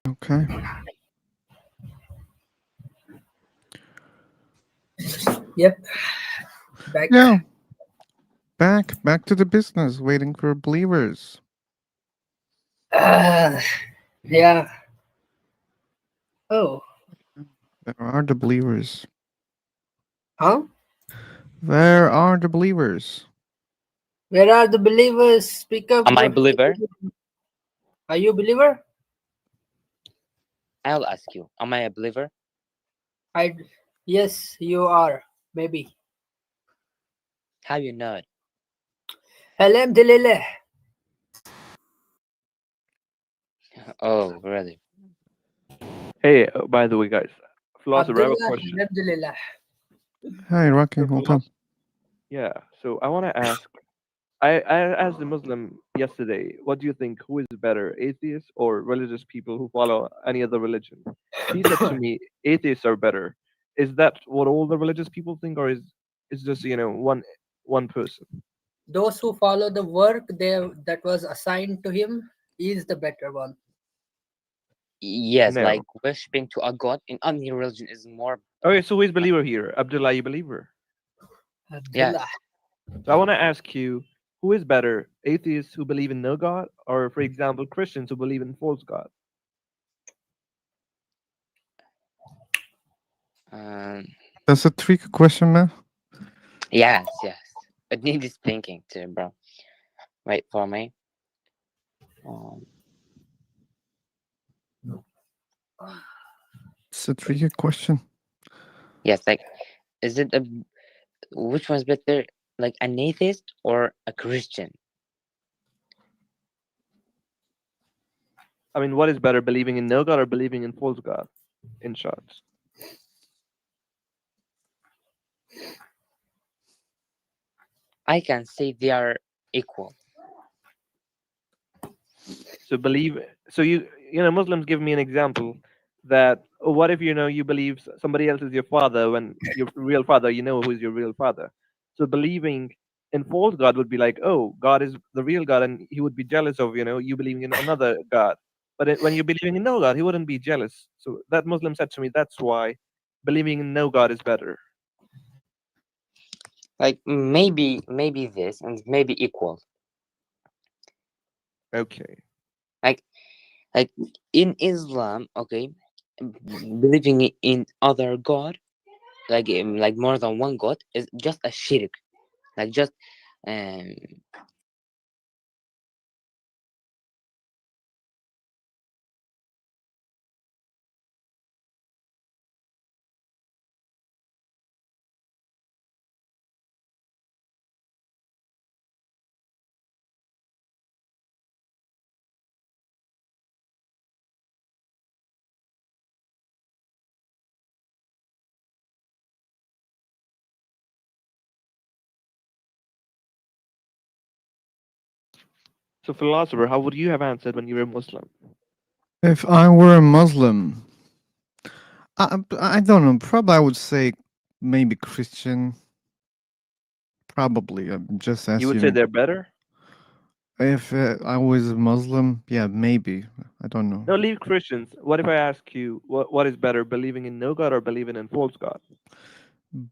Okay. Yep. Back. Yeah. Back to the business, waiting for believers. Uh, yeah. Oh. There are the believers. Huh? There are the believers. Where are the believers? Speak up. Am I a believer? Are you a believer? I'll ask you. Am I a believer? I. Yes, you are. Maybe. How you know it? Alhamdulillah. Oh, really? Hey, by the way, guys, philosopher, I have a Abdullah. question. Alhamdulillah. Hi, Rocky. So, Welcome. yeah. So I want to ask. I asked a Muslim yesterday, what do you think? Who is better, atheists or religious people who follow any other religion? He said to me, atheists are better. Is that what all the religious people think, or is just one person? Those who follow the work that was assigned to him is the better one. Yes, like No. worshipping to a god in any religion is more. Okay, so who is believer here? Abdullah, you believer? Abdullah. Yes. So I want to ask you, who is better, atheists who believe in no God, or for example, Christians who believe in false God? Um. That's a tricky question, man. Yes. Yes. It needs thinking too, bro. Wait for me. Um. It's a tricky question. Yes. Like, is it a which one's better? Like an atheist or a Christian? I mean, what is better, believing in no God or believing in false God? In short. I can say they are equal. So believe. So Muslims give me an example that what if you believe somebody else is your father when your real father who is your real father. So believing in false God would be like, oh, God is the real God, and he would be jealous of you believing in another God. But when you're believing in no God, he wouldn't be jealous. So that Muslim said to me, that's why believing in no God is better. Like maybe this and maybe equal. Okay. Like like in Islam, okay, believing in other god, like more than one god, is just a shirk. Like just um So philosopher, how would you have answered when you were Muslim? If I were a Muslim, I don't know. Probably I would say maybe Christian. Probably. I'm just You would say assuming. they're better? If I was a Muslim, yeah, maybe. I don't know. No, leave Christians. What if I ask you what is better, believing in no God or believing in false God?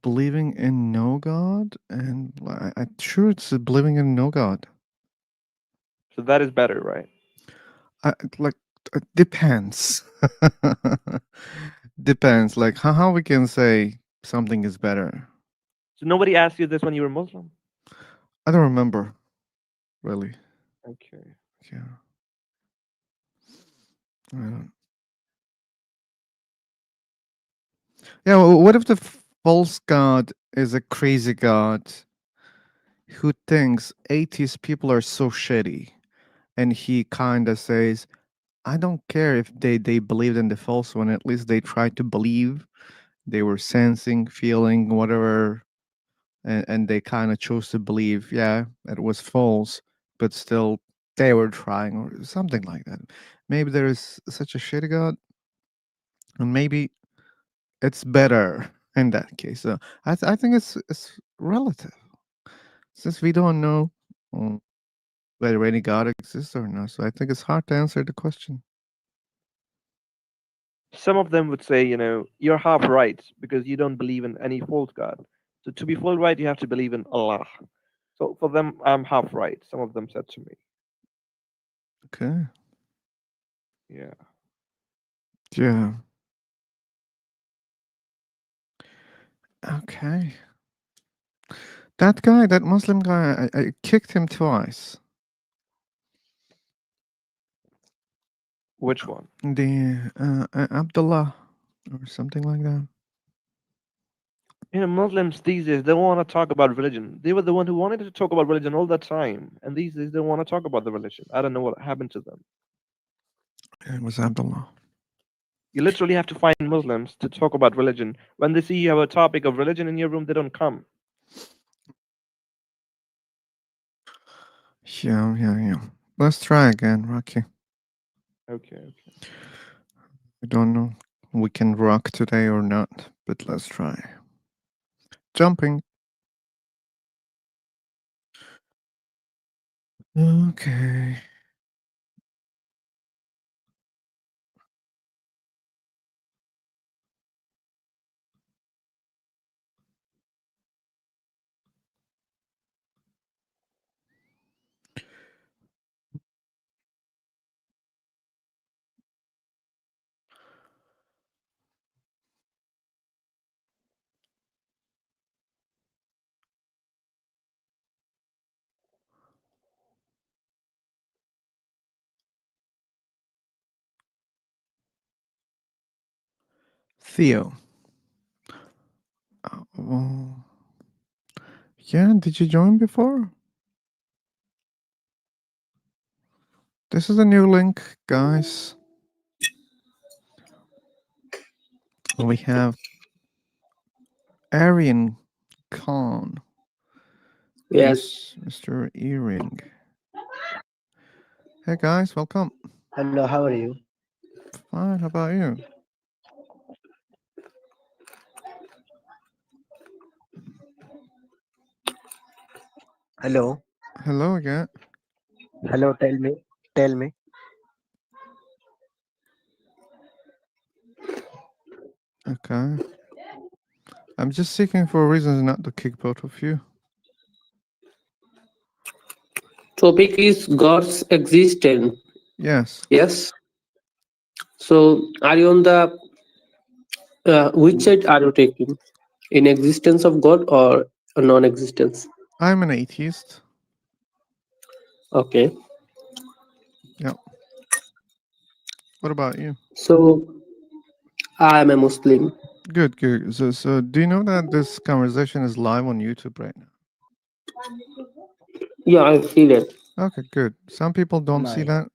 Believing in no God, and I sure it's believing in no God. So that is better, right? Like it depends. Depends. Like how we can say something is better. So nobody asked you this when you were Muslim? I don't remember really. Okay. Yeah. I don't. Yeah. What if the false God is a crazy God who thinks atheist people are so shitty, and he kind of says, "I don't care if they believed in the false one. At least they tried to believe. They were sensing, feeling, whatever, and they kind of chose to believe, yeah, it was false, but still they were trying or something like that. Maybe there is such a shitty God, and maybe it's better in that case. So I think it's relative since we don't know um, whether any God exists or not. So I think it's hard to answer the question. some of them would say, you're half right because you don't believe in any false god. So to be full right, you have to believe in Allah. So for them, I'm half right. Some of them said to me, Okay. yeah. Yeah. Okay. That guy, that Muslim guy, I kicked him twice. Which one? The Abdullah or something like that. Muslims these days they don't want to talk about religion. They were the one who wanted to talk about religion all the time, and these days they don't want to talk about the religion. I don't know what happened to them. It was Abdullah. You literally have to find Muslims to talk about religion. When they see you have a topic of religion in your room, they don't come. Yeah. Let's try again, Rocky. Okay. I don't know we can rock today or not, but let's try. Jumping. Okay. Theo. Oh. Yeah, did you join before? This is a new link, guys. We have Aryan Khan. Yes. Mr. Earring. Hey guys, welcome. Hello, how are you? Fine, how about you? Hello. Hello again. Hello, tell me. Tell me. Okay. I'm just seeking for reasons not to kick both of you. Topic is God's existence. Yes. Yes. So, are you on the which side are you taking? In existence of God or non-existence? I'm an atheist. Okay. Yeah. What about you? So, I am a Muslim. Good. So do you know that this conversation is live on YouTube right now? Yeah, I feel it. Okay, good. Some people don't see My. that.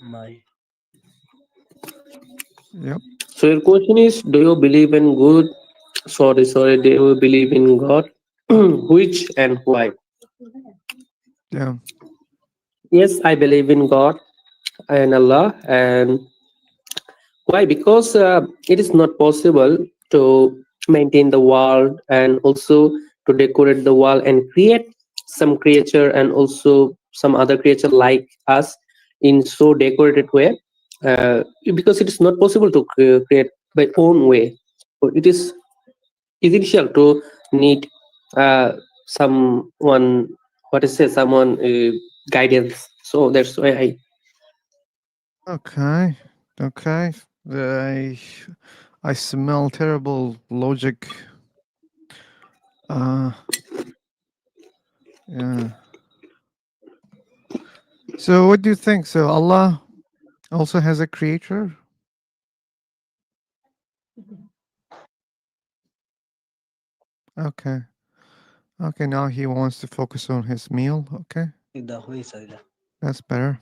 My. Yep. So, your question is: do you believe in good? Sorry. Do you believe in God? Which and why? Yeah. Yes, I believe in God and Allah. And why? Because it is not possible to maintain the world and also to decorate the wall and create some creature and also some other creature like us in so decorated way, because it is not possible to create by own way. So it is essential to need someone, what is say, someone guidance. So that's why Okay. Okay. I smell terrible logic. Yeah. So what do you think? So Allah also has a creator? Okay. Okay, now he wants to focus on his meal. Okay. That's better.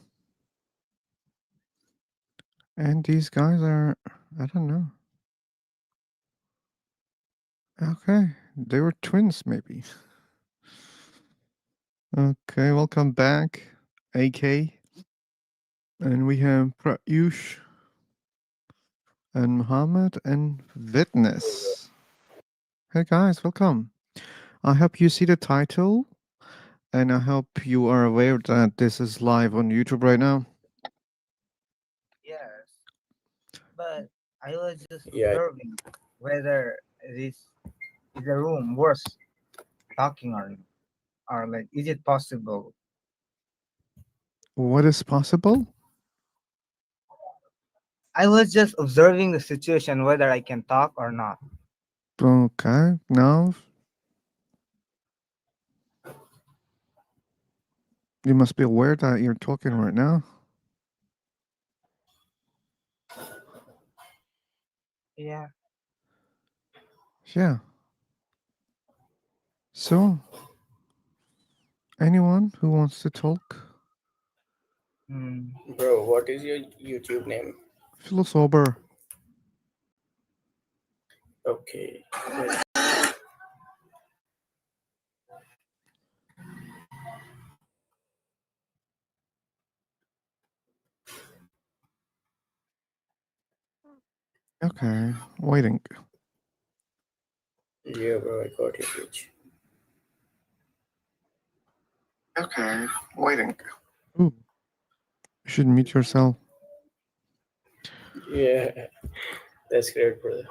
And these guys are, I don't know. Okay. They were twins, maybe. Okay, welcome back, AK. And we have Prayush and Muhammad and Witness. Hey guys, welcome. I hope you see the title And I hope you are aware that this is live on YouTube right now. Yes, but I was just Yeah. observing whether this is a room worth talking or like is it possible? What is possible? I was just observing the situation whether I can talk or not. Okay, now you must be aware that you're talking right now. Yeah. Yeah. So, anyone who wants to talk? Hmm. Bro, what is your YouTube name? Feel sober. Okay. Okay, waiting. Yeah, bro, I got your page. Okay, waiting. Ooh, you should mute yourself. Yeah, that's great, brother.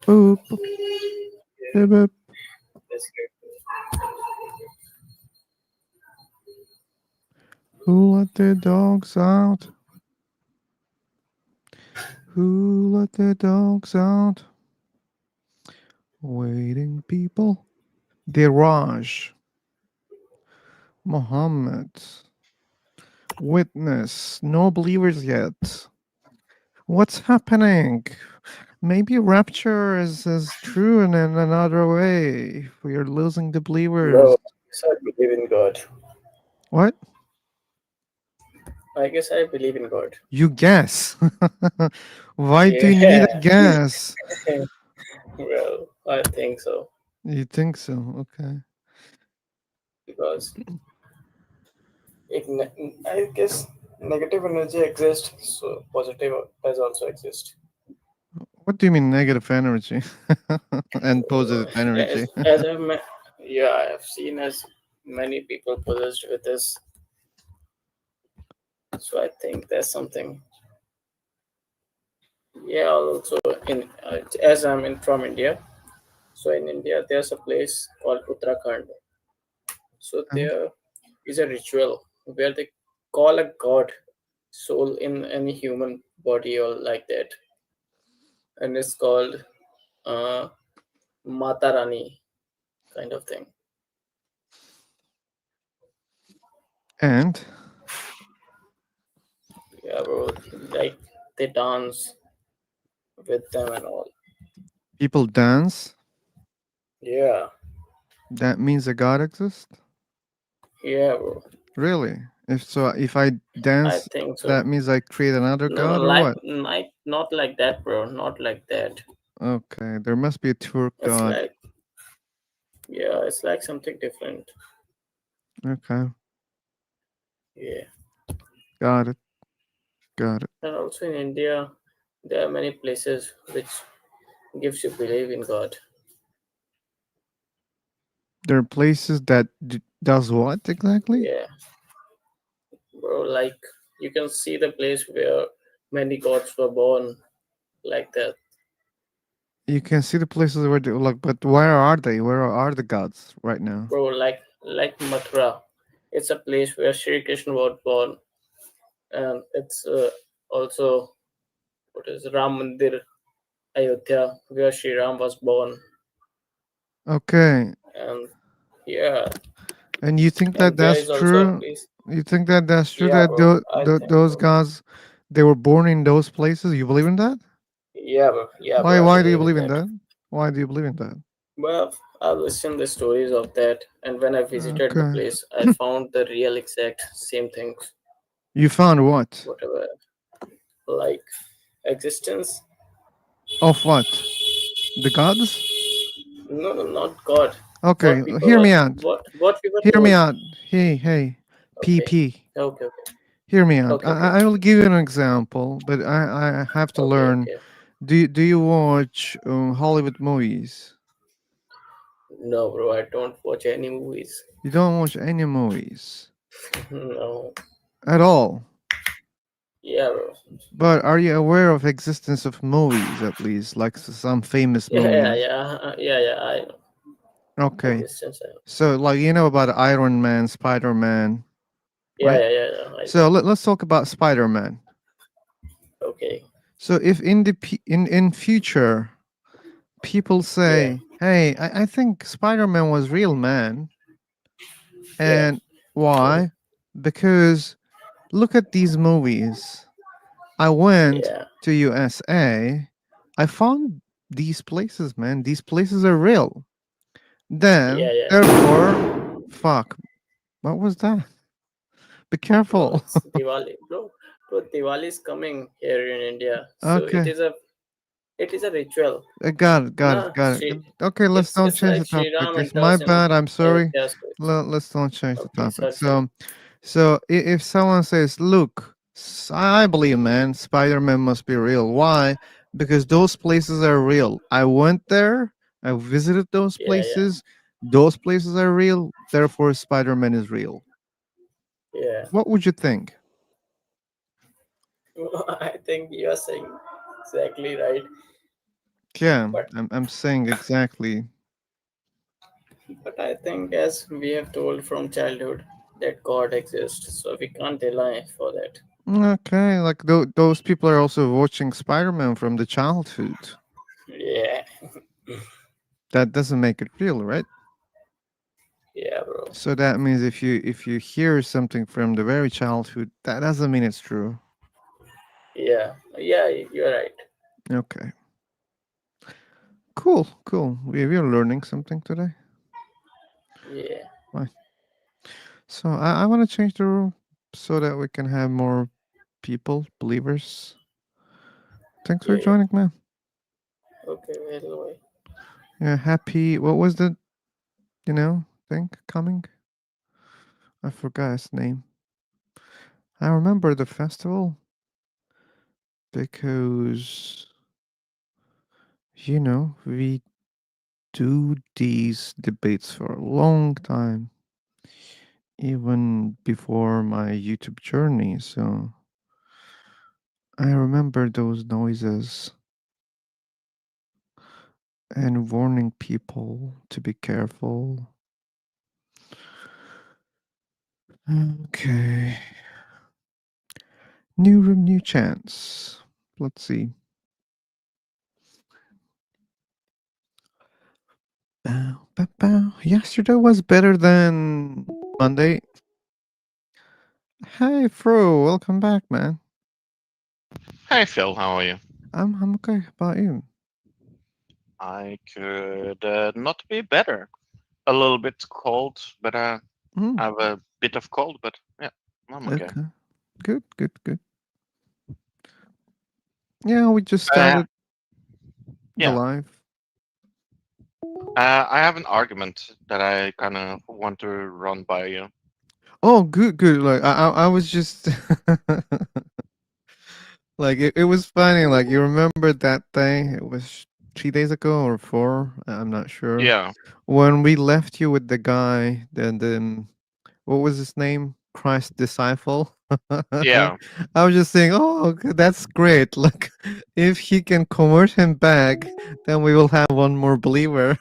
Boop, Yeah, beep, beep. that's great. Who let the dogs out? Who let the dogs out? Waiting people. Diraj. Muhammad. Witness. No believers yet. What's happening? Maybe rapture is true in another way. We are losing the believers. Bro, I believe in God. What? I guess I believe in God. You guess. Why do you need Yeah, a guess? well, I think so. You think so? Okay. Because I guess negative energy exists, so positive does also exist. What do you mean negative energy and positive energy? As yeah, I have seen as many people possessed with this, so I think there's something. Yeah, also in as I'm in from India, so in India there's a place called Uttarakhand. So And there is a ritual where they call a god soul in any human body or like that, and it's called uh, Mata Rani kind of thing. and Yeah, bro. Like they dance with them and all. people dance. Yeah, That means a god exists. yeah, bro. Really? If so, if I I dance, think so. that means I create another No, no, god or what? not like that, bro. Not like that. Okay, there must be a Turk It's god. like, yeah, it's like something different. Okay, Yeah, got it. Got it. and also in India, there are many places which gives you believe in God. There are places that does what exactly? Yeah, bro. Like you can see the place where many gods were born, like that, You can see the places where they like, but where are they? Where are the gods right now? bro. Like Mathura. It's a place where Shri Krishna was born, and it's also what is Ram Mandir Ayodhya, where Sri Ram was born, Okay, and yeah, and you think that and there that's is also a true? place. You think that that's true Yeah, that bro, I think those so. gods they were born in those places? You believe in that? Yeah, bro, I Why do you believe in believe in that. that? Why do you believe in that? Well, I listened the stories of that, and when I visited the Okay. place, I found the real exact same things, You found what? whatever, like existence. Of what? The gods? No, no, not God. Okay, What people hear were, me out. what we were Hear me told. out. Hey, Okay, PP. okay, okay, Hear me out. okay, okay, I will give you an example, but I have to okay, learn. okay. Do you watch Hollywood movies? No, bro, I don't watch any movies. You don't watch any movies No. at all. Yeah, bro. But are you aware of existence of movies at least, like some famous Yeah, yeah, movies? yeah. I know. Okay. Existence. I know. So like you know about Iron Man, Spider-Man, Yeah, right? yeah, yeah, yeah. I So let's talk about Spider-Man. okay. So if in the in future people Yeah, say, "Hey, I think Spider-Man was real, man," yeah, and why? Because look at these movies. I went yeah, to USA. I found these places, man. These places are real. yeah, Then, yeah. therefore, fuck. What was that? Be No, careful. it's Diwali, bro. Bro, Diwali is coming here in India, so Okay. it is a ritual. Got it. Got it. Nah, Got it. Okay, let's don't it's change like the Sri topic. Ram It's my enters in bad. I'm sorry. Ayodhya, so Let's don't change the okay, topic. sorry. So if someone says, "Look, I believe, man, Spider-Man must be real." Why? Because those places are real. I went there. I visited those Yeah, yeah, places. Those places are real. Therefore, Spider-Man is real. yeah. What would you think? I think you are saying exactly right, Yeah, but I'm saying exactly. I think as we have told from childhood that God exists, so we can't deny for that. Okay, like those people are also watching Spider-Man from the childhood. Yeah, That doesn't make it real, right? yeah, bro. So that means if you hear something from the very childhood, that doesn't mean it's true. Yeah, yeah, you're right. Okay. Cool, cool. We're learning something today. Yeah, Fine. So I want to change the rule so that we can have more people, believers. Thanks for yeah, yeah. joining, man. Okay, well, Yeah, happy. What was the thing coming? I forgot his name. I remember the festival because we do these debates for a long time, even before my YouTube journey. So I remember those noises and warning people to be careful. Okay. New room, new chance. Let's see. Bow, bow, bow. Yesterday was better than Monday. Hey, Fro, welcome back, man. Hey Phil, how are you? I'm okay. How about you? I could not be better. A little bit cold, but I Mm, have a bit of cold, but yeah, I'm okay. okay. Good, good, good. Yeah, we just Uh, started the yeah, live. I have an argument that I kind of want to run by you. Oh, good, good. Like I was just like it was funny. Like you remember that day? It was 3 days ago or four. I'm not sure. Yeah, When we left you with the guy, then what was his name? Christ disciple. yeah. I was just saying, oh, that's great. Look, if he can convert him back, then we will have one more believer.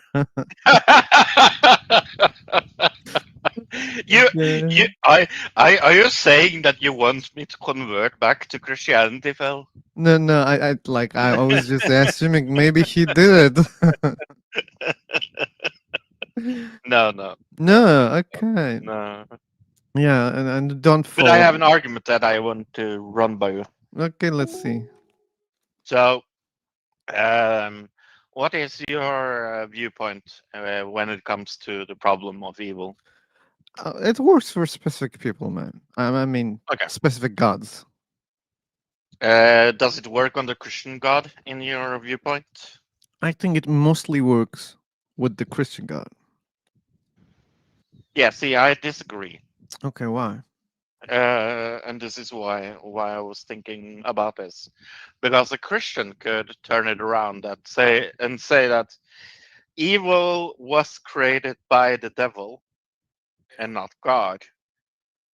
you, Okay. are you saying that you want me to convert back to Christianity, Phil? No, no, I was just assuming maybe he did. No, no, no, No, okay. no. Yeah, and don't But I fall. have an argument that I want to run by you. Okay, let's see. So, Um, what is your viewpoint when it comes to the problem of evil? It works for specific people, man. I mean, Okay. specific gods. Does it work on the Christian God in your viewpoint? I think it mostly works with the Christian God. Yeah, see, I disagree. Okay, why? And this is why I was thinking about this, because a Christian could turn it around that say that evil was created by the devil and not God.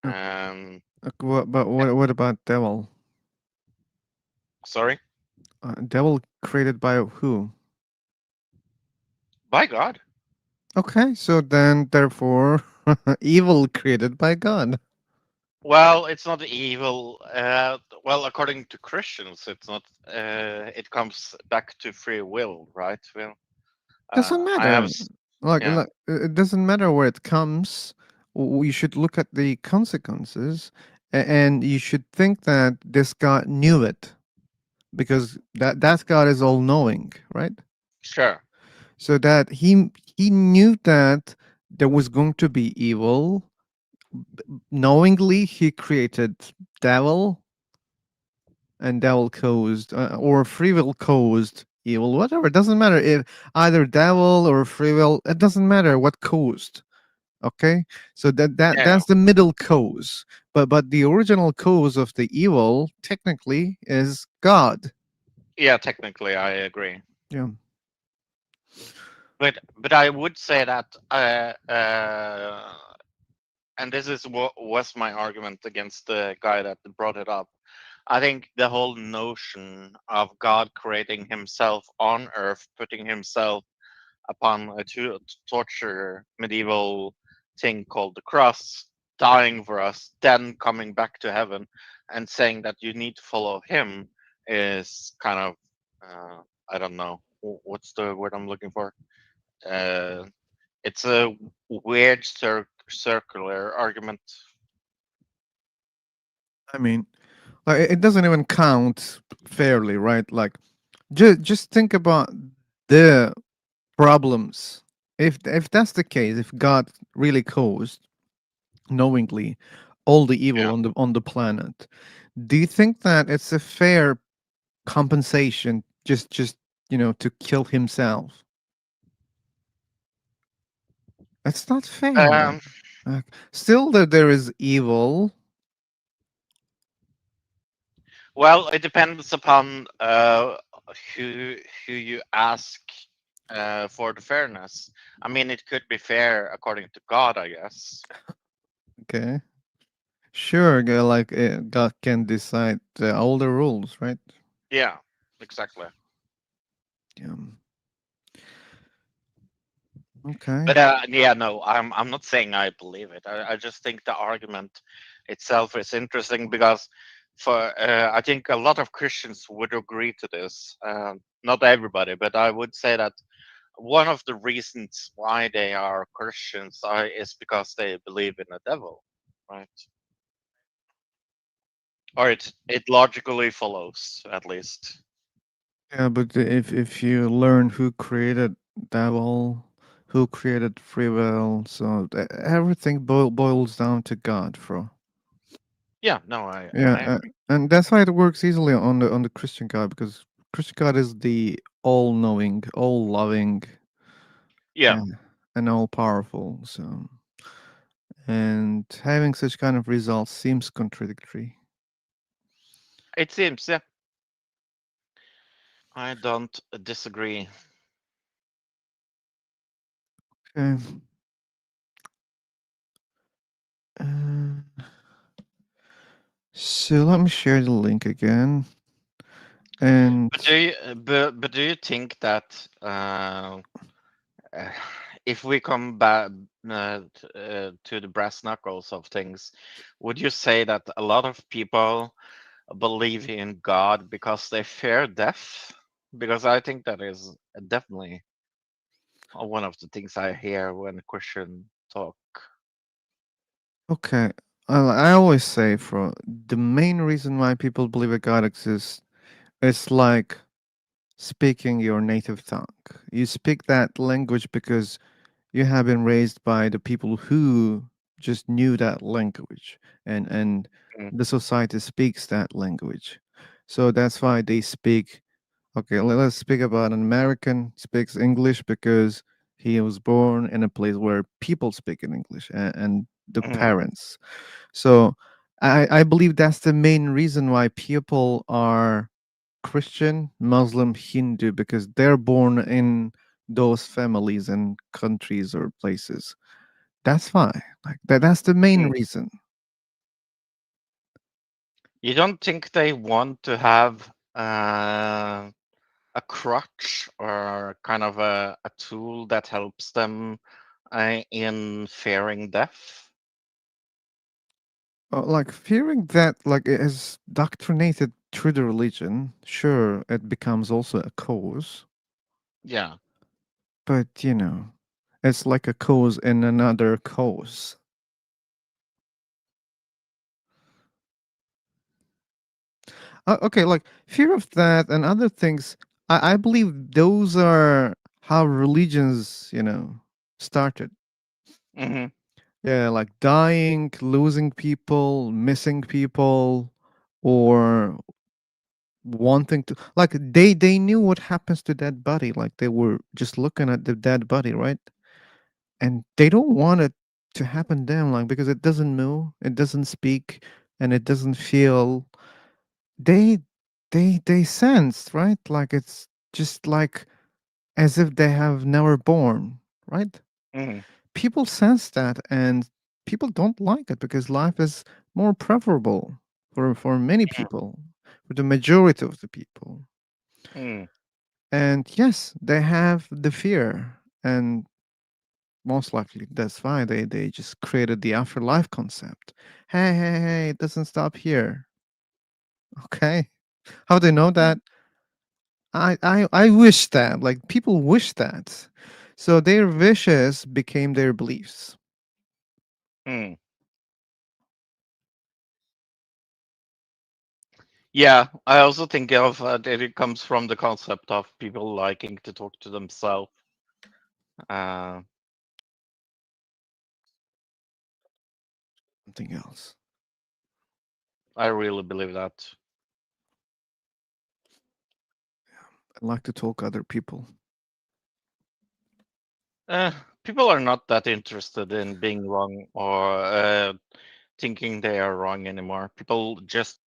Uh, Um, but what about devil? sorry, Devil created by who? by God. Okay, so then therefore evil created by God. Well, it's not evil. Well, according to Christians, it's not. It comes back to free will, right? Well, Doesn't I have. matter. Yeah, It doesn't matter where it comes. You should look at the consequences, and you should think that this God knew it because that God is all knowing, right? sure. So that he knew that there was going to be evil. Knowingly, he created devil, and devil caused or free will caused evil. Whatever, it doesn't matter if either devil or free will. It doesn't matter what caused. Okay, so Yeah, that's the middle cause, but the original cause of the evil technically is God. yeah. Technically, I agree. Yeah. But I would say that, and this is what was my argument against the guy that brought it up. I think the whole notion of God creating Himself on Earth, putting Himself upon a torture medieval thing called the cross, dying for us, then coming back to heaven, and saying that you need to follow Him is kind of, I don't know, what's the word I'm looking for? Uh, it's a weird circular argument. I mean, like it doesn't even count fairly, right? Like just think about the problems. If that's the case, if God really caused knowingly all the evil Yeah. on the planet, do you think that it's a fair compensation just to kill himself? It's not fair. Um, Still, that there is evil. well, it depends upon who who you ask for the fairness. I mean, it could be fair according to God, I guess. Okay, sure. God can decide all the rules, right? Yeah, exactly. Yeah. Okay. But yeah, no, I'm not saying I believe it. I just think the argument itself is interesting because for I think a lot of Christians would agree to this. Not everybody, but I would say that one of the reasons why they are Christians is because they believe in the devil, right? Or it logically follows, at least. Yeah, but if you learn who created devil, who created free will, so everything boils down to God, bro. Yeah, no, I Yeah, I agree. and that's why it works easily on the Christian God because Christian God is the all-knowing, all-loving, Yeah, and, and all-powerful. So, and having such kind of results seems contradictory. it seems. Yeah, I don't disagree. Okay. Uh, so let me share the link again. And But do you think that uh, if we come back to the brass knuckles of things, would you say that a lot of people believe in God because they fear death? Because I think that is definitely one of the things I hear when Christian talk. okay, I always say, for the main reason why people believe a God exists, it's like speaking your native tongue. You speak that language because you have been raised by the people who just knew that language, and Mm, the society speaks that language. So that's why they speak. Okay, let's speak about an American speaks English because he was born in a place where people speak in English, and the mm, parents. So I believe that's the main reason why people are Christian, Muslim, Hindu, because they're born in those families and countries or places. That's fine. Like that's the main Mm. reason. You don't think they want to have a crutch or kind of a tool that helps them in fearing death? Like fearing that, like it is doctrinated through the religion. Sure, it becomes also a cause, Yeah. but it's like a cause in another cause. Okay, like fear of that and other things. I believe those are how religions, started. Hmm. Yeah, like dying, losing people, missing people, or wanting to, like they knew what happens to dead body. Like they were just looking at the dead body, right? And they don't want it to happen to them, like because it doesn't move, it doesn't speak, and it doesn't feel. They they sense, right? Like it's just like as if they have never born, right? Hmm. People sense that, and people don't like it because life is more preferable for many people, for the majority of the people. Mm. And yes, they have the fear, and most likely that's why they just created the afterlife concept. Hey, it doesn't stop here. Okay, how they know that? I wish that, like people wish that, so their wishes became their beliefs. Mm. Yeah, I also think of that it comes from the concept of people liking to talk to themselves. Uh, Something else. I really believe that. I like to talk other people. Uh, People are not that interested in being wrong or thinking they are wrong anymore. People just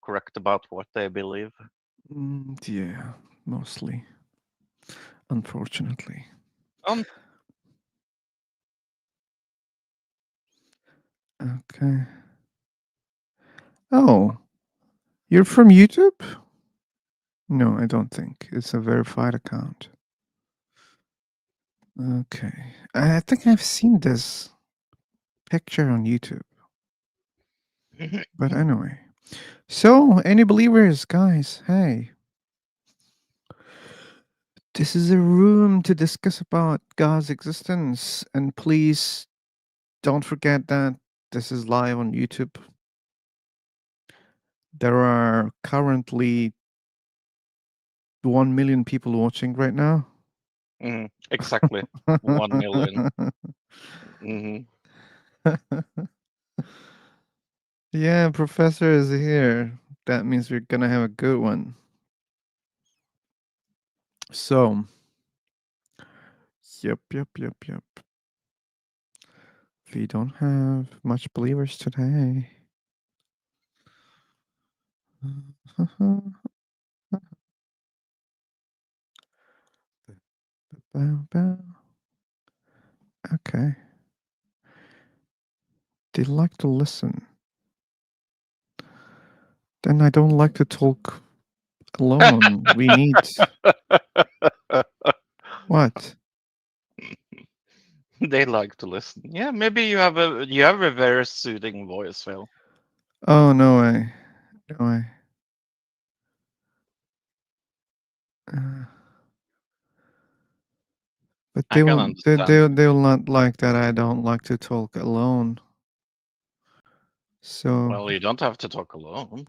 correct about what they believe. Yeah, mostly, unfortunately. Um, Okay. Oh, you're from YouTube? No, I don't think it's a verified account. Okay, I think I've seen this picture on YouTube. But anyway, so any believers, guys? Hey, this is a room to discuss about God's existence, and please don't forget that this is live on YouTube. There are currently 1 million people watching right now. exactly. 1 million. Hmm. Yeah, Professor is here. That means we're gonna have a good one. So, yep. We don't have much believers today. Okay. They like to listen. Then I don't like to talk alone. We need what? They like to listen. Yeah, maybe you have a very soothing voice, Phil. Oh no way. No way. Uh, but I can understand. they'll not like that I don't like to talk alone. So Well, you don't have to talk alone.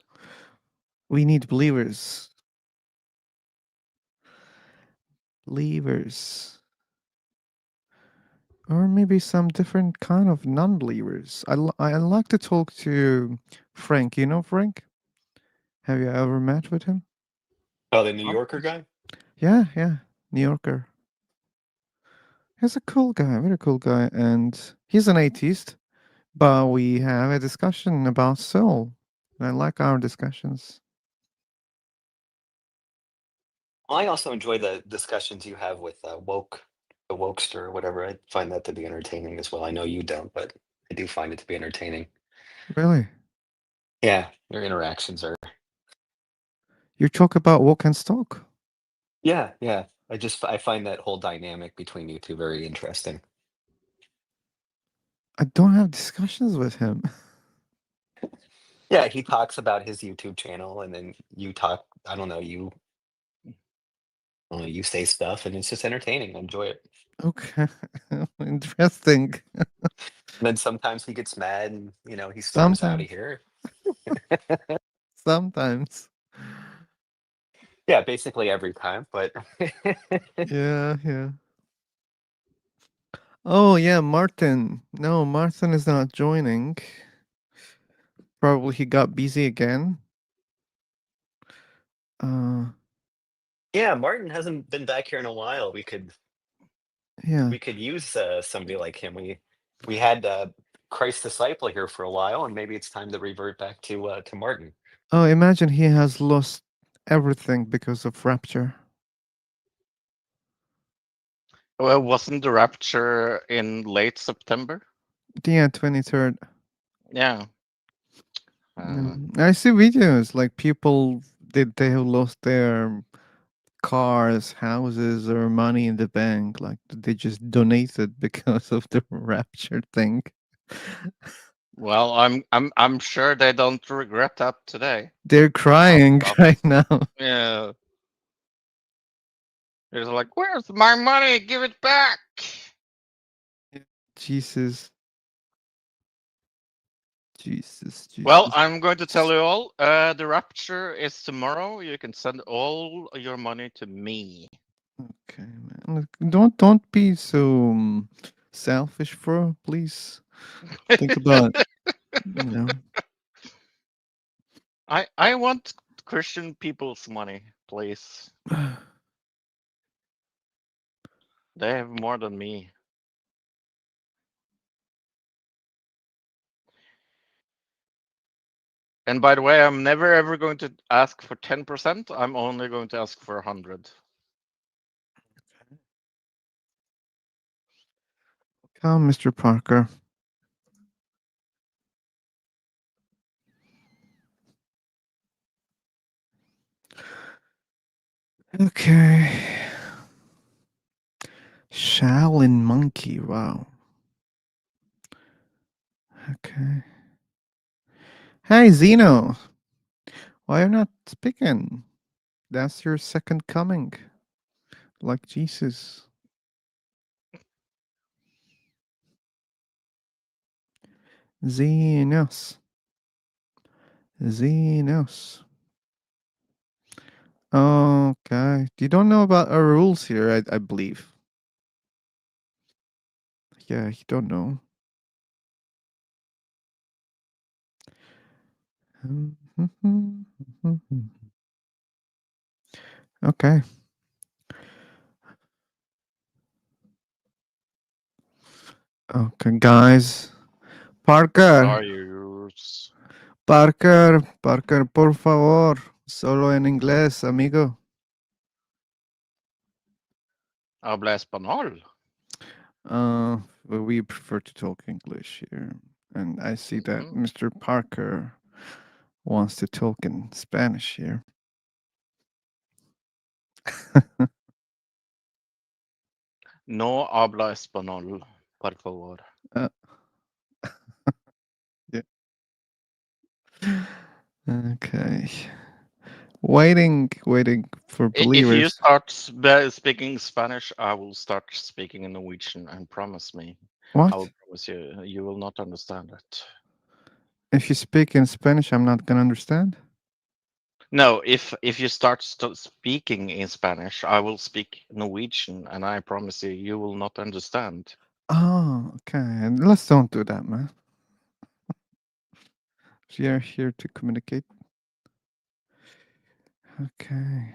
we need believers. Believers. Or maybe some different kind of non-believers. I like to talk to Frank. You know Frank? Have you ever met with him? Oh, the New Yorker guy? Yeah. New Yorker. He's a cool guy, very cool guy, and he's an atheist. But we have a discussion about soul. And I like our discussions. I also enjoy the discussions you have with the wokester or whatever. I find that to be entertaining as well. I know you don't, but I do find it to be entertaining. Really? Yeah, your interactions are. You talk about walk and stock? Yeah, yeah. I find that whole dynamic between you two very interesting. I don't have discussions with him. Yeah, he talks about his YouTube channel, and then you talk. I don't know. You say stuff, and it's just entertaining. I enjoy it. Okay. Interesting. And then sometimes he gets mad, and he storms out of Sometimes. here. Sometimes. Yeah, basically every time. But Yeah, yeah. Oh, yeah, Martin. No, Martin is not joining. Probably he got busy again. yeah, Martin hasn't been back here in a while. Yeah. We could use somebody like him. We had Christ disciple here for a while, and maybe it's time to revert back to Martin. Oh, imagine he has lost everything because of Rapture. Well, wasn't the rapture in late September? Yeah, 23rd. Yeah. I see videos like people they have lost their cars, houses, or money in the bank. Like they just donated because of the Rapture thing. Well, I'm sure they don't regret that today. They're crying Oh. right now. Yeah. They're like, "Where's my money? Give it back!" Jesus. Jesus. Well, I'm going to tell you all. The rapture is tomorrow. You can send all your money to me. Okay, man. Look, don't be so selfish, bro. Please think about you know. I want Christian people's money, please. They have more than me. And by the way, I'm never ever going to ask for 10%. I'm only going to ask for 100. Come, Mr. Parker. Okay. Shaolin monkey. Wow. Okay. Hey, Zeno. Why are you not speaking? That's your second coming. Like Jesus. Zenos. Zenos. Okay. You don't know about our rules here, I believe. Yeah, you don't know. Okay. Okay, guys. Parker. Liars. Parker, por favor. Solo en inglés, amigo. Habla español. We prefer to talk English here. And I see that Mhm. Mr. Parker wants to talk in Spanish here. No habla español, por favor. Yeah. Okay. Waiting for If you believers. start speaking Spanish, I will start speaking in Norwegian, and promise me. I What? will promise you, you will not understand it. If you speak in Spanish, I'm not gonna understand. No, if you start speaking in Spanish, I will speak Norwegian, and I promise you, you will not understand. Oh, okay. And let's don't do that, man. We are here to communicate. Okay.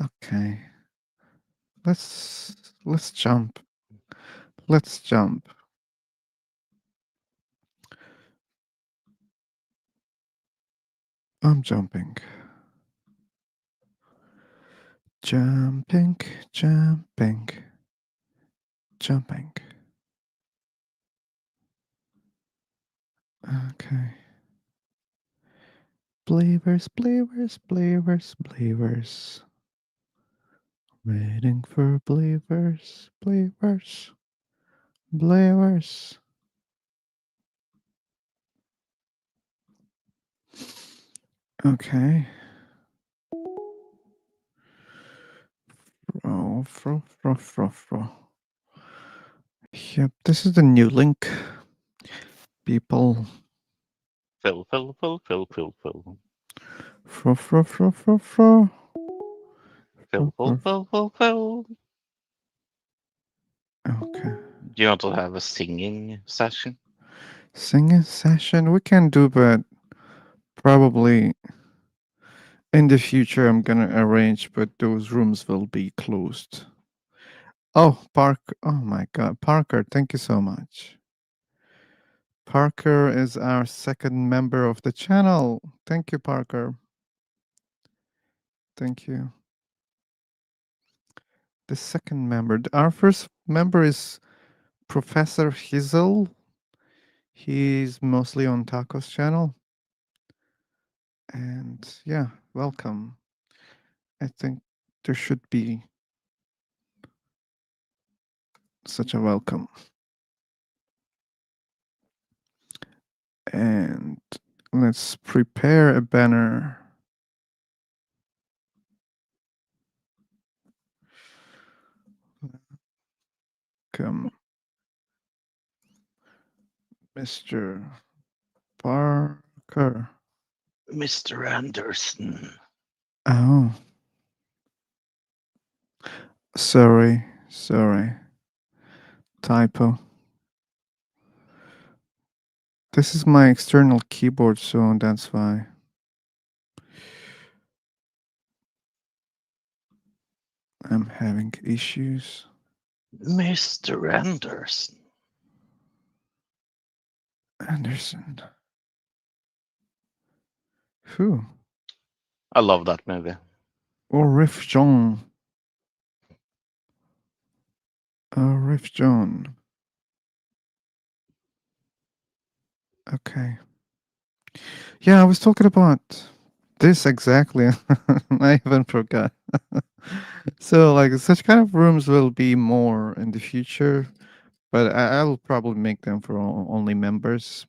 Okay. Let's jump. Let's jump. I'm jumping. Jumping, jumping, jumping. Okay. Believers, believers, believers, believers. Waiting for believers, believers, believers. Okay. Fro. Yep, this is the new link. People. Fill. Fro. Fill. Okay. Do you want to have a singing session? Singing session we can do, but probably in the future I'm gonna arrange, but those rooms will be closed. Oh, Park. Oh my God, Parker! Thank you so much. Parker is our second member of the channel. Thank you, Parker. Thank you. The second member. Our first member is Professor Hizzle. He's mostly on Taco's channel. And yeah, welcome. I think there should be such a welcome. And let's prepare a banner. Come, Mr. Parker. Mr. Anderson. Oh, sorry. Typo. This is my external keyboard, so that's why. I'm having issues. Mr. Anderson. Anderson. Who? I love that movie. Or Riff John. Riff John. Okay. Yeah, I was talking about this exactly. I even forgot. So, like, such kind of rooms will be more in the future, but I'll probably make them for only members.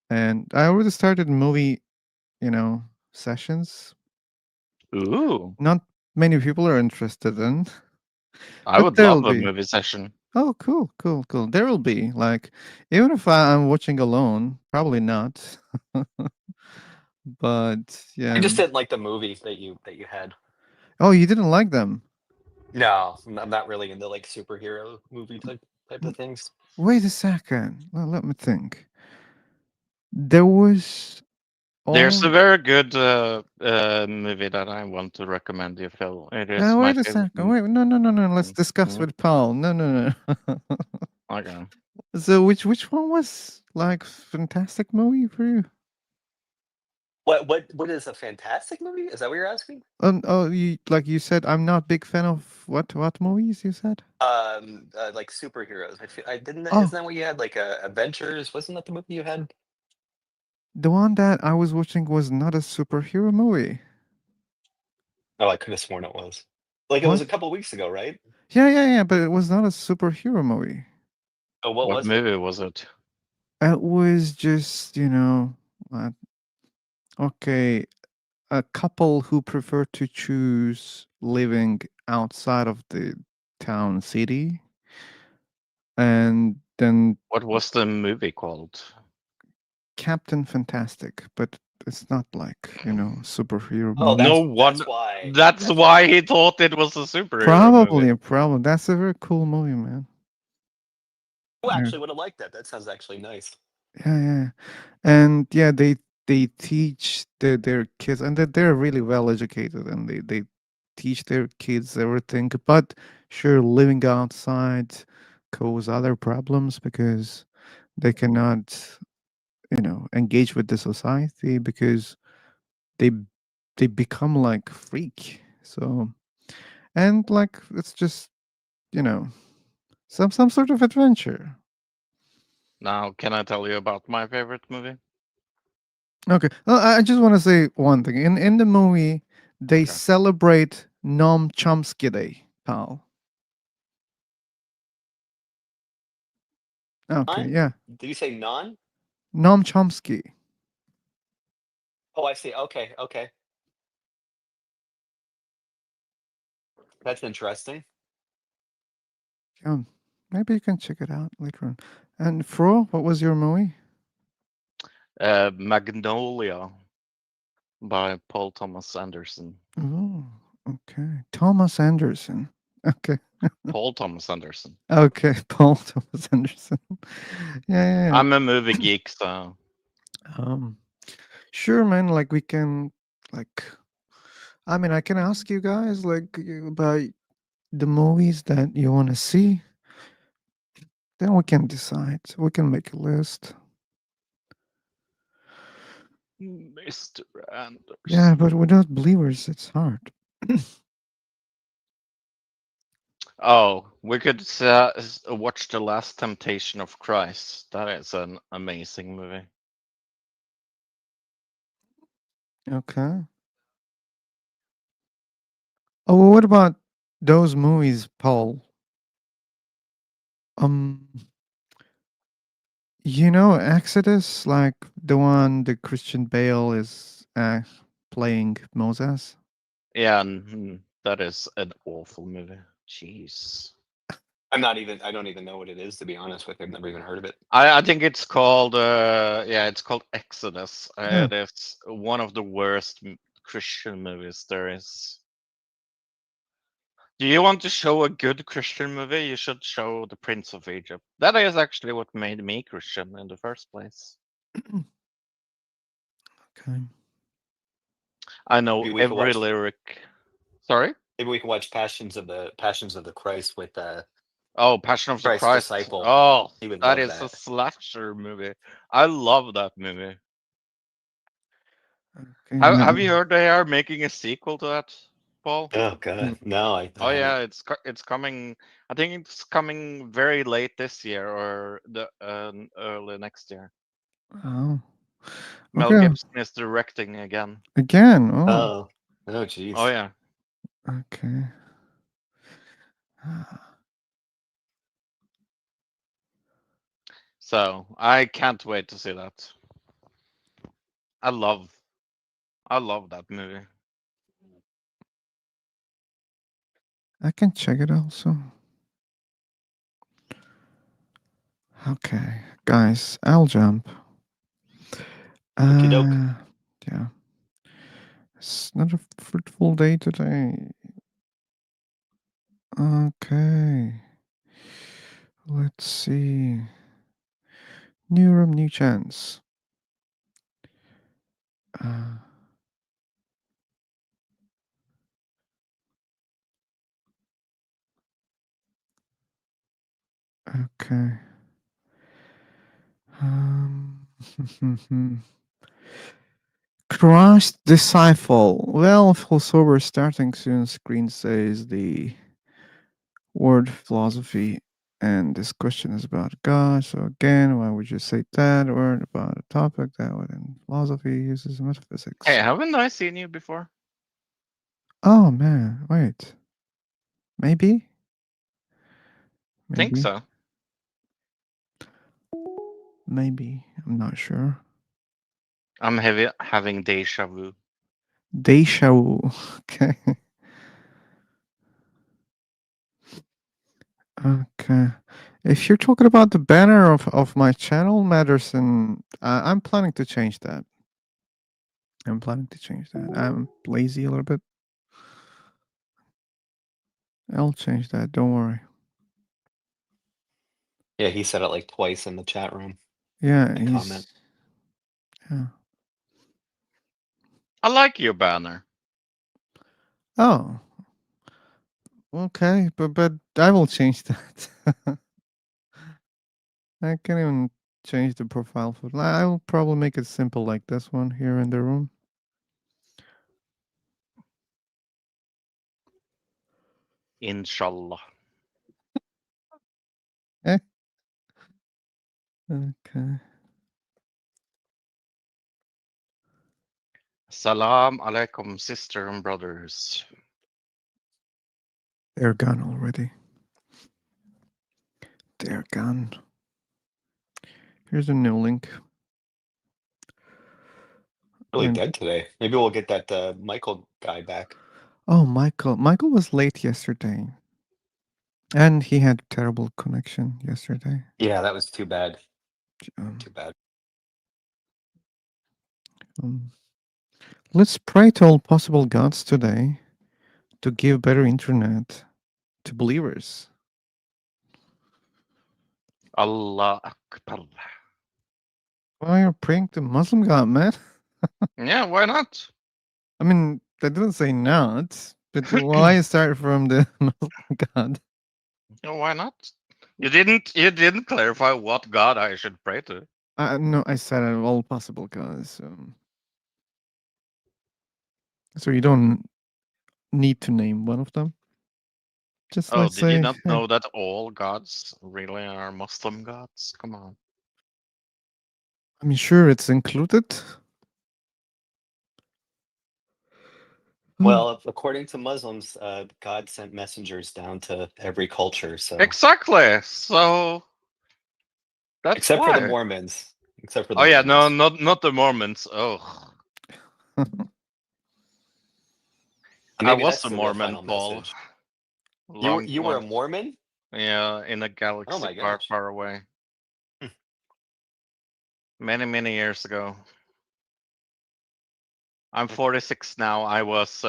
And I already started movie, sessions. Ooh. Not many people are interested in, I but would there'll love a be. movie session. Oh, cool. There will be, like, even if I'm watching alone, probably not. But I yeah. just didn't like the movie that you had. Oh, you didn't like them? No, I'm not really into like superhero movie type of things. Wait a second. Well, let me think. There was There's a all. very good movie that I want to recommend you, Phil. It is my Wait a favorite second. movie. Wait, no. Let's discuss Mm. with Paul. No. Okay. So which one was like fantastic movie for you? What is a fantastic movie? Is that what you're asking? You said I'm not big fan of what movies you said? Like superheroes. I didn't. Oh, Isn't that what you had? Like Adventures? Wasn't that the movie you had? the one that I was watching was not a superhero movie. Oh, I could have sworn it was. Like it was What? a couple weeks ago, right? Yeah, but it was not a superhero movie. Oh, what What was it? movie was it? It was just, uh, okay, a couple who prefer to choose living outside of the town city, and then What was the movie called? Captain Fantastic, but it's not like, superhero Oh, movie. No one. that's why. That's why he thought it was a superhero movie. Probably. That's a very cool movie, man. Oh, Yeah. actually would have liked that. That sounds actually nice. Yeah. And yeah, they teach their kids, and they're really well educated, and they teach their kids everything. But sure, living outside cause other problems because they cannot, engage with the society because they they become like freak. So, and like it's just, you know, some sort of adventure. Now, can I tell you about my favorite movie? Okay. I just want to say one thing. In the movie, they Okay. celebrate Noam Chomsky Day, pal. Okay, Non? yeah. Did you say non? Noam Chomsky. Oh, I see. Okay, okay. That's interesting. Yeah, maybe you can check it out later on. And Fro, what was your movie? Magnolia by Paul Thomas Anderson. Oh, okay. Thomas Anderson. Okay. Paul Thomas Anderson. Okay, Paul Thomas Anderson. Yeah. I'm a movie geek, so Um, sure, man. Like we can, like, I mean, I can ask you guys like about the movies that you want to see. Then we can decide. We can make a list. Mr. Anderson. Yeah, but without believers, it's hard. Oh, we could watch The Last Temptation of Christ. That is an amazing movie. Okay. Oh, well, what about those movies, Paul? Um, you know, Exodus, like the one the Christian Bale is playing Moses. Yeah, that is an awful movie. Jeez. I don't even know what it is, to be honest with you. I've never even heard of it. I think it's called it's called Exodus. Yeah. It is one of the worst Christian movies there is. Do you want to show a good Christian movie? You should show The Prince of Egypt. That is actually what made me Christian in the first place. Okay. I know Maybe we could every watch lyric. Sorry? maybe we can watch Passions of the Christ with Oh, Passion of the Christ's Christ. disciple. Oh, He would that love is a that. slasher movie. I love that movie. Okay. Have you heard they are making a sequel to that, Paul? Oh god. No, I Oh haven't. yeah, it's coming. I think it's coming very late this year or the early next year. Oh. Mel Okay. Gibson is directing again. Again. Oh. Oh. Oh Oh jeez. yeah. Okay. So I can't wait to see that. I love that movie. I can check it also. Okay, guys, I'll jump. Okie doke. Yeah. It's not a fruitful day today. Okay. Let's see. New room, new chance. Okay. Christ disciple. Well, full sober starting soon. Screen says the word philosophy, and this question is about God. So again, why would you say that word about a topic that within philosophy uses metaphysics? Hey, haven't I seen you before? Oh man, wait. Maybe? Think so. Maybe. I'm not sure. I'm having deja vu. Deja vu. Okay. Okay. If you're talking about the banner of my channel, Matterson, I'm planning to change that. I'm lazy a little bit. I'll change that. Don't worry. Yeah, he said it like twice in the chat room. Yeah, A comment. Yeah. I like your banner. Oh. Okay, but I will change that. I can even change the profile photo. I will probably make it simple like this one here in the room. Inshallah. Okay. Salam alaikum, sister and brothers. They're gone already. They're gone. Here's a new link. Really And dead today. Maybe we'll get that Michael guy back. oh, Michael. Michael was late yesterday. And he had terrible connection yesterday. Yeah, that was too bad. Um, Too bad. let's pray to all possible gods today to give better internet to believers. Allah Akbar. Why are you praying to Muslim god, man? Yeah, why not? I mean, I didn't say not, but why start from the Muslim god? Yeah, why not? You didn't clarify what god I should pray to. No, I said all possible gods. So you don't need to name one of them. Just Oh, let's did you say, not hey, know that all gods really are Muslim gods? Come on. I mean, sure, it's included. Well, according to Muslims, God sent messengers down to every culture. So Exactly. So that's except for the why. Mormons. Except for the Oh yeah, Mormons. no, not the Mormons. Oh, I Maybe was that's a the real Mormon, final Paul. message. Long You were a one. Mormon? Yeah, in a Oh galaxy my far, gosh. far away. Hmm. Many years ago. I'm 46 now. I was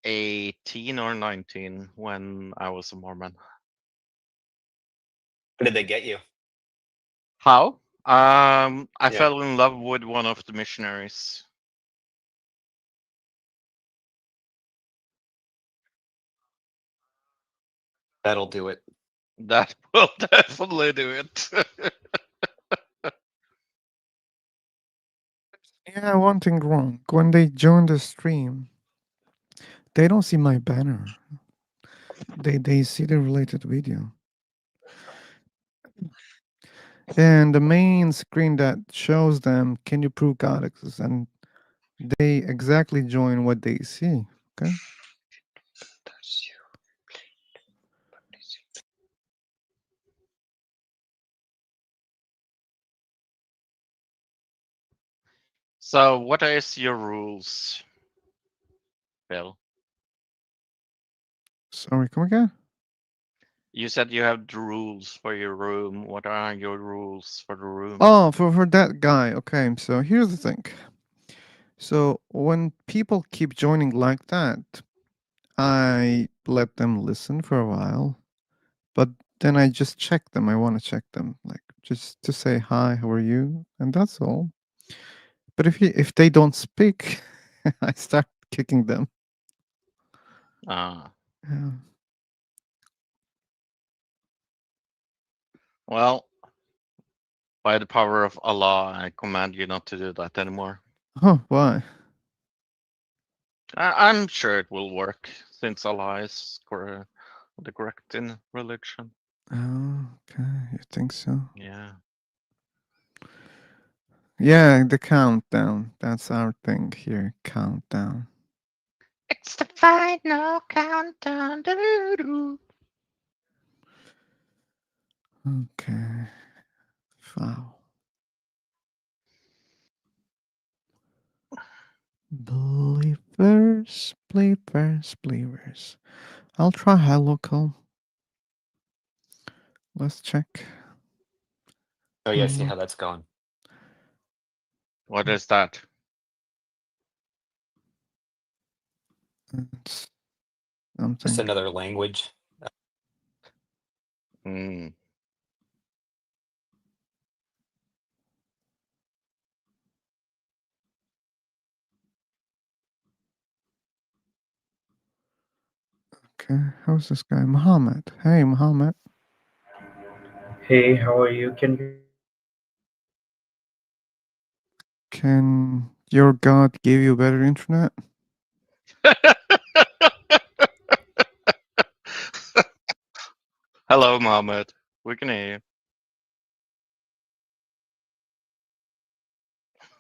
18 or 19 when I was a Mormon. How did they get you? How? I Yeah. fell in love with one of the missionaries. That'll do it. That will definitely do it. yeah, one thing wrong. When they join the stream, they don't see my banner. They see the related video. And the main screen that shows them, can you prove God exists? And they exactly join what they see. Okay. So, what is your rules, Bill? Sorry, come again? You said you have the rules for your room. What are your rules for the room? Oh, for that guy. Okay, so here's the thing. So when people keep joining like that, I let them listen for a while, but then I just check them. I want to check them, like just to say hi, how are you, and that's all. But if they don't speak, I start kicking them. Ah, Yeah. well, by the power of Allah, I command you not to do that anymore. Oh, why? I'm sure it will work since Allah is the correct in religion. Oh, okay, you think so? Yeah. Yeah, the countdown. That's our thing here. Countdown. It's the final countdown. Doo-doo. Okay. Wow. Believers, believers, believers. I'll try high local. Let's check. Oh yeah, see Mhm. how that's going. What is that? It's Just something. another language. Hmm. Okay, how's this guy? Muhammad. Hey, Muhammad. Hey, how are you? Can you Can your God give you better internet? Hello, Mohammed. We can hear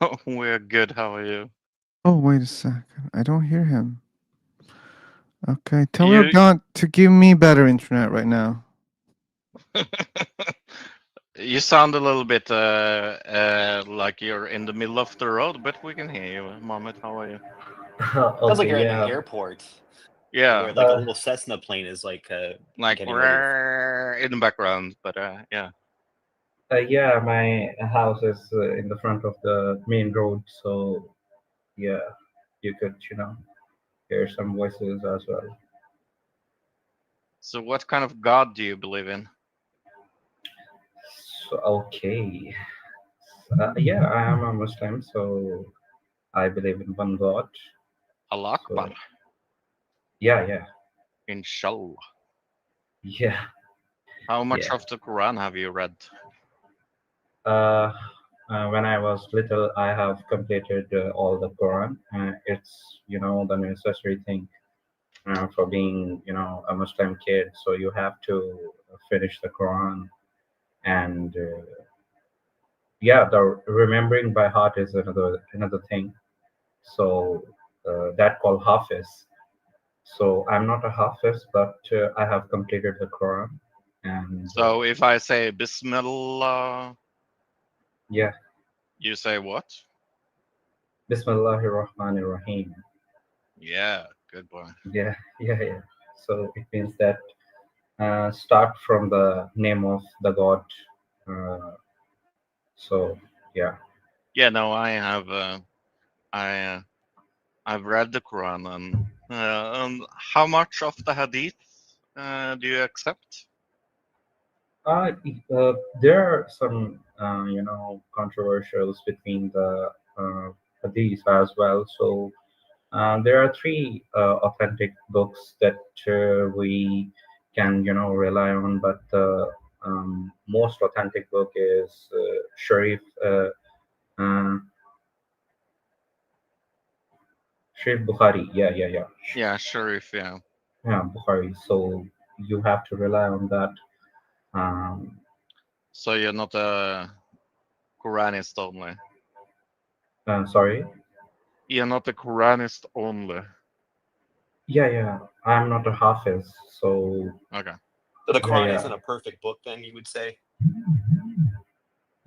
you. We're good. How are you? Oh, wait a second. I don't hear him. Okay, tell your You God to give me better internet right now. you sound a little bit like you're in the middle of the road, but we can hear you, Mohammed. How are you? Sounds like Okay, you're in an yeah. airport Yeah, where like a little Cessna plane is like like getting ready to. in the background, but yeah. Yeah, my house is in the front of the main road, so yeah, you could, hear some voices as well. So, what kind of God do you believe in? So, okay. Yeah, I am a Muslim, so I believe in one God. Allah Akbar. So, yeah, Inshallah. yeah, How much yeah. of the Quran have you read? Uh, when I was little, I have completed all the Quran. It's, the necessary thing for being, a Muslim kid. So you have to finish the Quran, and yeah, the remembering by heart is another thing. So that called Hafiz. So I'm not a Hafiz, but I have completed the Quran, and So, if I say Bismillah, yeah, you say what? Bismillahir Rahmanir Rahim. Yeah, good boy. Yeah, yeah. So it means that start from the name of the God. Uh, so yeah. Yeah, no, I have. I I've read the Quran, and how much of the Hadith do you accept? Uh, there are some, controversials between the hadith as well. So there are three authentic books that we can, rely on, but the most authentic book is Sharif. Uh, Sharif Bukhari. Yeah. Yeah, Sharif. Yeah. Yeah, Bukhari. So you have to rely on that. Um, So you're not a Quranist only. Sorry. You're not a Quranist only. Yeah. I'm not a Hafiz, so Okay. So the Quran yeah. isn't a perfect book, then you would say.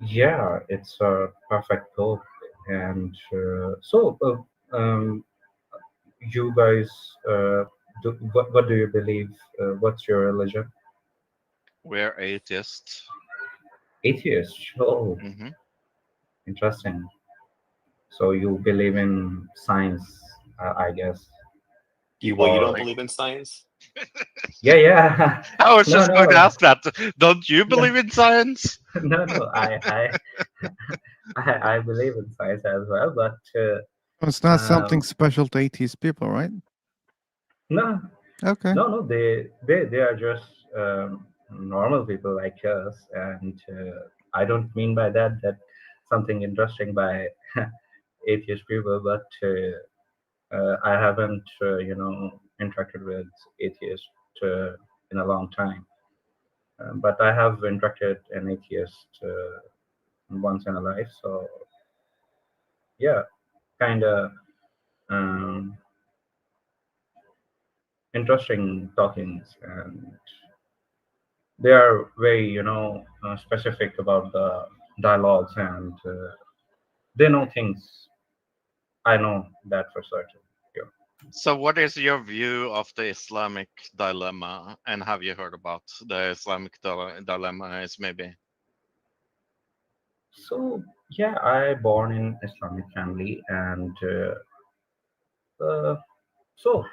Yeah, it's a perfect book, and you guys, what do you believe? What's your religion? We're atheists. Atheist. Oh, Hmm. interesting. So you believe in science, I guess, You don't or believe in science? yeah. I was No, just going to no, ask that. Don't you no, believe in science? no. I believe in science as well, but It's not something um, special to atheist people, right? no, Okay. no. They are just normal people like us, and I don't mean by that something interesting by atheist people, but I haven't interacted with atheists in a long time. But I have interacted an atheist once in a life, so yeah, kind of um, interesting talkings, and they are very specific about the dialogues, and they know things. I know that for certain. Yeah. So, what is your view of the Islamic dilemma? And have you heard about the Islamic dilemma? Is maybe. So yeah, I born in Islamic family, and so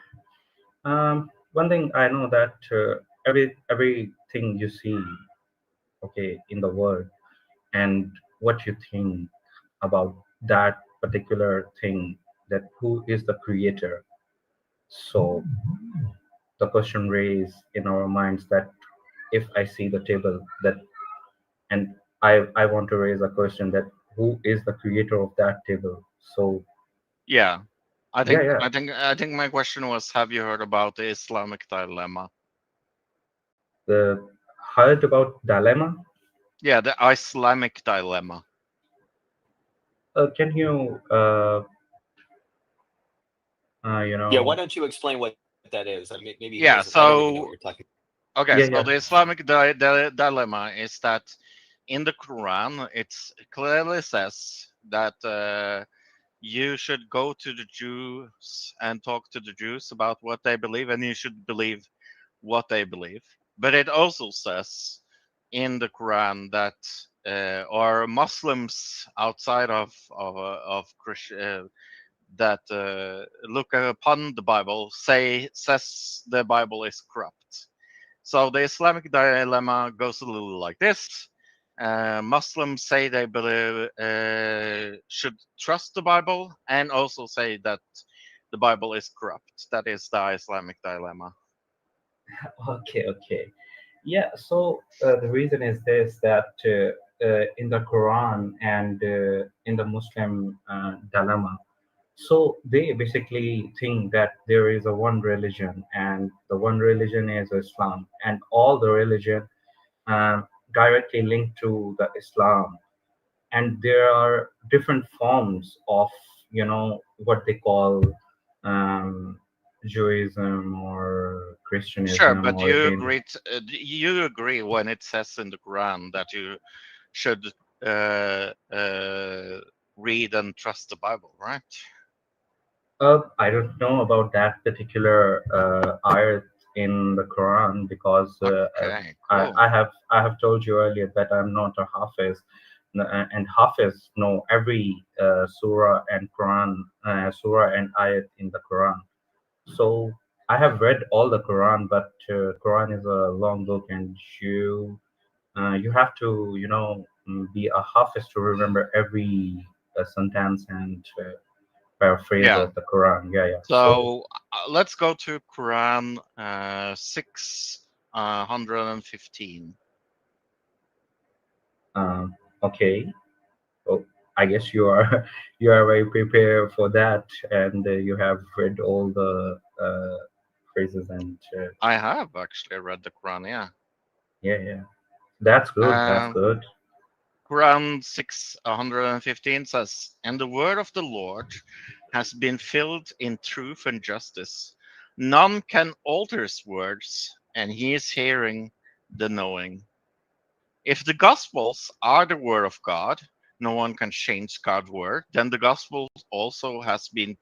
one thing I know that everything you see, okay, in the world, and what you think about that particular thing, that who is the creator. So the question raised in our minds that if I see the table, that, and I want to raise a question that who is the creator of that table. So Yeah. I yeah, think yeah. I think my question was, have you heard about the Islamic dilemma? The heard about dilemma? Yeah, the Islamic dilemma. Can you, you Yeah, why know, don't you explain what that is? I mean, maybe he doesn't. Yeah, I don't even know what you're so talking. okay, yeah, so yeah. the Islamic dilemma is that in the Quran it clearly says that you should go to the Jews and talk to the Jews about what they believe, and you should believe what they believe. But it also says in the Quran that or Muslims outside of Christian that look upon the Bible says the Bible is corrupt. So the Islamic dilemma goes a little like this. Muslims say they believe should trust the Bible and also say that the Bible is corrupt. That is the Islamic dilemma. Okay, okay. Yeah, so the reason is this that in the Quran and in the Muslim dilemma, so they basically think that there is a one religion, and the one religion is Islam, and all the religion directly linked to the Islam. And there are different forms of, what they call um, Judaism or Sure, Christianism but or Hindu. you agree when it says in the Quran that you should read and trust the Bible, right? I don't know about that particular ayat in the Quran because Okay, I, cool. I have I have told you earlier that I'm not a Hafiz, and Hafiz know every surah and Quran, surah and ayat in the Quran. So I have read all the Quran, but Quran is a long book, and you have to be a Hafiz to remember every sentence and paraphrase Yeah. of the Quran. Yeah, yeah. So, So let's go to Quran 615. okay. Oh, I guess you are you are very prepared for that, and you have read all the phrases and I have actually read the Quran, yeah. yeah, yeah. That's good. That's Um, good. Quran 615 says, "And the word of the Lord has been filled in truth and justice. None can alter his words, and he is hearing the knowing." If the Gospels are the word of God, no one can change God's word, then the Gospel also has been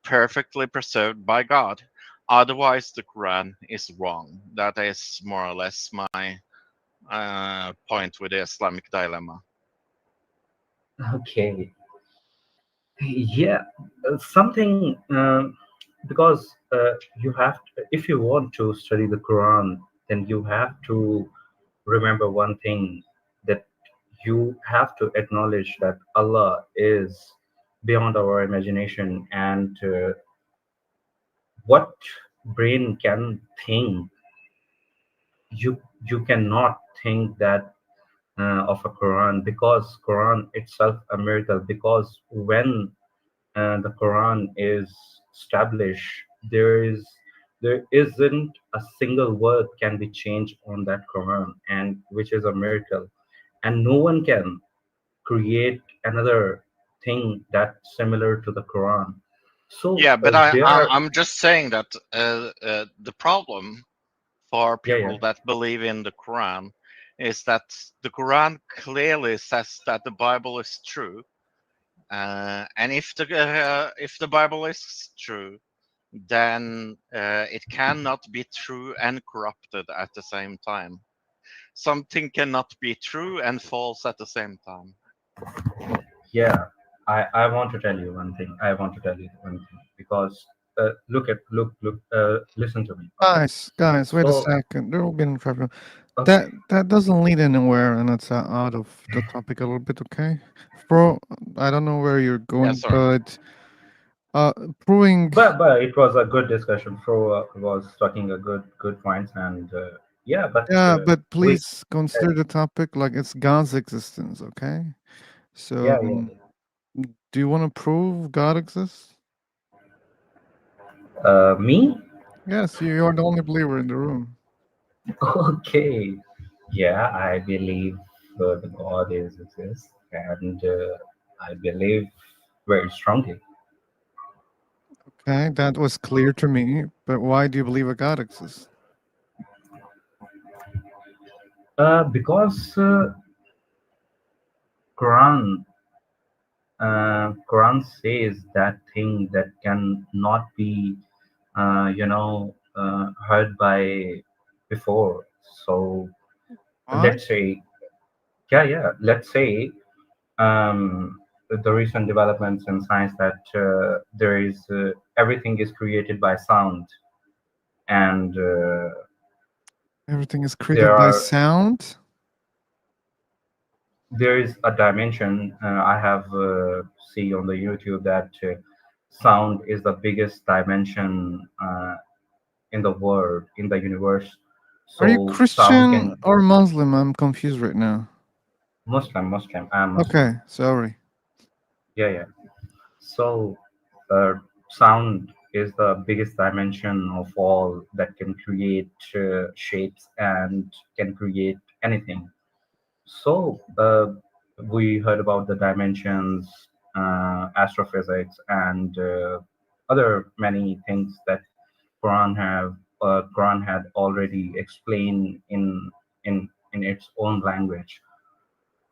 perfectly preserved by God. Otherwise, the Quran is wrong. That is more or less my point with the Islamic dilemma. Okay. Yeah, something because you have if you want to study the Quran, then you have to remember one thing, that you have to acknowledge that Allah is beyond our imagination, and what brain can think, you cannot think that of a Quran, because Quran itself a miracle, because when the Quran is established, there isn't a single word can be changed on that Quran, and which is a miracle, and no one can create another thing that's similar to the Quran. So Yeah, but I, there I are, I'm just saying that the problem for yeah, yeah, people that believe in the Quran is that the Quran clearly says that the Bible is true, and if the Bible is true, then it cannot be true and corrupted at the same time. Something cannot be true and false at the same time. yeah. I want to tell you one thing. I want to tell you one thing because look, listen to me. Okay. Guys, wait a So second. There will be an interruption. okay. That doesn't lead anywhere, and it's out of the topic a little bit. Okay, bro. I don't know where you're Yeah, going, sorry. but uh, proving. But it was a good discussion. Fro was talking a good points, and yeah, but Yeah, but we, please consider the topic like it's God's existence. Okay, so yeah, yeah. do you want to prove God exists? Me? Yes, you are the only believer in the room. Okay. Yeah, I believe the God is exists, and I believe very strongly. Okay, that was clear to me. But why do you believe a God exists? Because Quran Quran says that thing that can not be heard by before. So What? let's say, yeah, let's say the recent developments in science that there is everything is created by sound, and Everything is there created by are sound? there is a dimension I have see on the YouTube that sound is the biggest dimension in the world, in the universe. Are you So sound Christian can or Muslim? I'm confused right now. Muslim. I'm Muslim. Okay, sorry. Yeah, yeah. So sound is the biggest dimension of all that can create shapes and can create anything. So we heard about the dimensions, astrophysics, and other many things that Quran had already explained in its own language.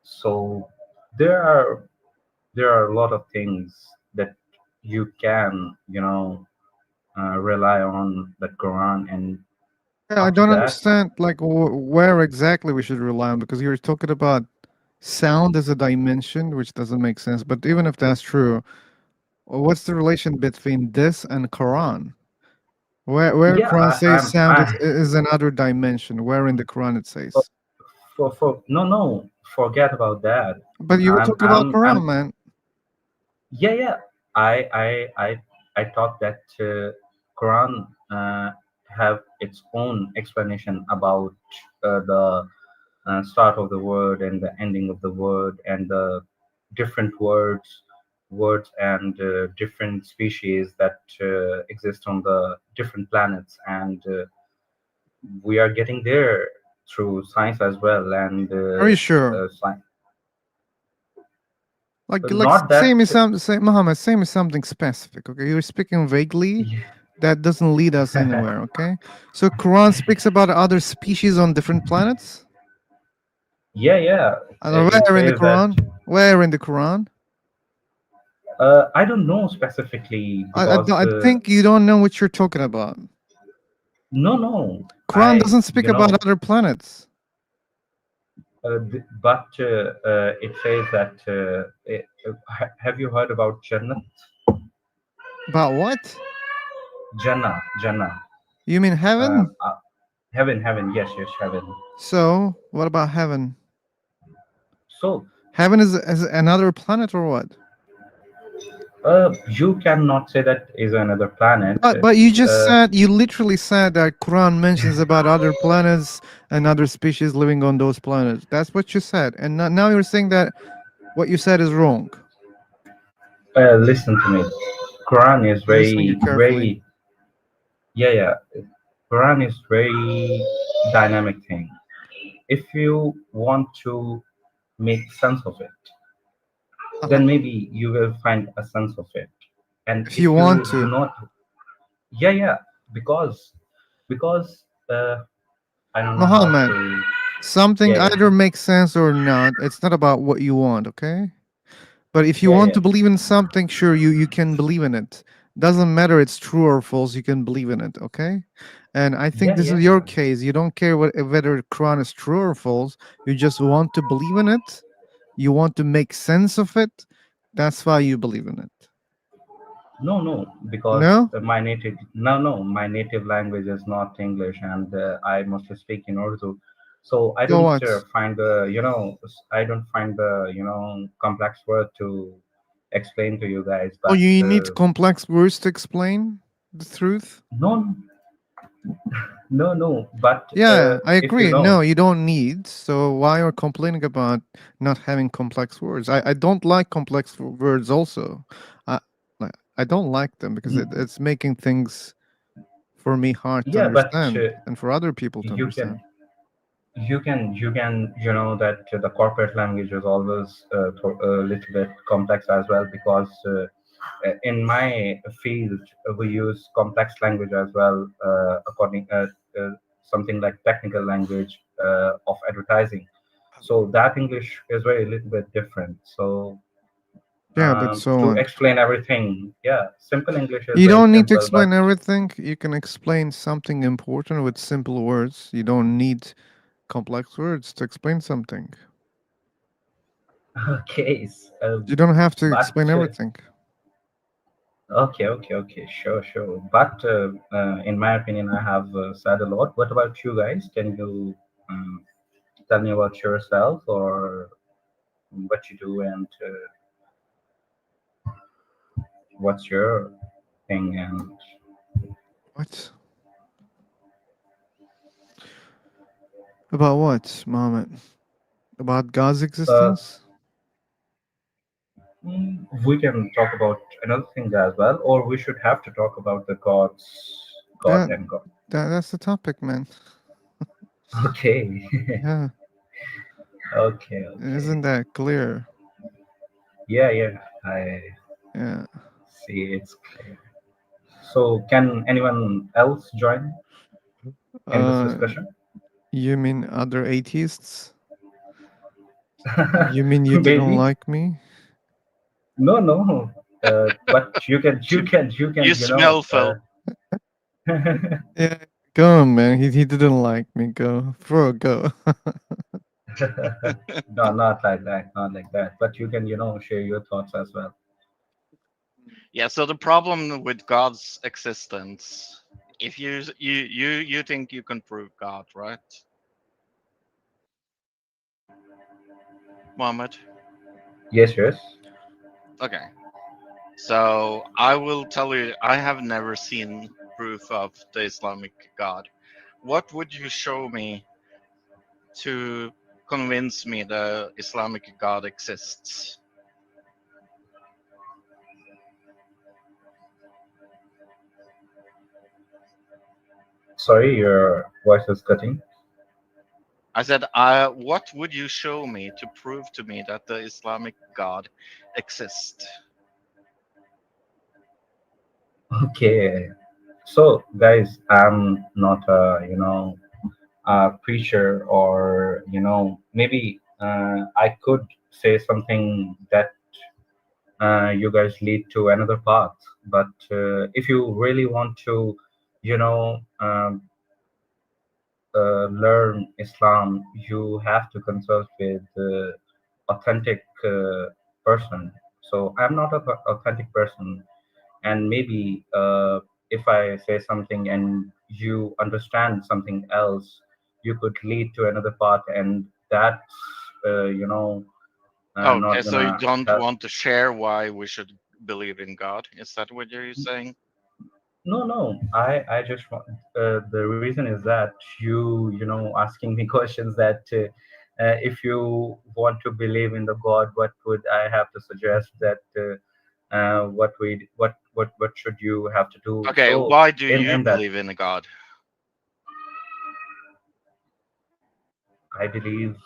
So there are there are a lot of things that you can rely on the Quran, and Yeah, I after don't that, understand like where exactly we should rely on because you're talking about sound as a dimension, which doesn't make sense. But even if that's true, what's the relation between this and Quran? Where yeah, Quran I, says I'm sound I is another dimension? Where in the Quran it says? for no, forget about that. But you were I'm talking about I'm Quran, I'm man. yeah, yeah. I thought that Quran have its own explanation about the start of the word and the ending of the word and the different words and different species that exist on the different planets, and we are getting there through science as well, and Are you sure? science. Like Not say that me some say Muhammad, say me something specific. Okay, you're speaking vaguely. That doesn't lead us anywhere. Okay, so Quran speaks about other species on different planets. yeah, yeah, it Where in the says that Quran? Where in the Quran? I don't know specifically I, because don't- I think you don't know what you're talking about. no, Quran doesn't speak about other planets. but it says that have you heard about Jannah? About what? Jannah. You mean Uh, heaven? uh, heaven. Yes, yes, heaven. So what about heaven? So Heaven is another planet or what? you cannot say that is another planet. But you just Uh, said you literally said that Quran mentions about other planets and other species living on those planets. That's what you said, and now you're saying that what you said is wrong. listen to me. Quran is I'm listening very, carefully. very, yeah, yeah. Quran is very dynamic thing. If you want to make sense of it, Uh-huh. then maybe you will find a sense of it. And If if you want you do to, not, yeah, yeah, because I don't know how Muhammad, to, something yeah, yeah, either makes sense or not. It's not about what you want, okay? But if you yeah, want yeah, to believe in something, sure, you can believe in it. Doesn't matter it's true or false, you can believe in it, okay? And I think yeah, this is yeah, your case. You don't care whether Quran is true or false. You just want to believe in it. You want to make sense of it. That's why you believe in it. no, because No? my native language is not English, and I mostly speak in Urdu, so I So don't what? find the I don't find the complex word to explain to you guys, Oh, but you need complex words to explain the truth? no, no, but Yeah, I if you agree. know, No, you don't need. So why are complaining about not having complex words? I don't like complex words also. I I don't like them because it's making things for me hard to yeah, but understand and for other people to you can understand. you know that the corporate language is always a little bit complex as well, because in my field we use complex language as well, according something like technical language of advertising. So that English is very little bit different. So Yeah, but so to on. explain everything, yeah, simple English is You very don't need to simple, but explain everything. You can explain something important with simple words. You don't need complex words to explain something. okay, You don't have to but explain everything. okay, sure. But in my opinion, I have said a lot. What about you guys? Can you um, tell me about yourself, or what you do, and what's your thing? And What? About what, Mohammed? About God's uh, existence? we can talk about another thing as well, or we should have to talk about the God That, and God. that's the topic, man. Okay, Yeah, okay. isn't that clear? Yeah, I Yeah. see. It's clear. So, can anyone else join in this Uh, discussion? you mean other atheists? You mean you didn't Maybe. like me? No. But you can, You smell Phil. Yeah, go on, man. He didn't like me. Go, bro, go. no, not like that, not like that. But you can, share your thoughts as well. Yeah, so the problem with God's existence, if you think you can prove God, right, Mohammed? Yes. Okay. So I will tell you, I have never seen proof of the Islamic God. What would you show me to convince me the Islamic God exists? Sorry, your voice is cutting. I said, what would you show me to prove to me that the Islamic God exists? Okay. So, guys, I'm not a preacher, or maybe I could say something that you guys lead to another path. But if you really want to, you know, um, learn Islam, you have to consult with authentic person. So I'm not an authentic person, and maybe if I say something and you understand something else, you could lead to another path, and that's Okay, not so you gonna don't help. want to share why we should believe in God? Is that what you're saying? No. I just want. The reason is that you asking me questions that if you want to believe in the God, what would I have to suggest, that what should you have to do? Okay, So why do in you in that, believe in a God? I believe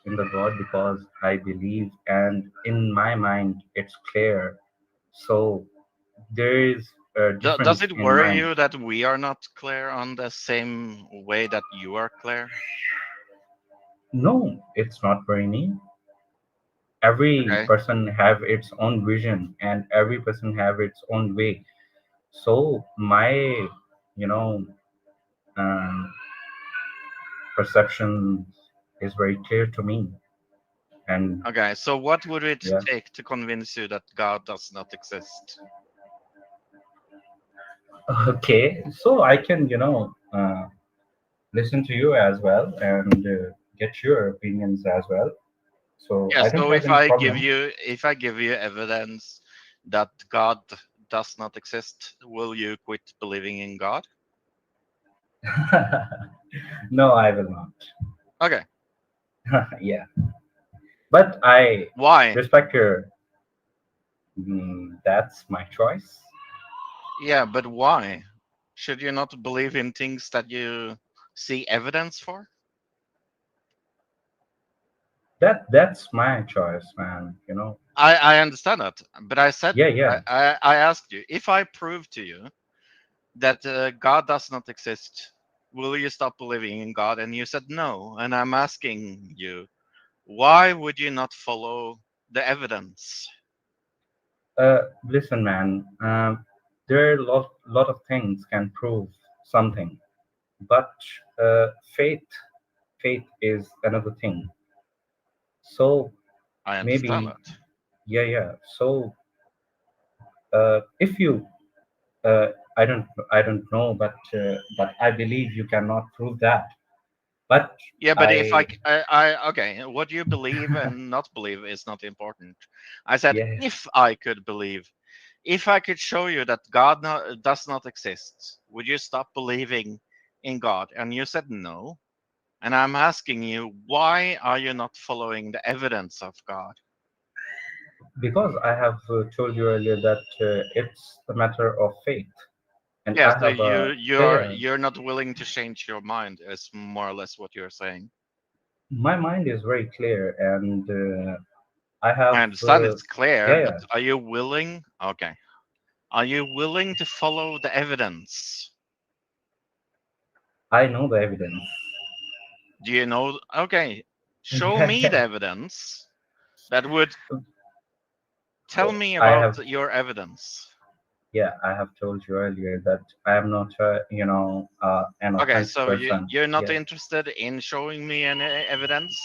in the God because I believe, and in my mind it's clear. So there is a Does difference it in worry mind. you that we are not clear on the same way that you are clear? No, it's not very neat. Every Okay, person have its own vision, and every person have its own way. So my you know um, perception is very clear to me. And okay. So what would it yeah. take to convince you that God does not exist? Okay, so I can listen to you as well, and get your opinions as well. So Yeah, I don't so have if any I give problem. you evidence that God does not exist, will you quit believing in God? No, I will not. Okay. Yeah, but I Why? respect your. That's my choice. Yeah, but why? Should you not believe in things that you see evidence for? That's my choice, man. You know. I understand that, but I said Yeah, yeah. I asked you if I prove to you that God does not exist, will you stop believing in God? And you said no. And I'm asking you, why would you not follow the evidence? Listen, man. There are lot of things can prove something, but faith is another thing. So I understand maybe, that. yeah. So if you, I don't know, but I believe you cannot prove that. But Yeah, but if I, okay, what you believe and not believe is not important. I said yeah, if I could believe, if I could show you that God does not exist, would you stop believing in God? And you said no. And I'm asking you, why are you not following the evidence of God? because I have told you earlier that it's a matter of faith, and Yeah, I so have a you're yeah. you're not willing to change your mind, is more or less what you're saying. My mind is very clear, and I have I understand it's clear, yeah, but yeah. are you willing? Okay. Are you willing to follow the evidence? I know the evidence. Do you know? Okay, show me the evidence that would tell me I about have your evidence. yeah, I have told you earlier that I am not an Okay, authentic so person. you're not Yeah, interested in showing me any evidence,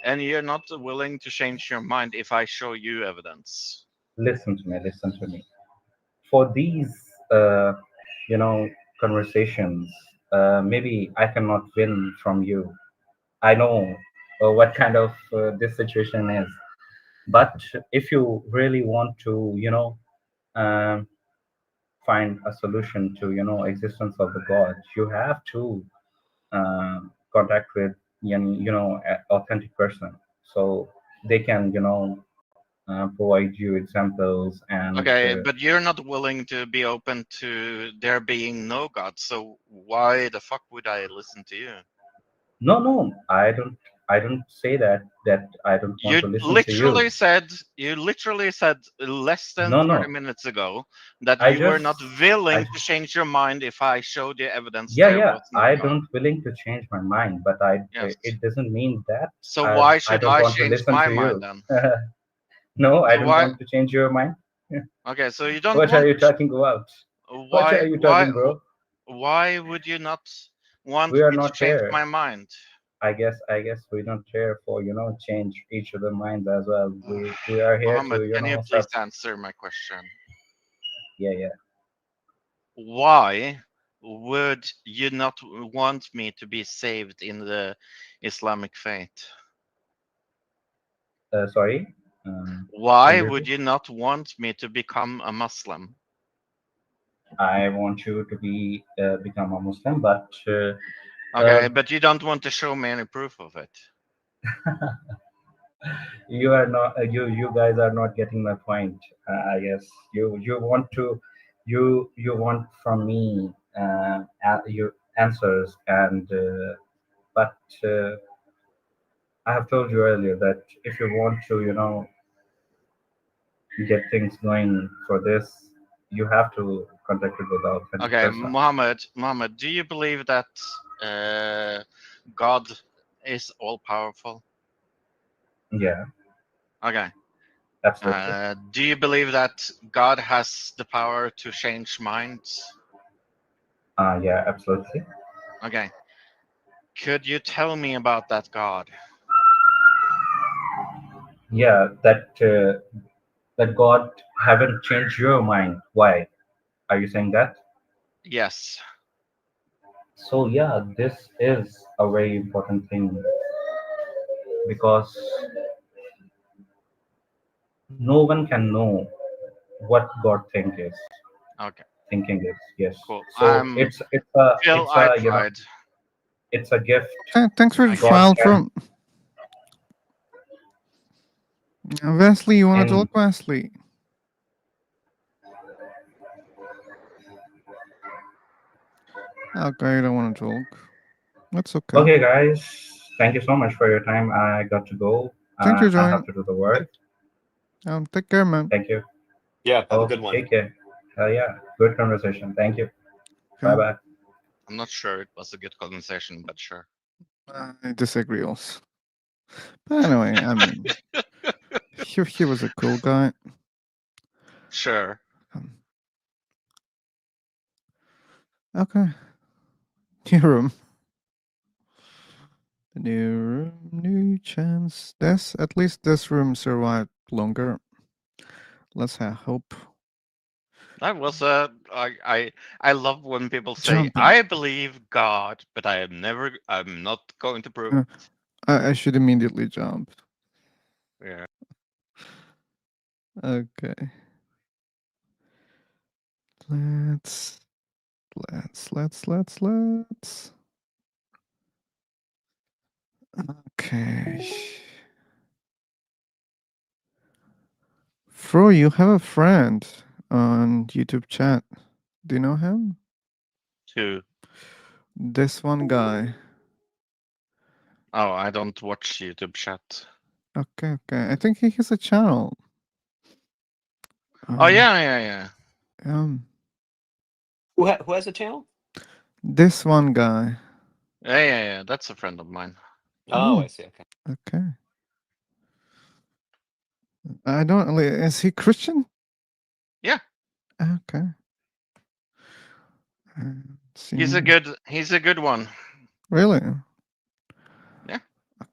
and you're not willing to change your mind if I show you evidence. listen to me. For these uh, you know conversations, maybe I cannot win from you. I know what kind of this situation is, but if you really want to um, find a solution to existence of the god, you have to contact with authentic person, so they can provide you examples and Okay, but you're not willing to be open to there being no God, so why the fuck would I listen to you? no, I don't say that I don't want You to listen to you. literally said less than No, 30 no, minutes ago that I you were just not willing I to change your mind if I showed you evidence yeah, there yeah, was no I God. don't willing to change my mind, but I Yes. it doesn't mean that So i why I should don't I want to change listen my to mind you. then? No, I So don't why? want to change your mind. Okay, so you don't What are want. you talking about? What Why? are you Why? talking, bro? Why would you not want We are me to not change here. my mind? I guess we're not here for change each other minds as well. We are here Mohammed, to can you sub. please answer my question? Yeah, yeah. Why would you not want me to be saved in the Islamic faith? Sorry. Can Why you would repeat? you not want me to become a Muslim? I want you to become a Muslim, but Okay, but you don't want to show me any proof of it. you are not you guys are not getting my point. I guess you want to you want from me your answers, and but I have told you earlier that if you want to get things going for this, you have to contact it with the authentic Okay, person. Muhammad, do you believe that God is all powerful? Yeah, Okay. absolutely. Do you believe that God has the power to change minds? Yeah, absolutely. Okay. Could you tell me about that God? Yeah, that God haven't changed your mind. Why are you saying that? Yes. So yeah, this is a very important thing, because no one can know what God Okay. thinking is. Yes. Cool. So Phil, I tried. it's a gift Thanks for the I God trial guess. can. from Wesley. You want to And talk, Wesley? Okay, you don't want to talk. That's okay. okay, guys, thank you so much for your time. I got to go. Thank you, I Joey. have to do the work. Take care, man. Thank you. Yeah, have a Oh, good one. take care. Hell yeah. Good conversation. Thank you. Okay. Bye bye. I'm not sure it was a good conversation, but sure. I disagree also. But anyway, I mean, he was a cool guy. Sure. Okay. New room. New room, new chance. At least this room survived longer. Let's have hope. That was I love when people say Jumping. I believe God, but I'm not going to prove Uh, it. I should immediately jump. Yeah. Okay. Let's. Okay. Fro, you have a friend on YouTube chat. Do you know him? Two. This one guy. Oh, I don't watch YouTube chat. Okay. I think he has a channel. Oh yeah. Who has a channel? This one guy. Yeah. That's a friend of mine. Oh, Oh. I see. Okay. Okay. I don't. Is he Christian? Yeah. Okay. He's a good one. Really? Yeah.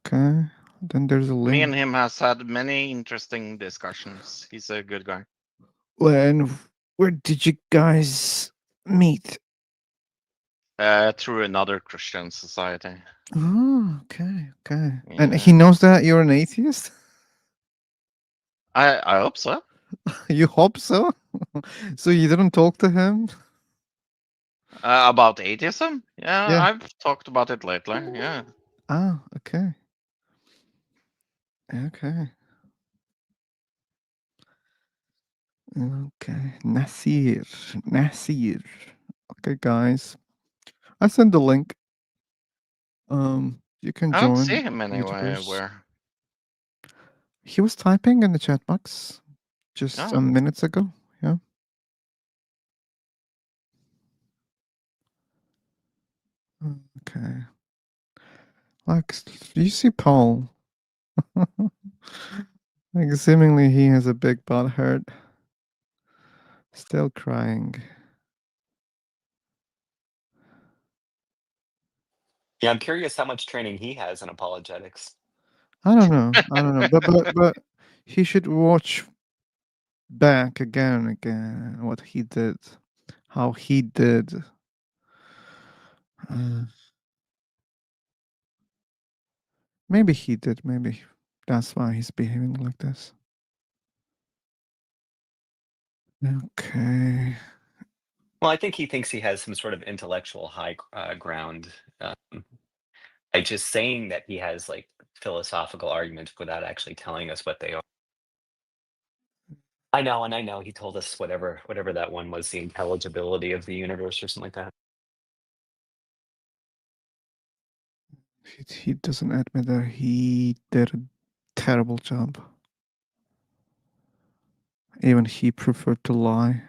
Okay. Then there's a link. Me and him has had many interesting discussions. He's a good guy. When? Where did you guys meet? Through another Christian society. Oh, okay. And Yeah. he knows that you're an atheist? I hope so. You hope so? So you didn't talk to him? About atheism? Yeah, Yeah. I've talked about it lately. Yeah. Ah, okay. Okay. Nasir. Okay, guys. I sent the link. You can I don't join see him anywhere. YouTubers. He was typing in the chat box just some minutes ago. Yeah. Okay. Like, do you see Paul? Like, seemingly he has a big butt hurt. Still crying. Yeah, I'm curious how much training he has in apologetics. I don't know. But he should watch back again and again what he did, how he did. Maybe he did. Maybe that's why he's behaving like this. Okay. Well, I think he thinks he has some sort of intellectual high ground by just saying that he has like philosophical arguments without actually telling us what they are. I know he told us whatever that one was, the intelligibility of the universe or something like that. He doesn't admit that he did a terrible job. Even he preferred to lie.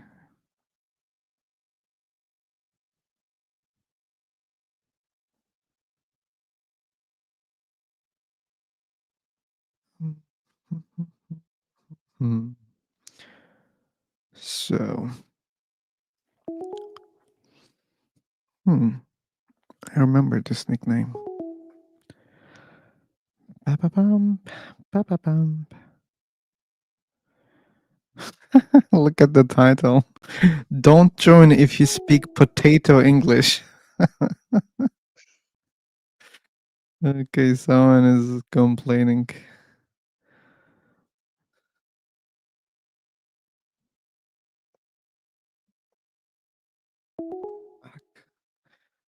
So, I remember this nickname. Ba-ba-bum, ba-ba-bum. Look at the title. Don't join if you speak potato English. Okay, someone is complaining.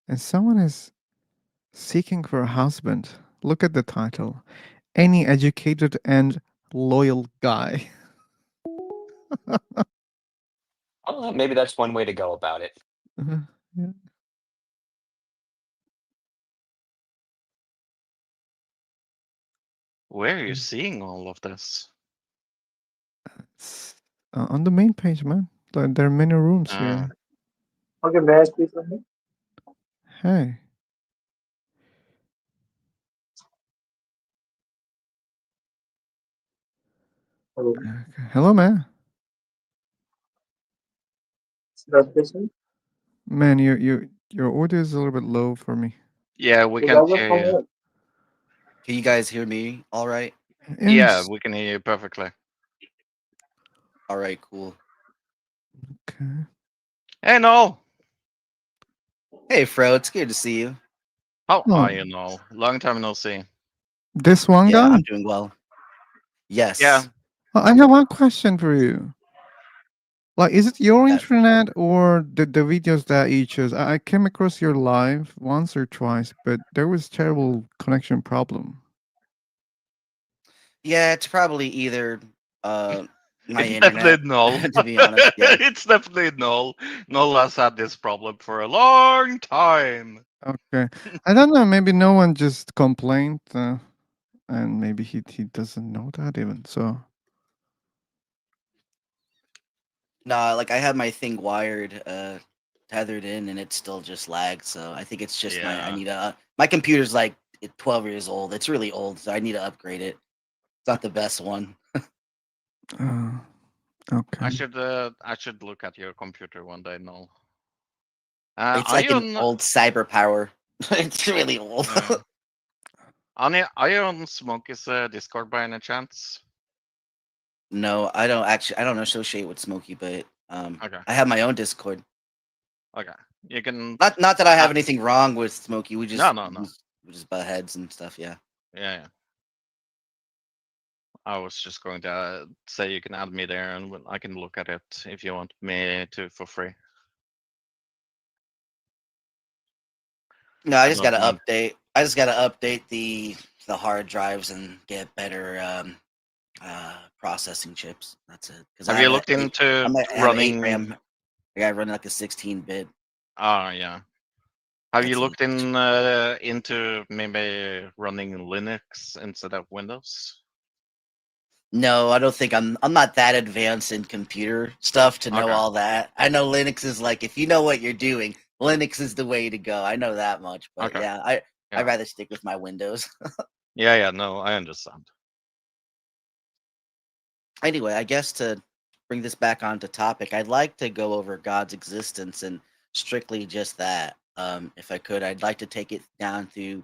And someone is seeking for a husband. Look at the title. Any educated and loyal guy. Oh, maybe that's one way to go about it. Yeah. Where are you seeing all of this? It's, on the main page, man. There are many rooms here. Okay, may I speak on it? Hey. Hello. Okay. Hello, man. Translation? Man, your audio is a little bit low for me. Yeah, we You can't guys are hear from you. where? Can you guys hear me all right? Yeah, Yes. we can hear you perfectly. All right, cool. Okay. Hey, Noel. Hey, Fro, it's good to see you. How Oh. are you, Noel? Long time no see. This one Yeah, guy? I'm doing well. Yes. Yeah. I have one question for you. Like, is it your Yeah. internet or the videos that you choose? I came across your live once or twice, but there was terrible connection problem. Yeah, it's probably either my It's internet, definitely Noel. to be honest. Yeah. It's definitely Noel. Noel has had this problem for a long time. Okay. I don't know. Maybe no one just complained, and maybe he doesn't know that even. So Nah, like I have my thing wired, tethered in, and it still just lags. So I think it's just I Yeah. need a. My computer's like 12 years old. It's really old, so I need to upgrade it. It's not the best one. okay. I should look at your computer one day, Noel. It's Are like you an on? old cyber power. It's really old. Yeah. Are you on Smokey's Discord by any chance? No, I don't actually. I don't associate with Smokey, but Okay. I have my own Discord. Okay. You can. Not that I have anything wrong with Smokey. We just No. we just butt heads and stuff. Yeah. Yeah. I was just going to say you can add me there, and I can look at it if you want me to for free. No, I I just don't gotta mind. update. I just gotta update the hard drives and get better processing chips. That's it. Because Have you looked into I have 8 running? RAM. I got running like a 16-bit. Oh yeah. Have you That's looked into maybe running Linux instead of Windows? No, I don't think I'm not that advanced in computer stuff to know Okay. all that. I know Linux is like if you know what you're doing, Linux is the way to go. I know that much, but Okay. yeah, Yeah. I'd rather stick with my Windows. Yeah. No, I understand. Anyway, I guess to bring this back onto topic, I'd like to go over God's existence and strictly just that. If I could, I'd like to take it down to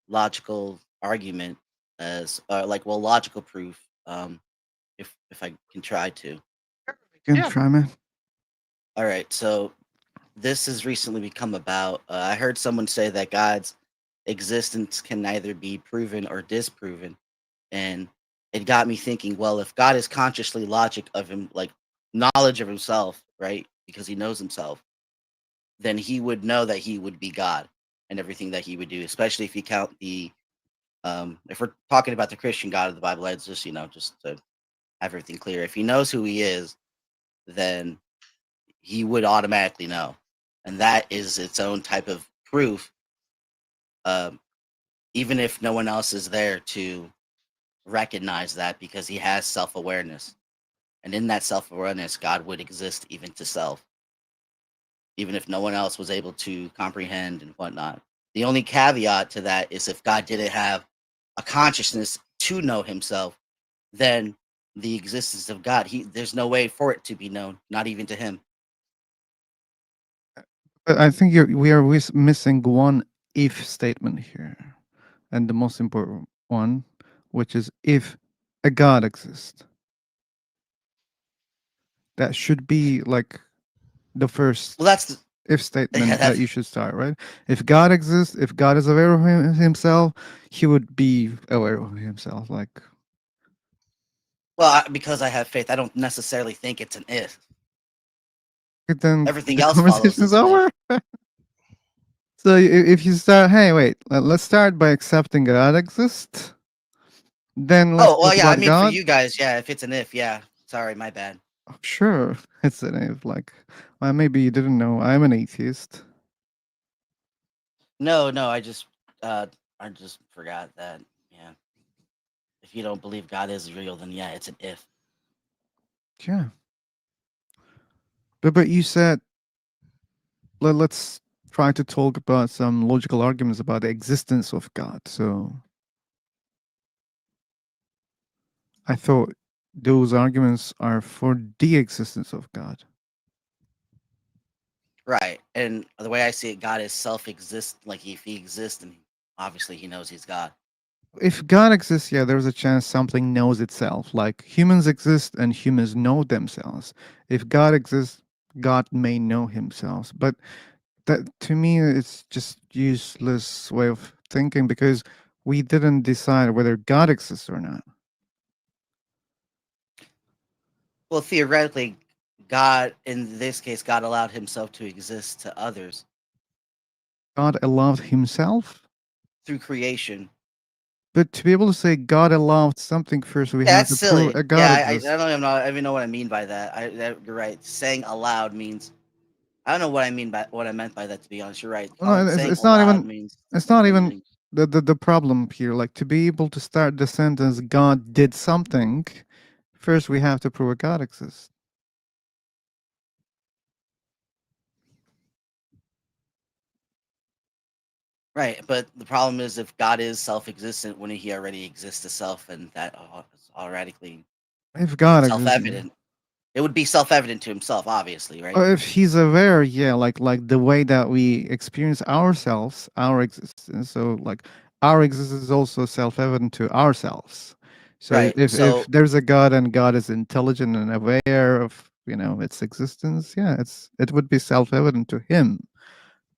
logical argument as logical proof. If I can try to. You can Yeah. try, man. All right, so this has recently become about. I heard someone say that God's existence can neither be proven or disproven, and it got me thinking. Well, if God is consciously logic of him, like knowledge of himself, right? Because he knows himself, then he would know that he would be God and everything that he would do. Especially if you count the, if we're talking about the Christian God of the Bible, it's just just to have everything clear. If he knows who he is, then he would automatically know. And that is its own type of proof, um, even if no one else is there to recognize that because he has self awareness. And in that self awareness, God would exist even to self, even if no one else was able to comprehend and whatnot. The only caveat to that is if God didn't have a consciousness to know himself, then the existence of God, there's no way for it to be known, not even to him. But I think we are missing one if statement here, and the most important one, which is if a God exists. That should be like the first Well, that's if yeah, statement that that's you should start, right? If God exists, if God is aware of himself, he would be aware of himself. Like, well, because I have faith, I don't necessarily think it's an if. then Everything the else follows conversation is as an if. over. So if you start, hey, wait, let's start by accepting God exists. Then let's Oh, well, talk yeah, I about mean, for God. you guys, yeah, if it's an if, yeah. Sorry, my bad. Oh, sure, it's an if. Like, well, maybe you didn't know. I'm an atheist. No, I just forgot that. Yeah. If you don't believe God is real, then yeah, it's an if. Yeah. But you said let's try to talk about some logical arguments about the existence of God. So I thought those arguments are for the existence of God. Right. And the way I see it, God is self-exist. Like if he exists, then obviously he knows he's God. If God exists, yeah, there's a chance something knows itself. Like humans exist and humans know themselves. If God exists, God may know himself. But that to me it's just useless way of thinking because we didn't decide whether God exists or not. Well, theoretically, God, in this case, God allowed himself to exist to others God allowed himself, through creation. but to be able to say God allowed something first, we Yeah, have that's to prove silly. a God Yeah, exists. I don't even know what I mean by that. You're right. Saying aloud means I don't know what I mean by what I meant by that. To be honest, you're right. Well, no, Saying it's not aloud even. means It's not even limiting. the problem here. Like to be able to start the sentence, God did something. First, we have to prove a God exists. Right, but the problem is if God is self-existent, wouldn't he already exist as self, and that is automatically If God exists, yeah. self-evident? It would be self-evident to himself, obviously, right? If he's aware, yeah, like the way that we experience ourselves, our existence. So like our existence is also self-evident to ourselves. So Right. if So there's a God and God is intelligent and aware of its existence, yeah, it would be self-evident to him.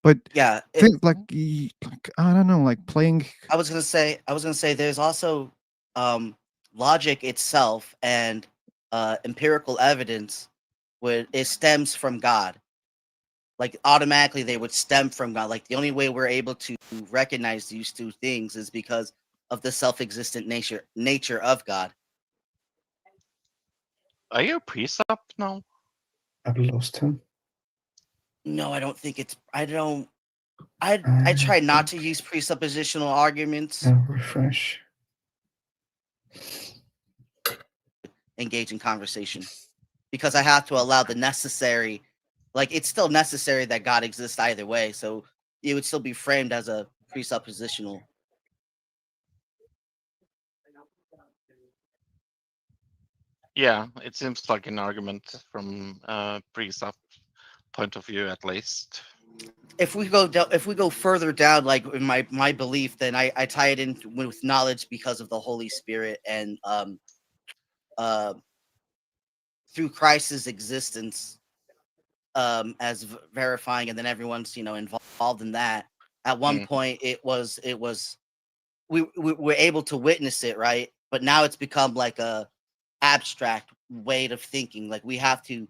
But yeah, think like I don't know, like playing. I was gonna say there's also logic itself and empirical evidence it stems from God. Like automatically they would stem from God. Like the only way we're able to recognize these two things is because of the self-existent nature of God. Are you a priest up now? I've lost him. No, I don't think it's I try not to use presuppositional arguments. Refresh. Engage in conversation because I have to allow the necessary, like it's still necessary that God exists either way, so it would still be framed as a presuppositional. Yeah, it seems like an argument from a priest point of view, at least. If we go further down, like in my belief, then I tie it in with knowledge because of the Holy Spirit and uh through Christ's existence as verifying, and then everyone's involved in that. At one point, it was we were able to witness it, right? But now it's become like a abstract way of thinking. Like we have to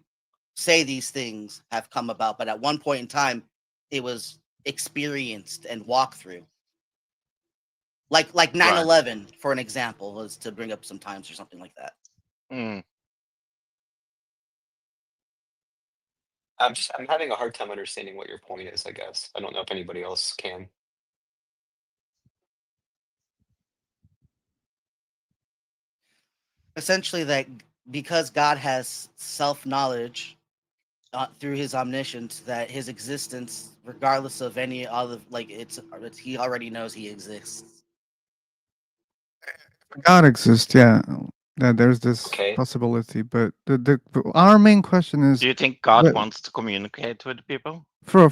say these things have come about, but at one point in time, it was experienced and walked through. Like 9/11, for an example, was to bring up some times or something like that. Mm. I'm having a hard time understanding what your point is, I guess. I don't know if anybody else can. Essentially, that because God has self-knowledge through his omniscience, that his existence, regardless of any other, like he already knows he exists. God exists, yeah. There's this Okay. possibility, but our main question is Do you think God but wants to communicate with people? for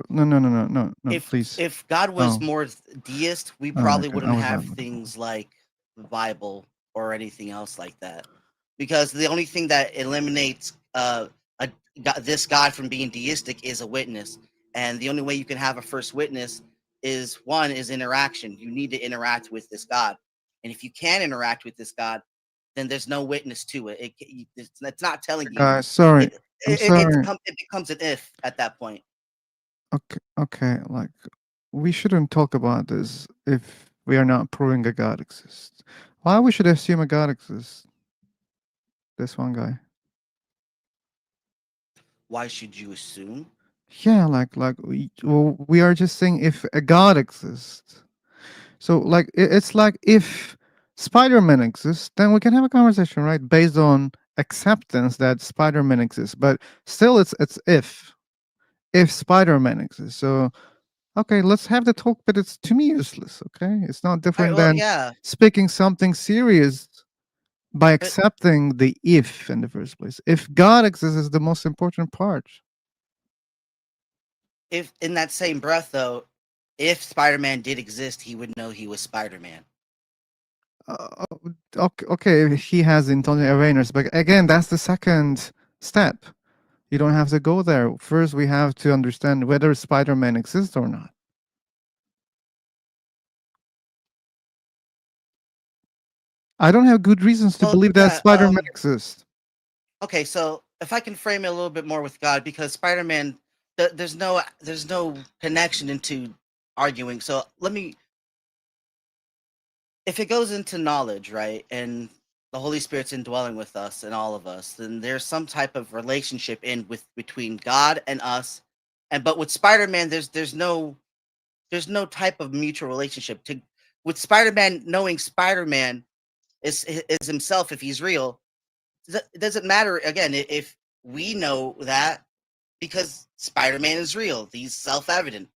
no, please. If God was Oh, more deist, we oh my probably God, I wouldn't was not have about to call. things like the Bible or anything else like that, because the only thing that eliminates this God from being deistic is a witness, and the only way you can have a first witness is interaction. You need to interact with this God, and if you can't interact with this God, then there's no witness to it. It's not telling you. Guys, sorry. I'm sorry. It becomes an if at that point. Okay, like we shouldn't talk about this if we are not proving a God exists. Why we should assume a God exists? This one guy. Why should you assume? Yeah, we are just saying if a God exists. So like it's like if Spider-Man exists, then we can have a conversation, right? Based on acceptance that Spider-Man exists. But still it's if Spider-Man exists. So okay, let's have the talk, but it's to me useless, okay? It's not All right, different well, than yeah, speaking something serious by but accepting the if in the first place. If God exists is the most important part. if in that same breath, though, if Spider-Man did exist, he would know he was Spider-Man. Okay, he has intelligent awareness, but again, that's the second step. You don't have to go there. First, we have to understand whether Spider-Man exists or not. I don't have good reasons to Well, believe that yeah. Spider-Man exists. Okay, so if I can frame it a little bit more with God, because Spider-Man, there's no connection into arguing. So let me, if it goes into knowledge, right, and the Holy Spirit's indwelling with us and all of us, then there's some type of relationship in with between God and us. And but with Spider-Man, there's no type of mutual relationship. To with Spider-Man knowing Spider-Man is himself if he's real, it doesn't matter again if we know that because Spider-Man is real. He's self-evident.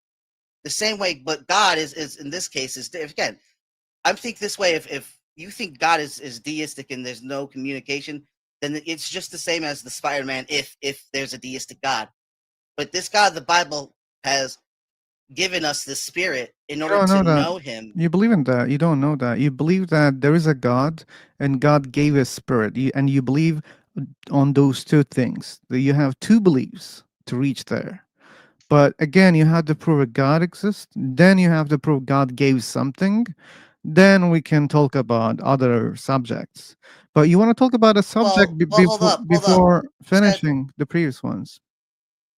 The same way, but God is in this case is again. I think this way. If you think God is deistic and there's no communication, then it's just the same as the Spider-Man. If there's a deistic God, but this God, the Bible has given us the Spirit in You order don't to know that. know Him. You believe in that. You don't know that. You believe that there is a God and God gave a spirit. And you believe on those two things. That you have two beliefs to reach there. But again, you have to prove a God exists. Then you have to prove God gave something. Then we can talk about other subjects. But you want to talk about a subject Well, hold up. before You said finishing the previous ones.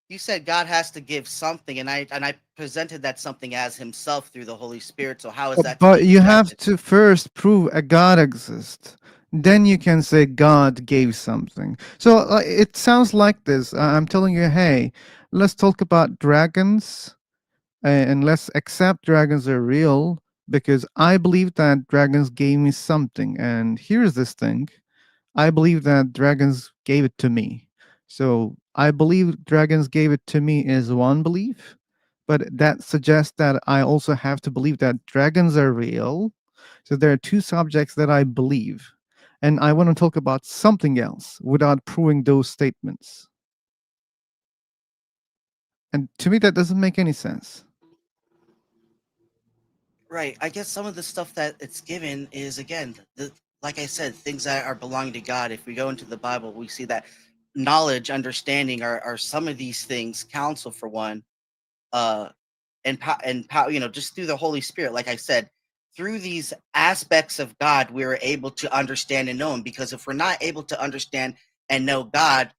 you said God has to give something, and I presented that something as Himself through the Holy Spirit. So how is that to But be you have rejected? to first prove a God exists. Then you can say God gave something. So it sounds like this. I'm telling you, hey, let's talk about dragons and let's accept dragons are real because I believe that dragons gave me something. And here's this thing. I believe that dragons gave it to me. So I believe dragons gave it to me is one belief, but that suggests that I also have to believe that dragons are real. So there are two subjects that I believe. And I want to talk about something else without proving those statements. And to me, that doesn't make any sense. Right. I guess some of the stuff that it's given is again, like I said, things that are belonging to God. If we go into the Bible, we see that knowledge, understanding are some of these things. Counsel for one, uh, and power. Just through the Holy Spirit. Like I said, through these aspects of God, we're able to understand and know Him. Because if we're not able to understand and know God,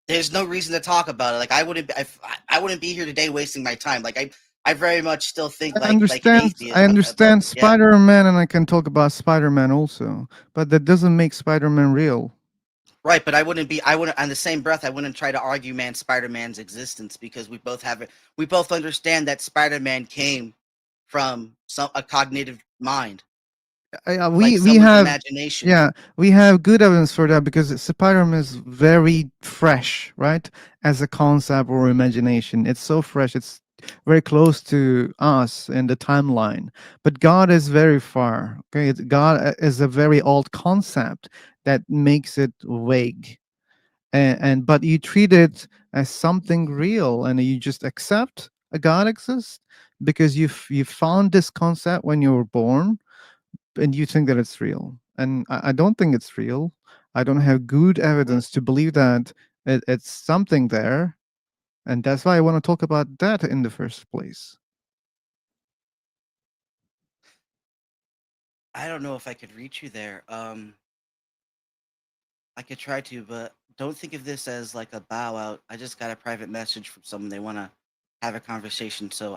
there's no reason to talk about it. Like I wouldn't be here today wasting my time. Like I very much still think like an atheist. I But understand yeah, Spider-Man and I can talk about Spider-Man also, but that doesn't make Spider-Man real. right. But I wouldn't on the same breath. I wouldn't try to argue Spider-Man's existence because we both have it. We both understand that Spider-Man came from a cognitive mind, like We someone's have imagination. yeah, we have good evidence for that because Spider-Man is very fresh, right? As a concept or imagination, it's so fresh. It's very close to us in the timeline. But God is very far. Okay, God is a very old concept that makes it vague. And but you treat it as something real, and you just accept a God exists because you found this concept when you were born and you think that it's real. And I don't think it's real. I don't have good evidence to believe that it's something there. And that's why I want to talk about that in the first place. I don't know if I could reach you there. I could try to, but don't think of this as like a bow out. I just got a private message from someone. They want to have a conversation, so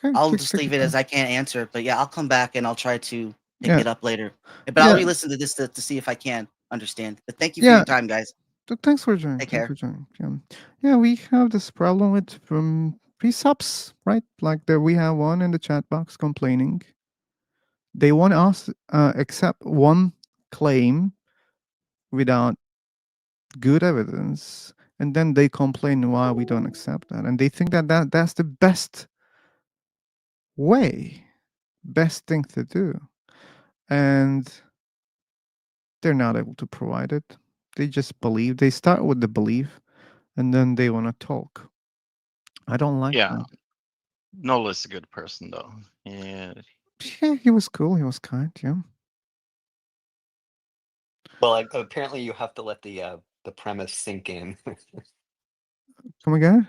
Okay, I'll take, just take leave your it as time. I can't answer it. But yeah, I'll come back and I'll try to pick Yeah, it up later. But I'll yeah, re-listen to this to see if I can understand. But thank you for yeah. your time, guys. Thanks for joining. Take Thanks for care. joining. Yeah, we have this problem with pre-subs, right? Like we have one in the chat box complaining. They want us accept one claim without good evidence, and then they complain why we don't accept that, and they think that's the best way, best thing to do, and they're not able to provide it. They just believe. They start with the belief, and then they want to talk. I don't like Yeah. that. Noel is a good person, though. Yeah. Yeah, he was cool. He was kind. Yeah. Well, apparently you have to let the premise sink in. Come again?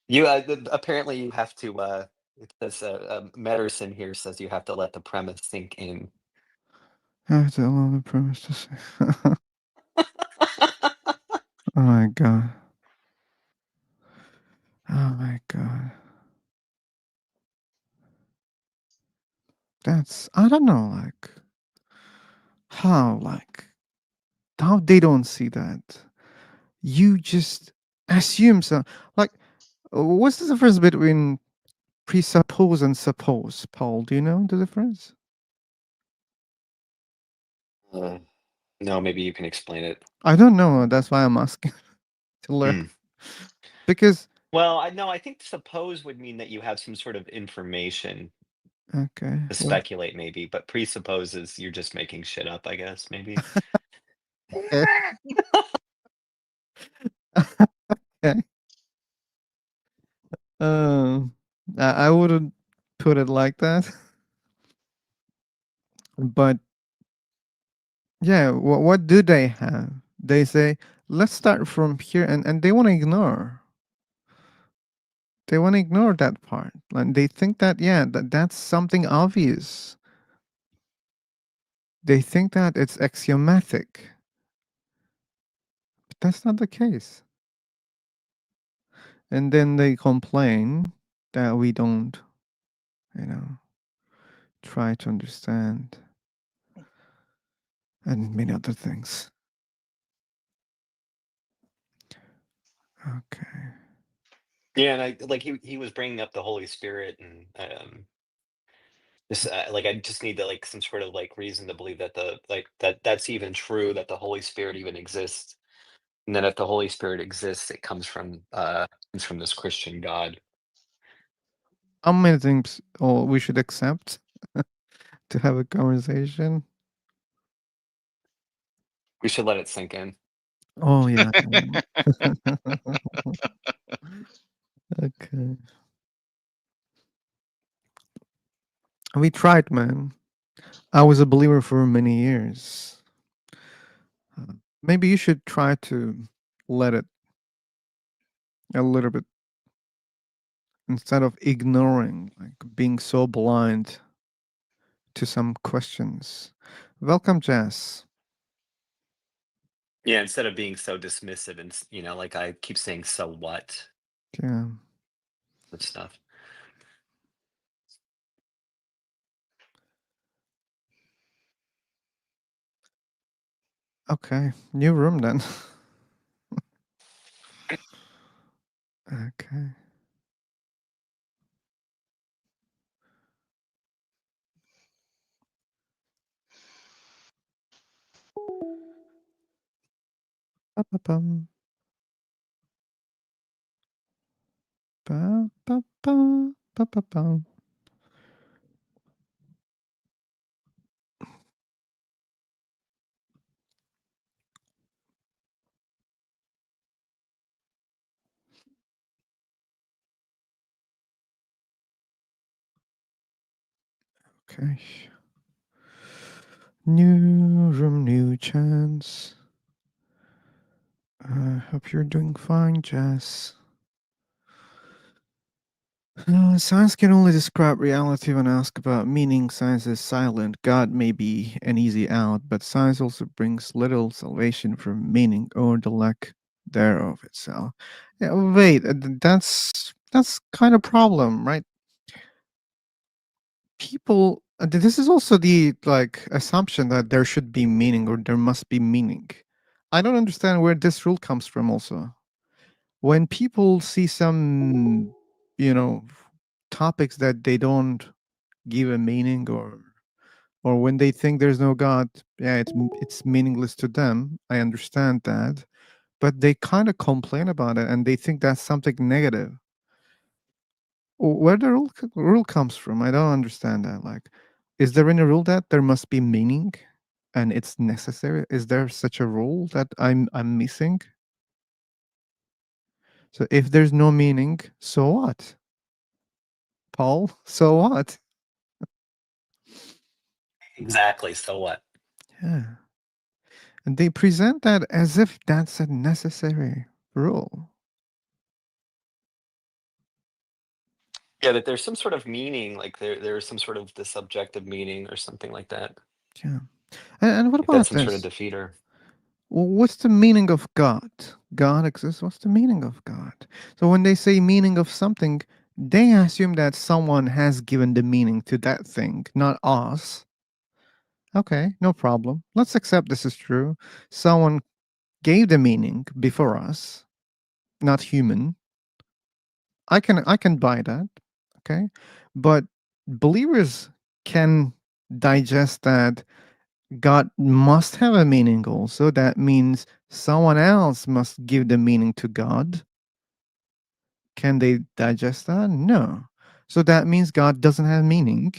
You apparently you have to. This Medicine here says you have to let the premise sink in. I have to allow the premise to say. Oh my god. Oh my god. That's, I don't know, how they don't see that. You just assume so. Like, what's the difference between presuppose and suppose, Paul? Do you know the difference? No, maybe you can explain it. I don't know. That's why I'm asking to learn. Hmm. Because Well, I think suppose would mean that you have some sort of information okay, to speculate, maybe, but presupposes you're just making shit up, I guess, maybe. okay. Okay. I wouldn't put it like that, but yeah, what do they have? They say, let's start from here, and they want to ignore. They want to ignore that part, and they think that yeah, that's something obvious. They think that it's axiomatic, but that's not the case. And then they complain that we don't, you know, try to understand, and many other things. Okay. Yeah, and he was bringing up the Holy Spirit, and this I just need like some sort of like reason to believe that that's even true, that the Holy Spirit even exists, and then if the Holy Spirit exists, it comes from this Christian God. How many things we should accept to have a conversation? We should let it sink in. Oh yeah. Okay. We tried, man. I was a believer for many years. Maybe you should try to let it a little bit instead of ignoring, like being so blind to some questions. Welcome, Jess. Yeah, instead of being so dismissive and like I keep saying, so what, Yeah. and stuff. Okay. New room then. Okay. Ba-ba-bum. Ba-ba-bum. Ba-ba-bum. Okay. New room, new chance. I hope you're doing fine, Jess. Science can only describe reality when asked about meaning. Science is silent. God may be an easy out, but science also brings little salvation from meaning or the lack thereof itself. Yeah, wait, that's kind of problem, right? People, this is also the like assumption that there should be meaning or there must be meaning. I don't understand where this rule comes from. Also, when people see some, you know, topics that they don't give a meaning or or when they think there's no God, yeah, it's meaningless to them. I understand that, but they kind of complain about it and they think that's something negative. Where the rule comes from, I don't understand that. Like, is there any rule that there must be meaning and it's necessary? Is there such a rule that I'm missing? So if there's no meaning, so what? Paul, so what? Exactly. So what? Yeah. And they present that as if that's a necessary rule. Yeah, that there's some sort of meaning, like there's some sort of the subjective meaning or something like that. Yeah. And what Like that's about some sort of this? defeater. What's the meaning of God? God exists. What's the meaning of God? So when they say meaning of something, they assume that someone has given the meaning to that thing, not us. Okay, no problem. Let's accept this is true. Someone gave the meaning before us, not human. I can buy that. Okay. But believers can digest that God must have a meaning also. That means someone else must give the meaning to God. Can they digest that? No. So that means God doesn't have meaning.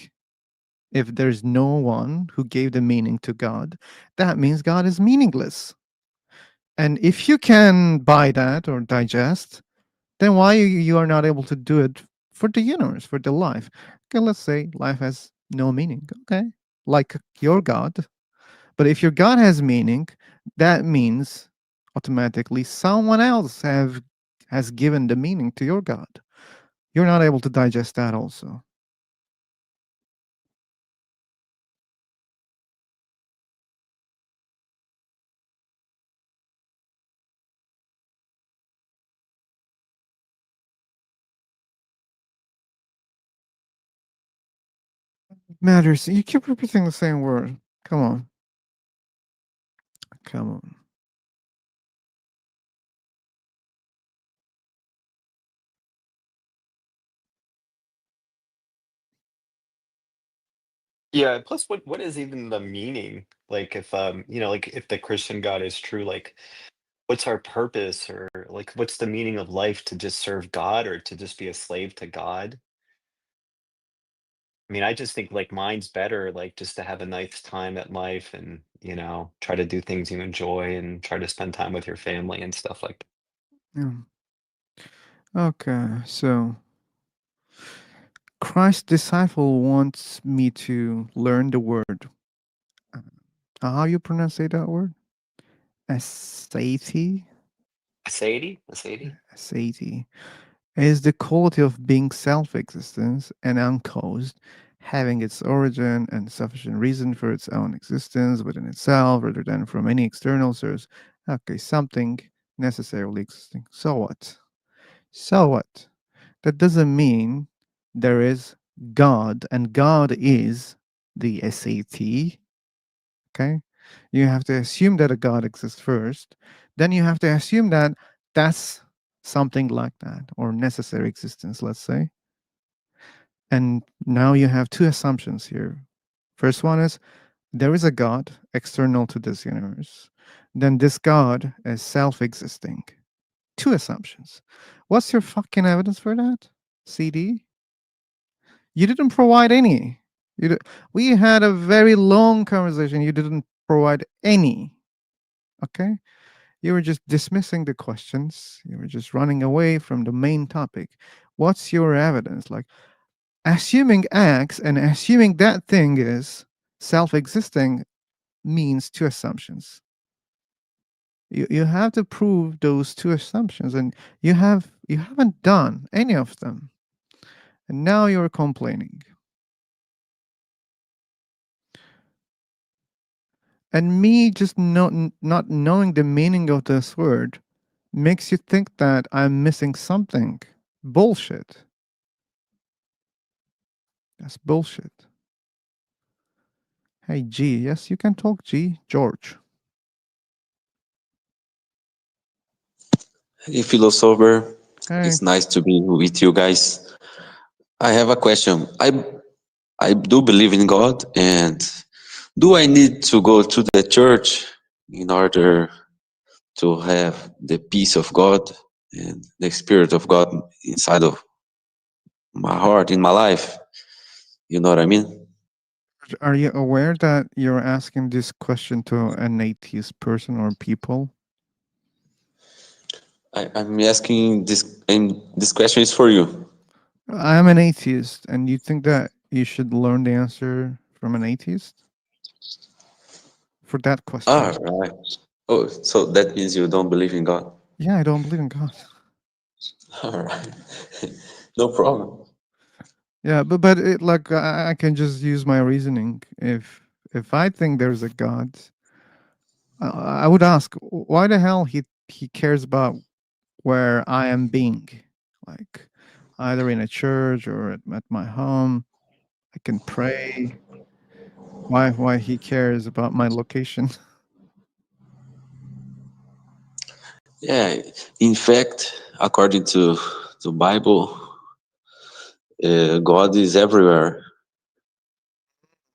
If there's no one who gave the meaning to God, that means God is meaningless. And if you can buy that or digest, then why you are not able to do it for the universe, for the life? Okay, let's say life has no meaning. Okay, like your God. But if your God has meaning, that means automatically someone else has given the meaning to your God. You're not able to digest that also. Matters. You keep repeating the same word. Come on. Come on. Yeah, plus what is even the meaning? Like if like if the Christian God is true, like what's our purpose or like what's the meaning of life to just serve God or to just be a slave to God? I mean, I just think like mine's better, like just to have a nice time at life and, try to do things you enjoy and try to spend time with your family and stuff like that. Yeah. Okay, so Christ's disciple wants me to learn the word. How you pronounce that word? Asati? Sadie? A Sadie? Asati is the quality of being self-existence and uncaused, having its origin and sufficient reason for its own existence within itself rather than from any external source. Okay, something necessarily existing. So what? So what? That doesn't mean there is God, and God is the SAT. Okay? You have to assume that a God exists first. Then you have to assume that that's something like that, or necessary existence, let's say. And now you have two assumptions here. First one is there is a God external to this universe. Then this God is self existing. Two assumptions. What's your fucking evidence for that? CD? You didn't provide any. We had a very long conversation. You didn't provide any. Okay? You were just dismissing the questions. You were just running away from the main topic. What's your evidence? Like, assuming X and assuming that thing is self existing means two assumptions. You have to prove those two assumptions, and you haven't done any of them. And now you're complaining. And me just not knowing the meaning of this word makes you think that I'm missing something. Bullshit. That's bullshit. Hey, G. Yes, you can talk, G. George. Hey, philosopher, Hey. it's nice to be with you guys. I have a question. I do believe in God, and Do I need to go to the church in order to have the peace of God and the Spirit of God inside of my heart, in my life? You know what I mean? Are you aware that you're asking this question to an atheist person or people? I'm asking this, and this question is for you. I'm an atheist, and you think that you should learn the answer from an atheist for that question? Right. Oh, so that means you don't believe in God. Yeah, I don't believe in God. All right. No problem. Yeah, but like I can just use my reasoning. If I think there's a God, I would ask why the hell he cares about where I am being, like either in a church or at my home. I can pray. Why he cares about my location? Yeah, in fact, according to the Bible, God is everywhere.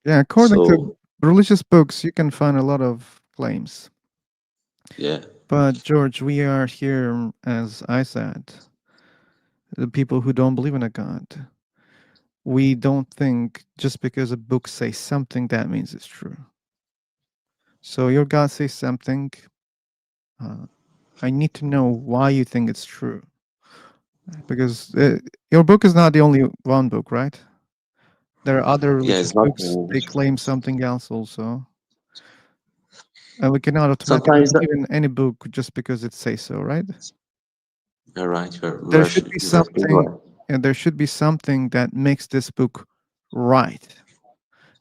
Yeah, according to So religious books, you can find a lot of claims. yeah, But George, we are here, as I said, the people who don't believe in a God. We don't think just because a book says something that means it's true. So your God says something. I need to know why you think it's true, because your book is not the only one book, right? There are other yeah, religious it's not. books. They claim something else also, and we cannot automatically Sometimes believe in any book just because it says so, right? You're right. There should be You're absolutely something, right. and there should be something that makes this book right.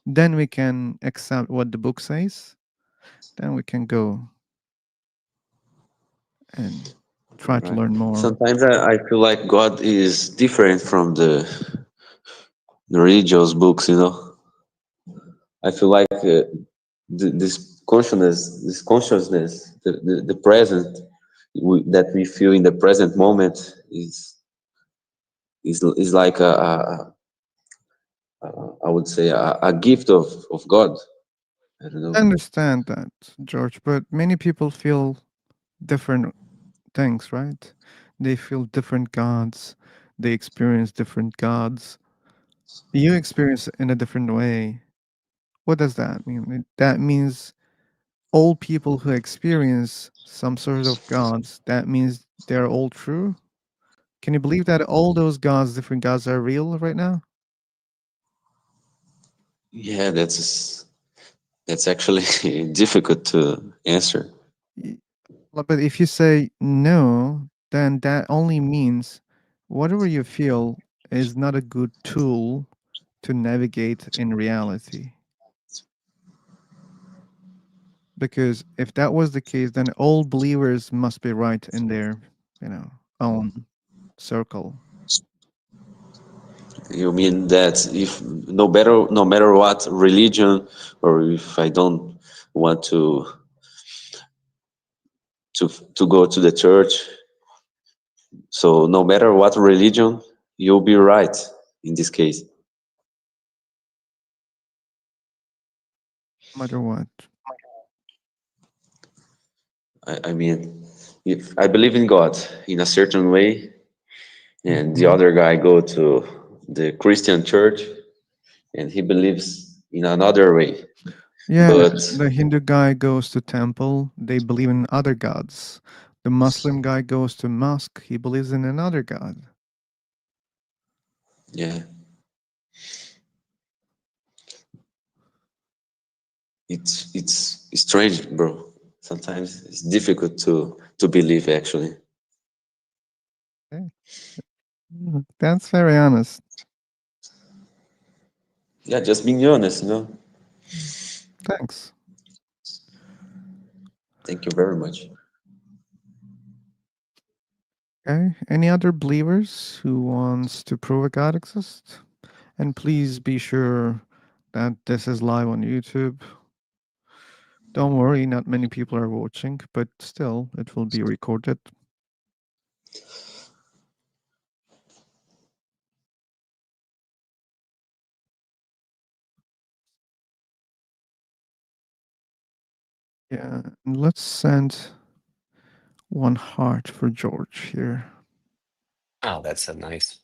Then we can accept what the book says. Then we can go and try to Right. learn more. Sometimes I feel like God is different from the religious books. You know, I feel like this consciousness, the present that we feel in the present moment is like I would say a gift of God. I don't I know. understand that, George, but many people feel different things, right? They feel different gods. They experience different gods. You experience it in a different way. What does that mean? That means all people who experience some sort of gods, that means they're all true? Can you believe that all those gods, different gods, are real right now? Yeah, that's actually difficult to answer. Y- But if you say no, then that only means whatever you feel is not a good tool to navigate in reality. Because if that was the case, then all believers must be right in their, own circle. You mean that if no matter what religion, or if I don't want to go to the church, so no matter what religion, you'll be right in this case. No matter what. I mean, if I believe in God in a certain way, and the Mhm. other guy go to the Christian church and he believes in another way, Yeah, but the Hindu guy goes to temple, they believe in other gods. The Muslim guy goes to mosque, he believes in another god. yeah, it's strange, bro. Sometimes it's difficult to believe actually. Okay. That's very honest. Yeah, just being honest. Thanks. Thank you very much. Okay. Any other believers who wants to prove a God exists? And please be sure that this is live on YouTube. Don't worry, not many people are watching, but still, it will be recorded. Yeah, and let's send one heart for George here. Oh, that's so nice.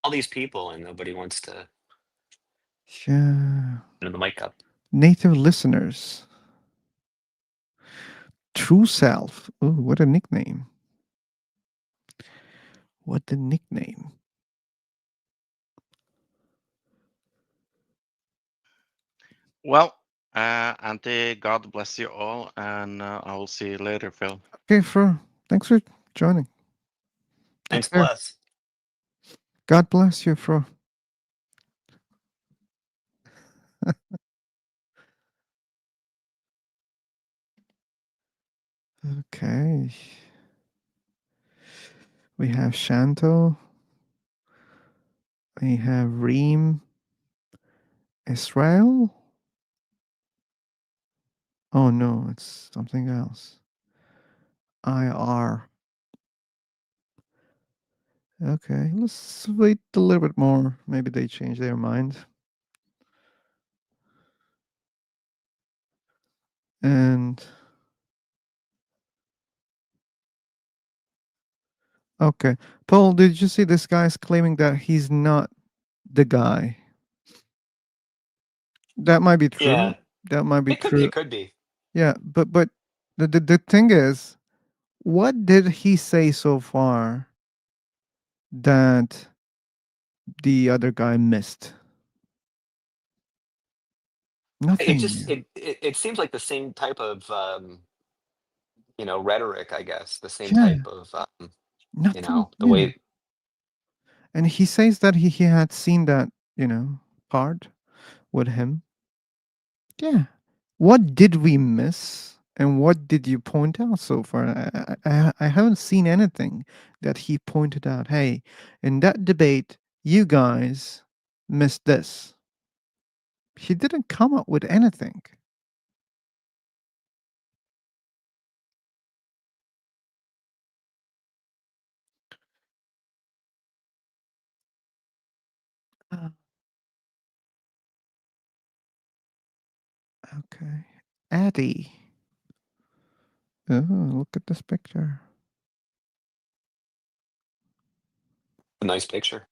All these people and nobody wants to Yeah. put the mic up. Native listeners. True Self. Ooh, what a nickname. What a nickname. Well, Auntie, God bless you all, and I will see you later, Phil. Okay, Fro. Thanks for joining. Take Thanks, care. bless. God bless you, Fro. Okay. We have Shanto. We have Reem. Israel? Oh no, it's something else. IR. Okay, let's wait a little bit more. Maybe they change their mind. And okay, Paul, did you see this guy's claiming that he's not the guy? That might be true. Yeah, That might be it could be. true. It could be. Yeah, but the thing is, what did he say so far that the other guy missed? It Nothing. just it seems like the same type of rhetoric, I guess. The same Yeah, type of nothing. the Yeah. way. And he says that he had seen that, part with him. Yeah. What did we miss? And what did you point out so far? I haven't seen anything that he pointed out. Hey, in that debate, you guys missed this. He didn't come up with anything. Uh, Okay. Eddie. Oh, look at this picture. A nice picture.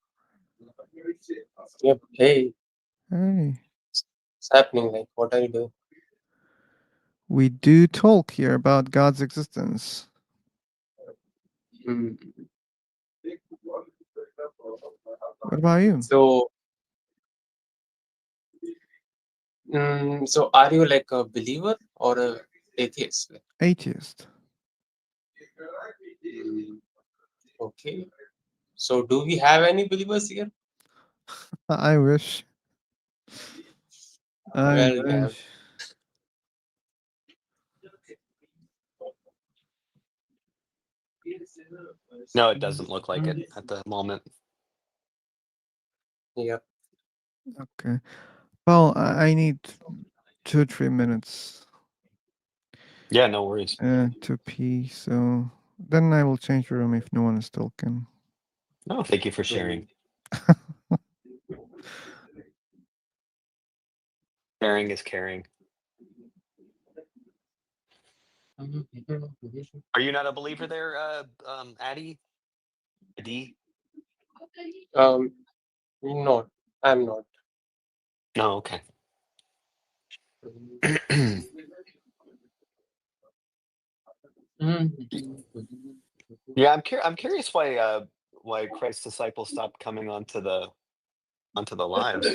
Yep. Hey, Hey. what's happening? Like, what are you doing? We do talk here about God's existence. Hmm. What about you? So are you like a believer or a atheist? Like, Atheist. okay. So do we have any believers here? I wish. I Well, damn. wish. No, it doesn't look like it at the moment. Yep. Okay. Well, I need 2 or 3 minutes Yeah, no worries. to pee, so then I will change the room if no one is talking. No, thank you for sharing. Sharing is caring. Are you not a believer there, Addy? Adi? No, I'm not. Oh, okay. Yeah, I'm curious why Christ's disciples stopped coming onto the lives.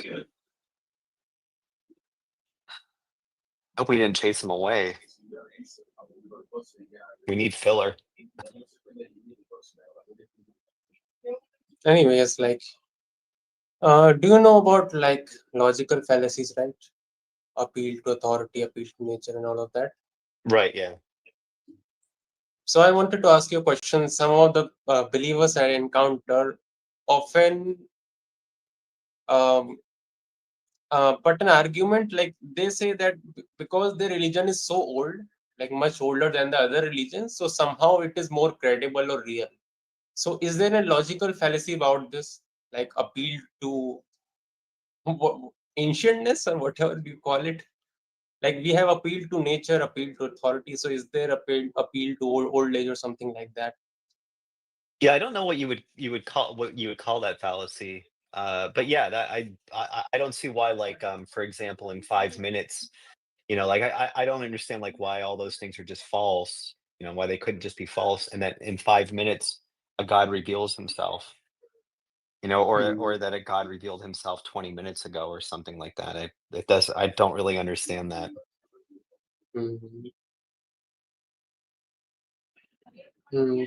Hope we didn't chase them away. We need filler. Anyways, like, do you know about like logical fallacies, right? Appeal to authority, appeal to nature, and all of that. Right, yeah. So I wanted to ask you a question. Some of the believers I encounter often but an argument like they say that because their religion is so old, like much older than the other religions, so somehow it is more credible or real. So is there a logical fallacy about this, like appeal to ancientness or whatever you call it. Like we have appeal to nature, appeal to authority. So is there appeal to old age or something like that? Yeah, I don't know what you would call that fallacy. But yeah, that I don't see why, like, for example, in 5 minutes, like I don't understand like why all those things are just false. Why they couldn't just be false, and that in 5 minutes a God reveals himself. Hmm. Or that a God revealed himself 20 minutes ago or something like that. I don't really understand that. Hmm. Hmm.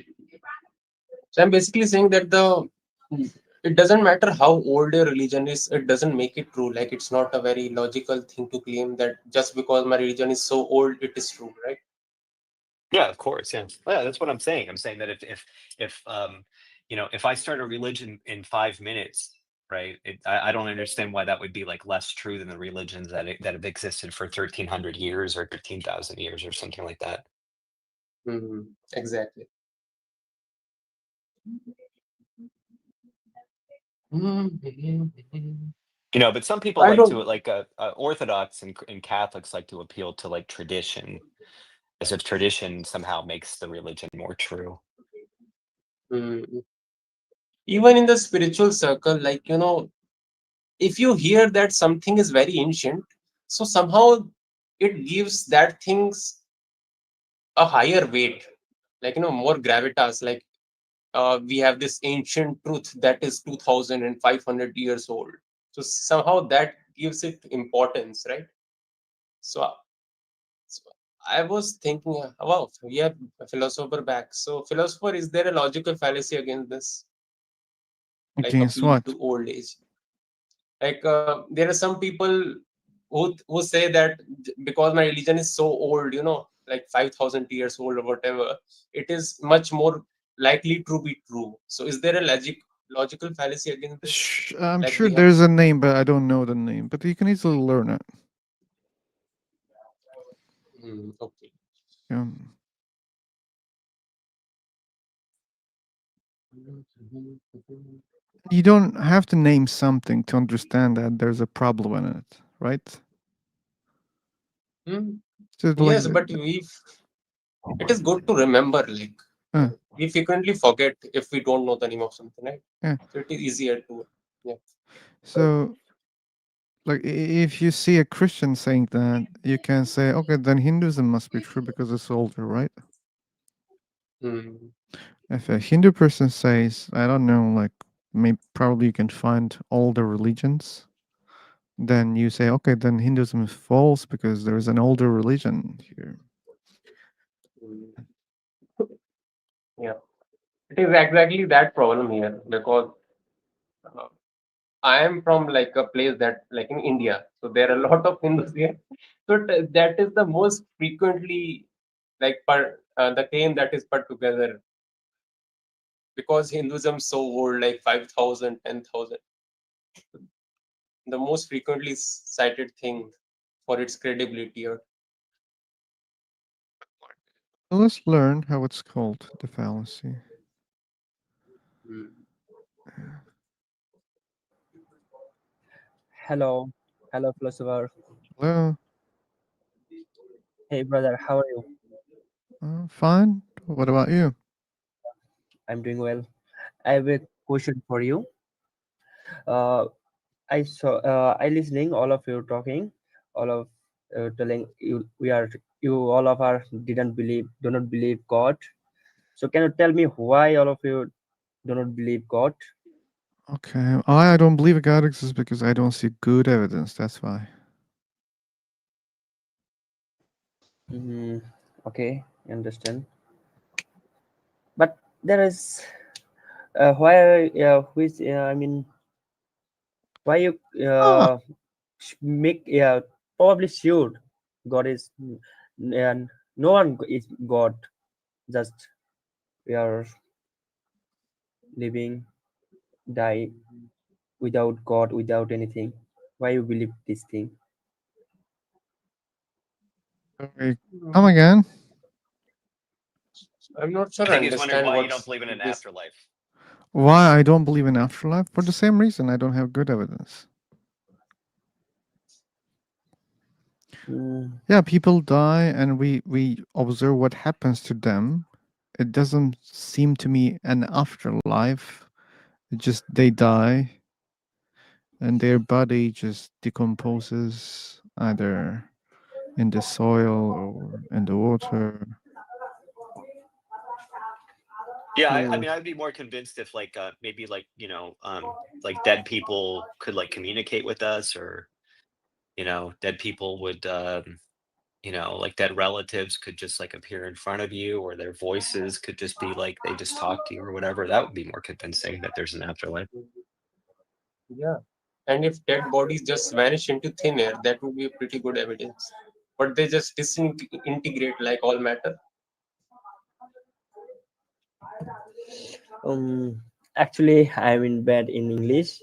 So I'm basically saying that it doesn't matter how old a religion is, it doesn't make it true. Like it's not a very logical thing to claim that just because my religion is so old, it is true, right? Yeah, of course. Yeah. Well, yeah, that's what I'm saying. I'm saying that if I start a religion in 5 minutes, right? I don't understand why that would be like less true than the religions that have existed for 1,300 years or 13,000 years or something like that. Hmm. Exactly. Hmm. But some people I like to don't. like Orthodox and Catholics like to appeal to like tradition, as if tradition somehow makes the religion more true. Hmm. Even in the spiritual circle, like if you hear that something is very ancient, so somehow it gives that things a higher weight, like more gravitas. Like we have this ancient truth that is 2500 years old, so somehow that gives it importance, right? So, so I was thinking, wow, we have a philosopher back. So philosopher, is there a logical fallacy against this, like Against appeal what? to old age? Like there are some people who say that because my religion is so old, like 5000 years old or whatever, it is much more likely to be true. So is there a logical fallacy against this? I'm Like sure we have. there's a name, but I don't know the name. But you can easily learn it. Okay. Yeah. You don't have to name something to understand that there's a problem in it, right? Hmm. So like, Yes, but it is good to remember. Like uh, we frequently forget if we don't know the name of something, right? yeah. So it is easier to. Yeah. So like, if you see a Christian saying that, you can say, okay, then Hinduism must be true because it's older, right? Hmm. If a Hindu person says, I don't know, like, maybe probably you can find older religions, then you say, okay, then Hinduism is false because there is an older religion here. Hmm. Yeah. It is exactly that problem here because uh, I am from like a place that like in India, so there are a lot of Hindus here. So that is the most frequently like the claim that is put together because Hinduism is so old, like 5,000, 10,000. The most frequently cited thing for its credibility. Or So let's learn how it's called, the fallacy. Hmm. Hello, hello, philosopher. Hello? Hey, brother, how are you? Fine. What about you? I'm doing well. I have a question for you. Uh, I listening all of you talking, all of telling you you all of are do not believe God. So can you tell me why all of you do not believe God? Okay. I don't believe God exists because I don't see good evidence. That's why. Mm, okay, I understand. But there is why which I mean why you Ah, make probably sure God is and no one is God. Just we are living, die without God, without anything. Why you believe this thing? sorry. Come again. I'm not sure I I think he's wondering understand why you don't what's believe in an this. afterlife. Why I don't believe in afterlife? For the same reason I don't have good evidence. Yeah, people die and we observe what happens to them. It doesn't seem to me an afterlife. It just they die and their body just decomposes either in the soil or in the water. Yeah, I mean, I'd be more convinced if like maybe like like dead people could like communicate with us, or dead people would like dead relatives could just like appear in front of you, or their voices could just be like they just talk to you or whatever. That would be more convincing that there's an afterlife. Yeah. And if dead bodies just vanish into thin air, that would be a pretty good evidence. But they just disintegrate like all matter. Actually, I'm bad in English.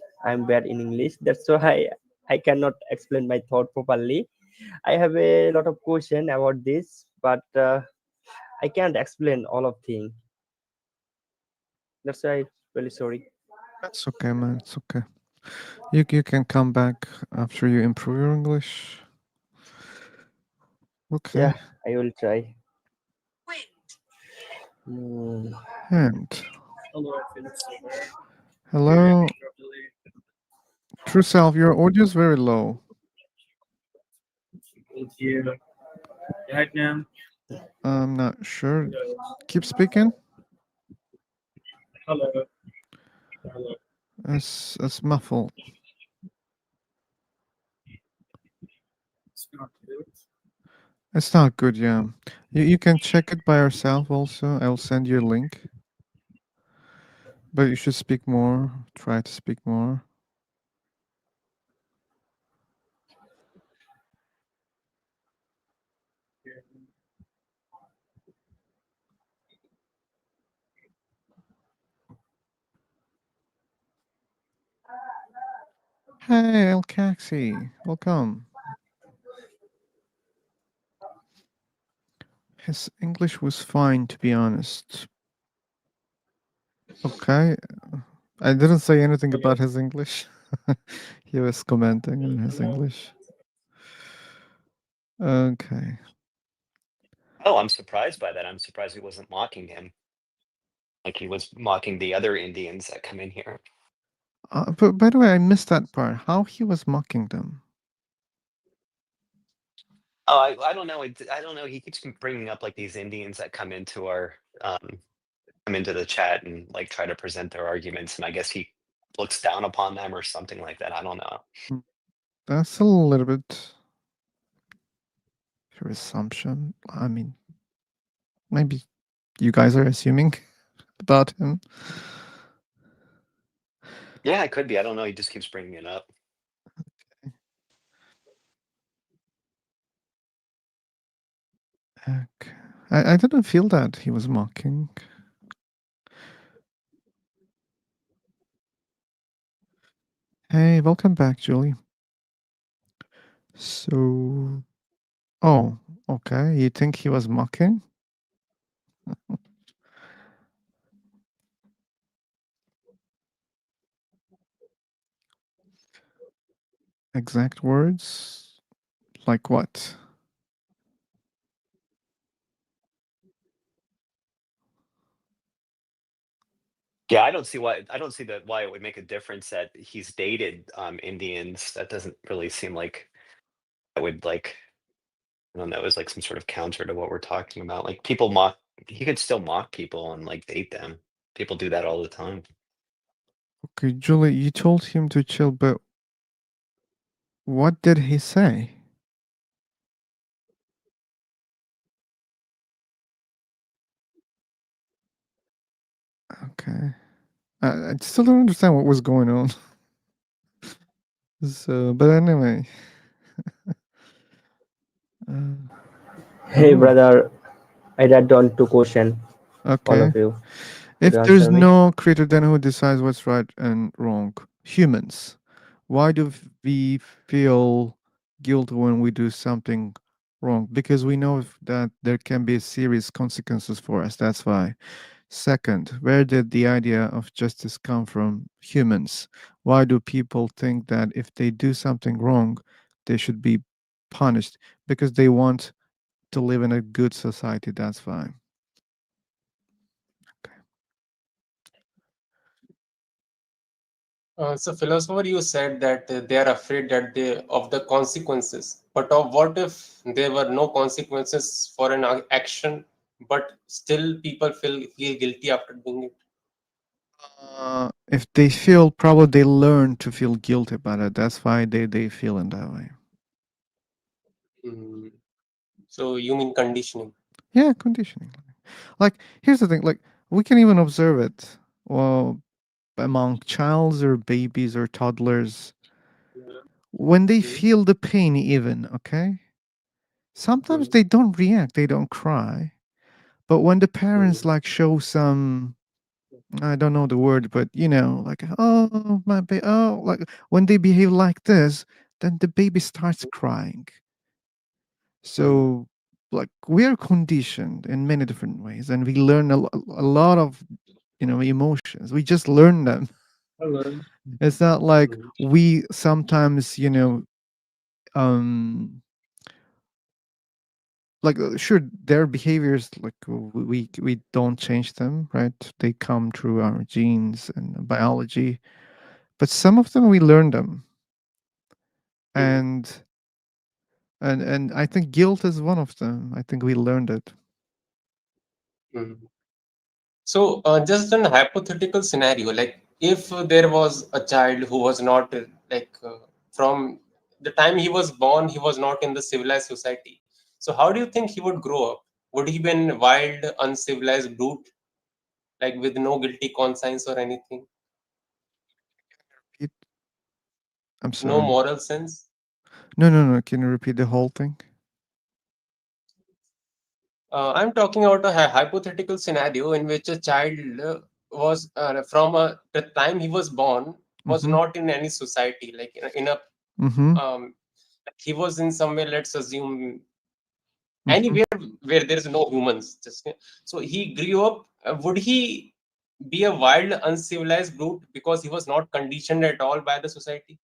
That's why I cannot explain my thought properly. I have a lot of question about this, but I can't explain all of things. That's why I'm really sorry. That's okay, man. It's okay. You can come back after you improve your English. Okay. Yeah, I will try. Mm. And hello, True Self. Your audio is very low. Right now. I'm not sure. Keep speaking. Hello. It's muffled. It's not good. It's not good, yeah. You can check it by yourself also. I'll send you a link. But you should speak more. Try to speak more. Hey, El Caxi. Welcome. His English was fine, to be honest. Okay. I didn't say anything about his English. He was commenting on his English. Okay. Oh, I'm surprised by that. I'm surprised he wasn't mocking him, like he was mocking the other Indians that come in here. But by the way, I missed that part. How he was mocking them. Oh, I don't know. I don't know. He keeps bringing up like these Indians that come into the chat and like try to present their arguments, and I guess he looks down upon them or something like that. I don't know. That's a little bit your assumption. I mean, maybe you guys are assuming about him. Yeah, it could be. I don't know. He just keeps bringing it up. Okay. I didn't feel that he was mocking. Hey, welcome back, Julie. So, oh, okay. You think he was mocking? Exact words? Like what? Yeah, I don't see why it would make a difference that he's dated Indians. That doesn't really seem like that would like I don't know, is like some sort of counter to what we're talking about. Like people mock he could still mock people and like date them. People do that all the time. Okay, Julie, you told him to chill, but what did he say? Okay. I still don't understand what was going on. So, but anyway. Hey, Oh, brother, I write down two question. All okay. of you. If Could you there's answer me? no creator, then who decides what's right and wrong? Humans. Why do we feel guilt when we do something wrong? Because we know that there can be serious consequences for us. That's why. Second, where did the idea of justice come from? Humans. Why do people think that if they do something wrong, they should be punished? because they want to live in a good society. That's fine. So, philosopher, you said that they are afraid that of the consequences. But of what if there were no consequences for an action, but still people feel guilty after doing it? If they feel, probably they learn to feel guilty about it. That's why they feel in that way. Mm. So you mean conditioning? Yeah, conditioning. Like, here's the thing. Like, we can even observe it. Well, among childs or babies or toddlers, when they feel the pain, even, okay? Sometimes they don't react, they don't cry. But when the parents like show some, I don't know the word, but you know, like, oh, my baby, oh, like when they behave like this, then the baby starts crying. So, like, we are conditioned in many different ways, and we learn a lot of, you know, emotions. We just learn them. It's not like we sometimes, you know, like sure their behaviors, like we don't change them, right? They come through our genes and biology, but some of them we learn them. And and I think guilt is one of them. I think we learned it. So, just an hypothetical scenario, like if there was a child who was not from the time he was born, he was not in the civilized society. So, how do you think he would grow up? Would he be a wild, uncivilized brute, like with no guilty conscience or anything? I'm No sorry. moral sense? No. Can you repeat the whole thing? I'm talking about a hypothetical scenario in which a child was the time he was born was Mm-hmm. not in any society, like in a Mm-hmm. he was in somewhere, let's assume Mm-hmm. anywhere where there's no humans. Just so he grew up. Would he be a wild, uncivilized brute because he was not conditioned at all by the society?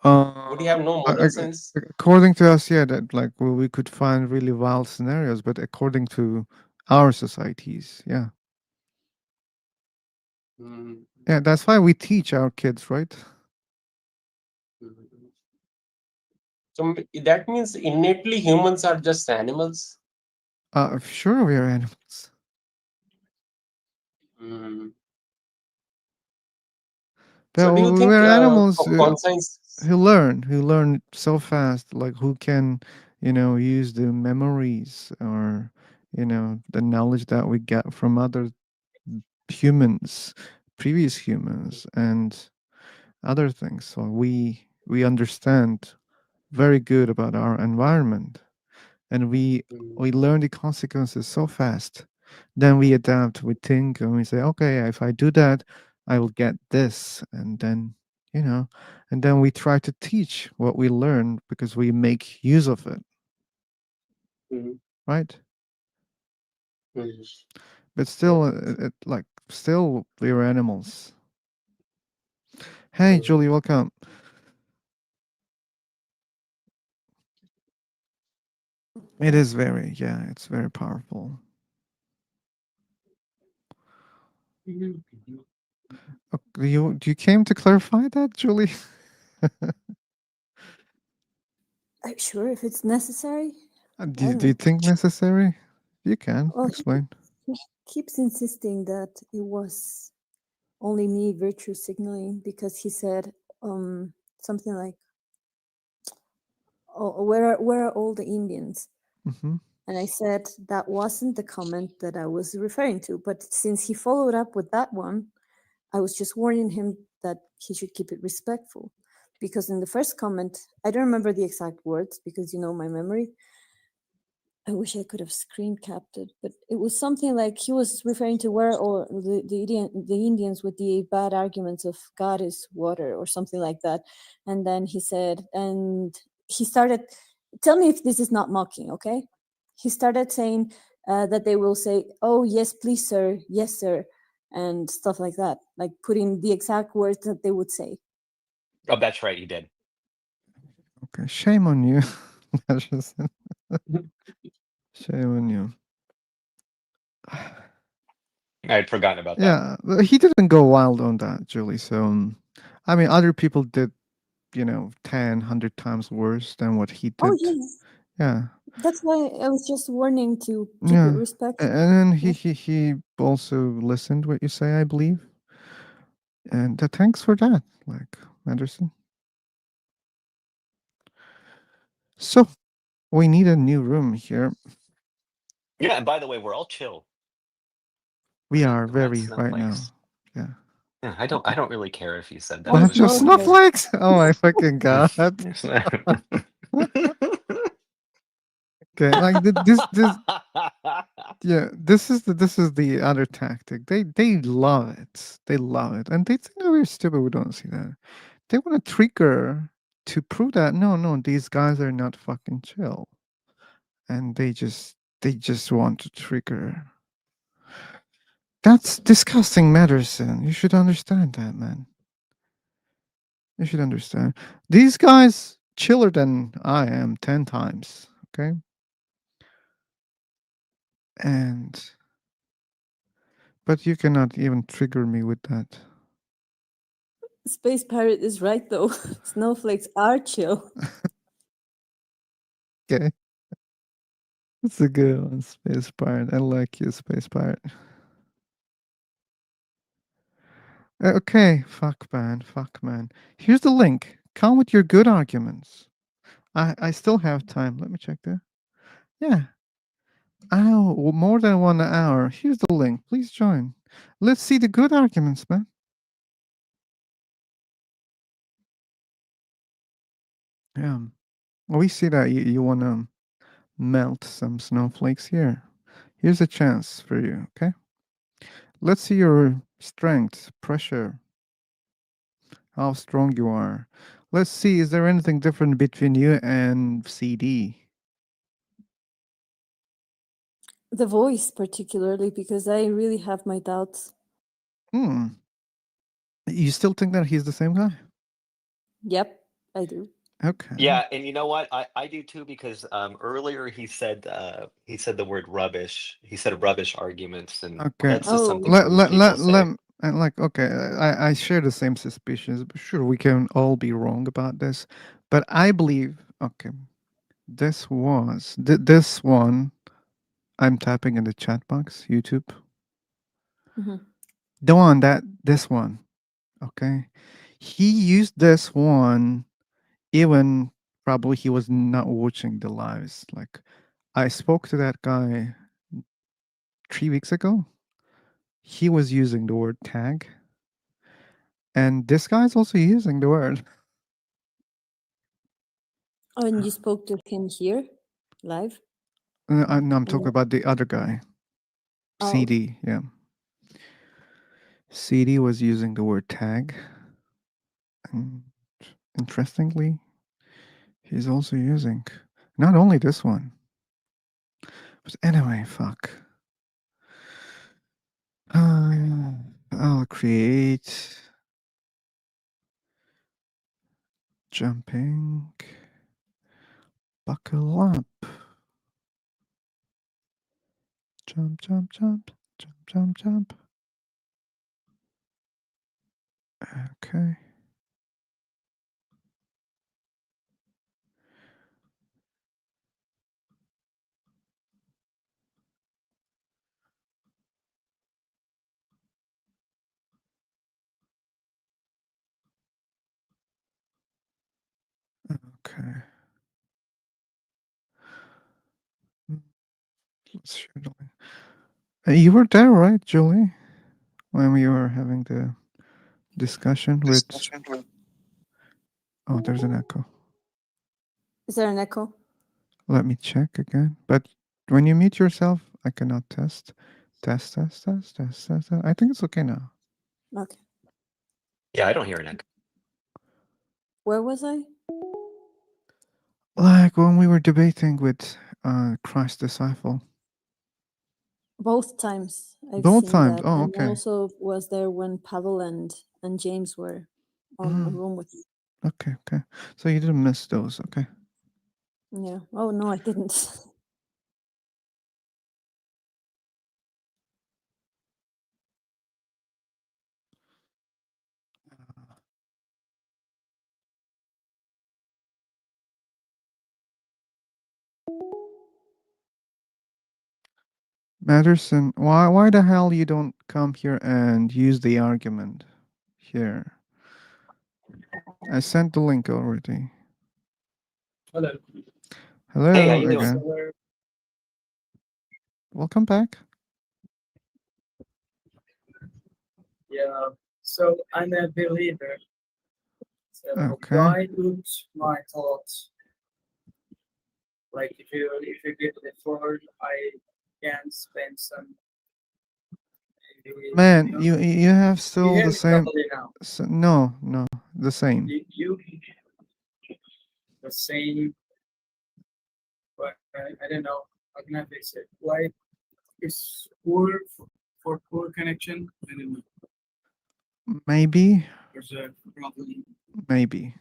Would he have no moral sense? According to us, yeah, that like we could find really wild scenarios, but according to our societies, yeah. Yeah, that's why we teach our kids, right? So that means innately humans are just animals. Sure, we are animals. So But do you think we're animals conscience? who learn so fast, like who can, you know, use the memories or, you know, the knowledge that we get from other humans, previous humans, and other things. So we understand very good about our environment, and we learn the consequences so fast. Then we adapt, we think, and we say, okay, if I do that, I will get this. And then, you know, and then we try to teach what we learn because we make use of it, right? But still, like, still, we're animals. Hey, Julie, welcome. It is very, yeah, it's very powerful. You came to clarify that, Julie? Sure, if it's necessary. I Do don't you know. think necessary? You can Well, explain. he keeps insisting that it was only me virtue signaling because he said something like, "Oh, where are all the Indians?" Mm-hmm. And I said that wasn't the comment that I was referring to. But since he followed up with that one, I was just warning him that he should keep it respectful. Because in the first comment, I don't remember the exact words because you know my memory. I wish I could have screen capped it, but it was something like he was referring to where or the Indians with the bad arguments of God is water or something like that. And then he said, and he started, tell me if this is not mocking, okay? He started saying that they will say, oh, yes, please, sir, yes, sir, and stuff like that, like putting the exact words that they would say. Oh, that's right, you did. Okay, shame on you. Madison. Shame on you. I'd forgotten about that. Yeah, but he didn't go wild on that, Julie. So, I mean, other people did, 10, 100 times worse than what he Oh did. yes, Yeah, that's why I was just warning to keep it yeah. respectful. And then Yeah. he also listened what you say, I believe. And thanks for that, like Anderson. So we need a new room here. Yeah, and by the way, we're all chill. We We're are not very right now. snowflakes. Yeah. Yeah, I don't really care if you said that. Oh, Bunch But of snowflake. snowflakes. Oh my fucking god. Okay, like this yeah, this is the other tactic. They love it. They love it. And they think that we're stupid we don't see that. They want to trigger to prove that no, these guys are not fucking chill. And they just want to trigger. That's disgusting, Madison. You should understand that, man. You should understand. These guys chiller than I am 10 times. Okay. And but you cannot even trigger me with that. Space Pirate is right though. Snowflakes are chill. Okay. That's a good one, Space Pirate. I like you, Space Pirate. Okay, fuck man. Here's the link. Come with your good arguments. I still have time. Let me check that. Yeah. Oh, more than 1 hour. Here's the link. Please join. Let's see the good arguments, man. Yeah. We see that you want to melt some snowflakes here. Here's a chance for you, okay? Let's see your strength, pressure, how strong you are. Let's see, is there anything different between you and CD? The voice, particularly, because I really have my doubts. You still think that he's the same guy? Yep, I do. Okay. Yeah, and you know what? I do too, because earlier he said the word rubbish. He said rubbish arguments, and Okay. that's just Oh. something some people say. Like, okay, I share the same suspicions. But sure, we can all be wrong about this, but I believe, okay, this one. I'm tapping in the chat box, YouTube. Mhm. This one, okay. He used this one, even probably he was not watching the lives. Like, I spoke to that guy 3 weeks ago. He was using the word tag, and this guy's also using the word. Oh, and you spoke to him here, live? No, I'm talking about the other guy, Oh, okay. CD. Yeah, CD was using the word tag, and interestingly, he's also using not only this one, but anyway, fuck. I'll create jumping. Buckle up. Jump, jump, jump, jump, jump, jump. Okay. Okay. Let's share the link. You were there, right, Julie? When we were having the discussion with. Oh, there's an echo. Is there an echo? Let me check again. But when you mute yourself, I cannot test. Test. I think it's okay now. Okay. Yeah, I don't hear an echo. Where was I? Like when we were debating with Christ disciple. Both times I've Both seen times. that. Oh, And I okay. also was there when Pavel and James were on a room with you. Okay. So you didn't miss those. Okay. Yeah. Oh no, I didn't. Matterson, why the hell you don't come here and use the argument here? I sent the link already. Hello. Hello Hey, how you doing? again. Welcome back. Yeah. So I'm a believer. So Okay. why would my thoughts, like if you give the floor, I can spend some. Man, you have You still hear the me same. properly now? No, the same. You the same. But I don't know. How can I fix it? Why is poor for poor connection? I don't know. Maybe, There's a problem. maybe,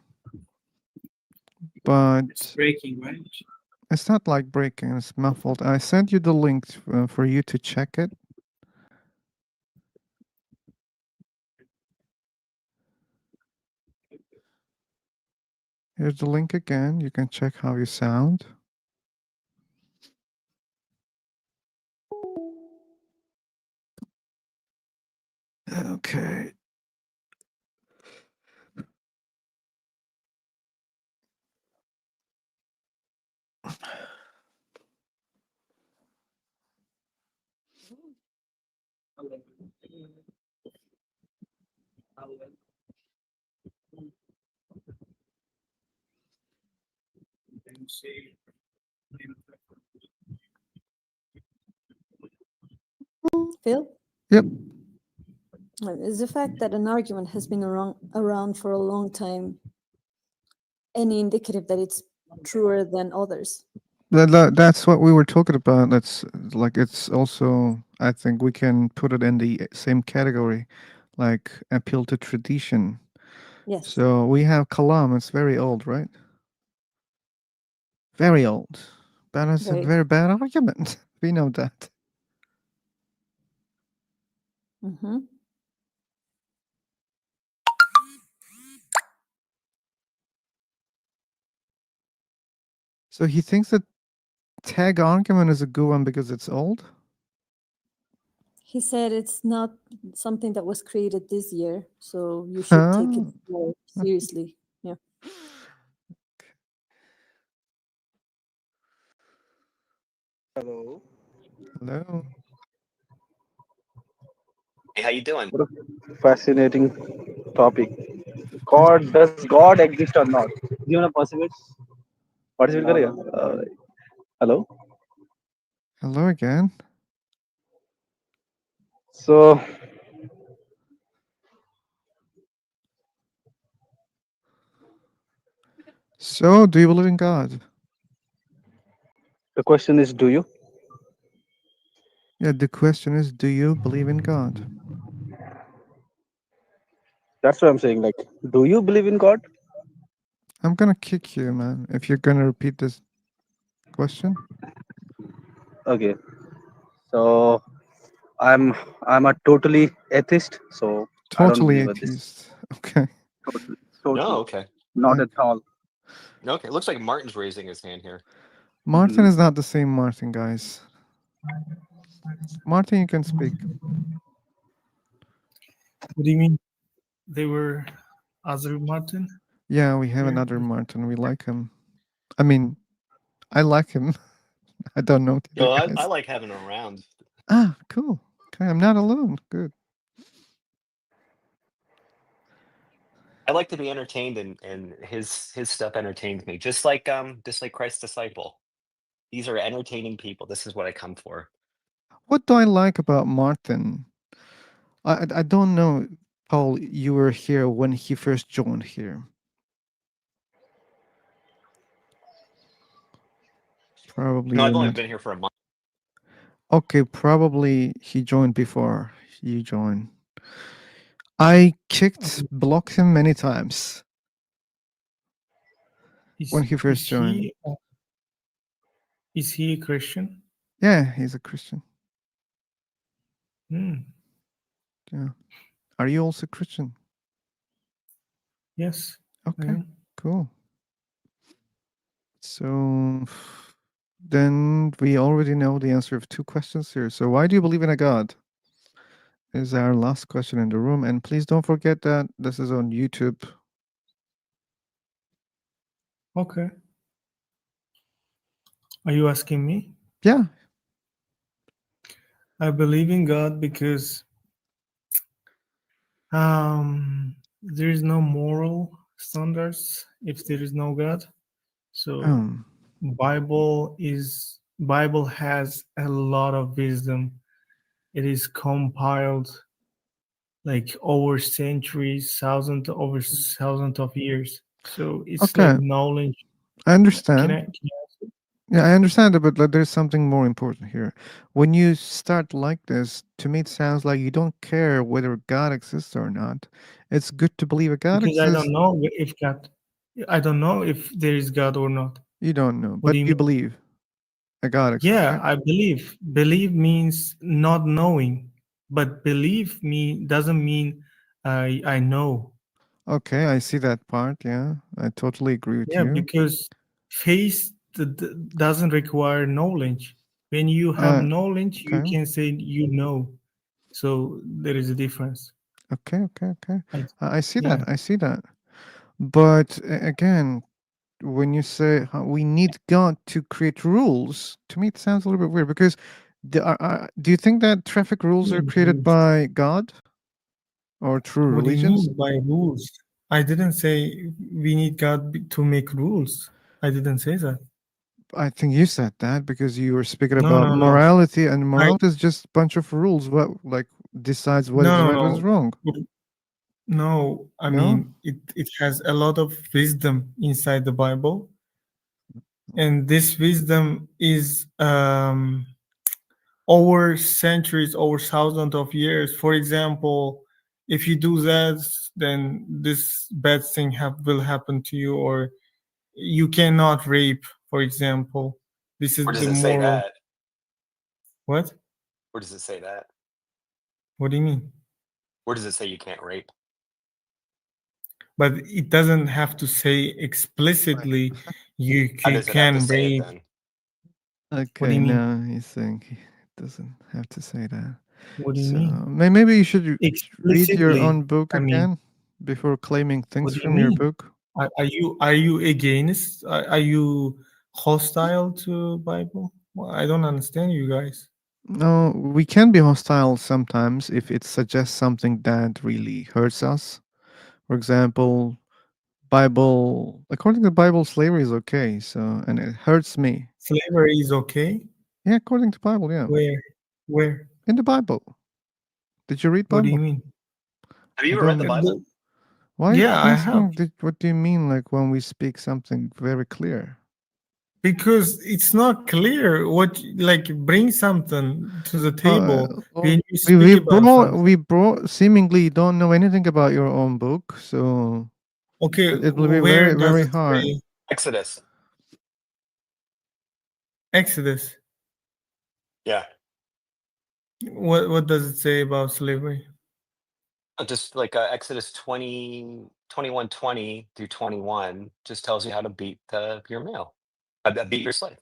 but It's breaking, right? it's not like breaking. It's muffled. I sent you the link for you to check it. Here's the link again. You can check how you sound. Okay. Phil? Yep. Is the fact that an argument has been around for a long time any indicative that it's truer than others? That's what we were talking about. That's like it's also. I think we can put it in the same category, like appeal to tradition. Yes. So we have Kalam. It's very old, right? Very old. But it's a Very. very bad argument. We know that. Mm-hmm. So he thinks that tag argument is a good one because it's old? He said it's not something that was created this year, so you should take it more seriously. Yeah. Hello. Hello. Hey, how you doing? What a fascinating topic. Does God exist or not? Do you want to participate करेगा? Hello. Hello again. So So, do you believe in God? the question is, do you? Yeah, the question is, do you believe in God? That's what I'm saying. Like, do you believe in God? I'm gonna kick you, man, if you're gonna repeat this question. Okay. So I'm a totally atheist. So I don't Totally believe in this. atheist. Okay. Totally. Oh, okay. Not at all. Okay. Looks like Martin's raising his hand here. Martin is not the same Martin, guys. Martin, you can speak. What do you mean? They were other Martin? Yeah, we have Here? another Martin. We like him. I mean, I like him. I don't know the Yo, other I guys. like having him around. Ah, cool. Okay, I'm not alone. Good. I like to be entertained, and his stuff entertains me. Just like Christ's disciple. These are entertaining people. This is what I come for. What do I like about Martin? I don't know, Paul. You were here when he first joined here. Probably No, you're I've only not. been here for a month. Okay, probably he joined before you joined. I blocked him many times when he first joined. Is he a Christian? Yeah, he's a Christian. Hmm. Yeah. Are you also Christian? Yes. I Okay, am. cool. So then we already know the answer of 2 questions here. So why do you believe in a God? Is our last question in the room. And please don't forget that this is on YouTube. Okay. Are you asking me? Yeah. I believe in God because there is no moral standards if there is no God. So Um, Bible has a lot of wisdom. It is compiled like over centuries, thousands of years. So it's like okay. knowledge. I understand. Can I Yeah, I understand it, but like, there's something more important here. When you start like this, to me, it sounds like you don't care whether God exists or not. It's good to believe a God because I exists. don't know if God, I don't know if there is God or not. You don't know, What but do you you mean? believe a God exists, Yeah, right? I believe. Believe means not knowing, but believe me doesn't mean I know. Okay, I see that part. Yeah, I totally agree with Yeah, you. because faith doesn't require knowledge. When you have knowledge, you Okay, can say you know. So there is a difference. okay. I see that. Yeah. I see that. But again, when you say we need God to create rules, to me it sounds a little bit weird because do you think that traffic rules are created Rules. by God or through What do you religions? mean by rules? I didn't say we need God to make rules. I didn't say that. I think you said that because you were speaking No, about no, no. morality, and I morality is just a bunch of rules. What like decides what is no, right, what is no, wrong? no. No, I No. mean it has a lot of wisdom inside the Bible, and this wisdom is over centuries, over thousands of years. For example, if you do that, then this bad thing will happen to you, or you cannot rape, for example. This is Where does the it say moral. that? What? Where does it say that? What do you mean? Where does it say you can't rape? But it doesn't have to say explicitly How you does it have to can say it rape. then? What do Okay, you mean? no, he's saying he doesn't have to say that. What do you So mean? maybe you should read your Explicitly, own book I mean, again before claiming what things do you from your mean? book. Are you against? Are you hostile to Bible? Well, I don't understand you guys. No, we can be hostile sometimes if it suggests something that really hurts us. For example, according to the Bible, slavery is okay. So, and it hurts me. Slavery is okay. Yeah, according to Bible, yeah. Where? Where? In the Bible. Did you read What do you Bible? mean? Have you I ever read don't the know. Bible? Why are you Yeah, I have. asking? What do you mean, like when we speak something very clear? Because it's not clear what, like, bring something to the table when you speak about something. We brought seemingly you don't know anything about your own book, so Okay, it will be where very does very it hard. say Exodus. Exodus? Yeah. What does it say about slavery? Just like Exodus 20, 21:20 through 21 just tells you how to beat your male, beat your slave.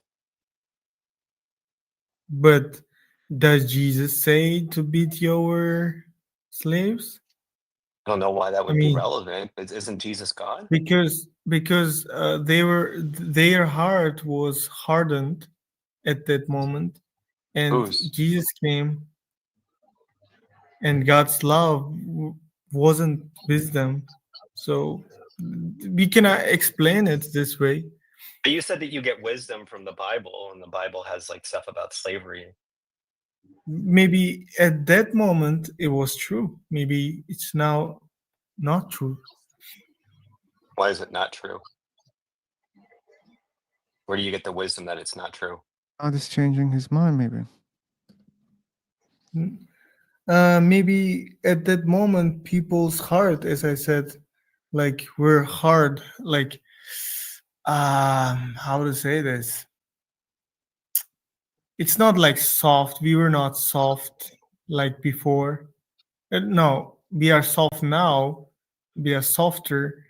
But does Jesus say to beat your slaves? I don't know why that I would be mean, relevant. Isn't Jesus God? because their heart was hardened at that moment, and Whose? Jesus came, and God's love wasn't wisdom. So we cannot explain it this way. But you said that you get wisdom from the Bible, and the Bible has like stuff about slavery. Maybe at that moment it was true. Maybe it's now not true. Why is it not true? Where do you get the wisdom that it's not true? God is changing his mind, maybe. Maybe at that moment people's heart, as I said, like were hard, like how to say this, it's not like soft. We were not soft like before. No, we are soft now. We are softer.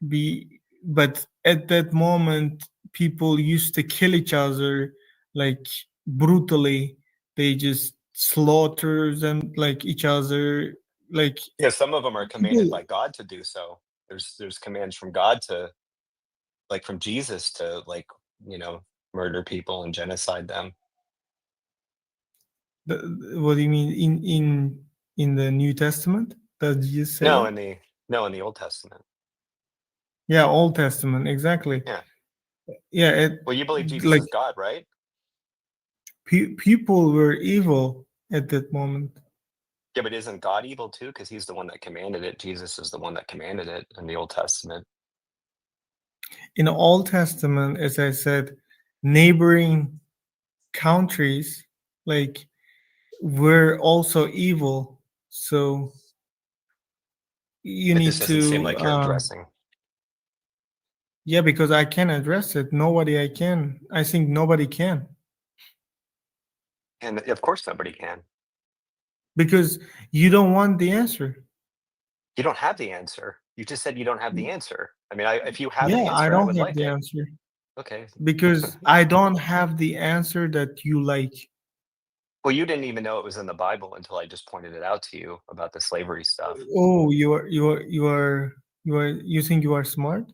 But at that moment, people used to kill each other like brutally. They just slaughter them like each other. Like Yeah, some of them are commanded people, by God to do so. There's commands from God to, like from Jesus to, like, you know, murder people and genocide them. what do you mean in the New Testament? Does Jesus say No, that? in the Old Testament. Yeah, Old Testament, exactly. Yeah. Yeah, Well, you believe Jesus like is God, right? people were evil at that moment. Yeah, but isn't God evil too? Because he's the one that commanded it. Jesus is the one that commanded it in the Old Testament. In the Old Testament, as I said, neighboring countries like were also evil. So you It just need doesn't seem to like you're addressing. yeah, because I can address it. Nobody I can. I think nobody can. And of course nobody can. Because you don't want the answer. You don't have the answer. You just said you don't have the answer. I mean, if you have an Yeah, I answer, I don't would have like the it. answer. Okay. Because I don't have the answer that you like. Well, you didn't even know it was in the Bible until I just pointed it out to you about the slavery stuff. Oh, you think you are smart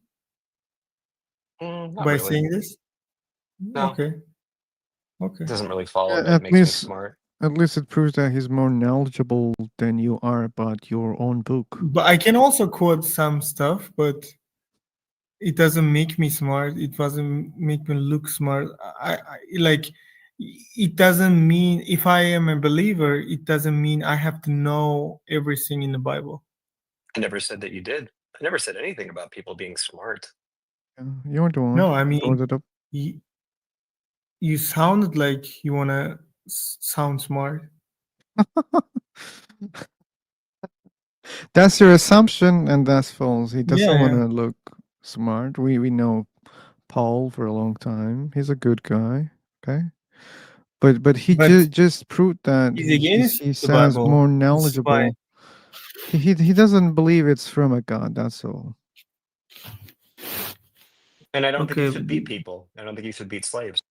Not by really. saying this? No. Okay. Okay. It doesn't really follow that it At makes me least, smart. it proves that he's more knowledgeable than you are about your own book. But I can also quote some stuff, but it doesn't make me smart. It doesn't make me look smart. I like it doesn't mean if I am a believer, it doesn't mean I have to know everything in the Bible. I never said that you did. I never said anything about people being smart. You're the one. No, I who brought mean it up. you sounded like you wanna sound smart. That's your assumption, and that's false. He doesn't Yeah, want yeah. to look smart. We know Paul for a long time. He's a good guy. Okay, but he But just proved that he's against he the sounds Bible. more That's why. knowledgeable. He doesn't believe it's from a god. That's all. And I don't think you Okay, should beat people. I don't think you should beat slaves.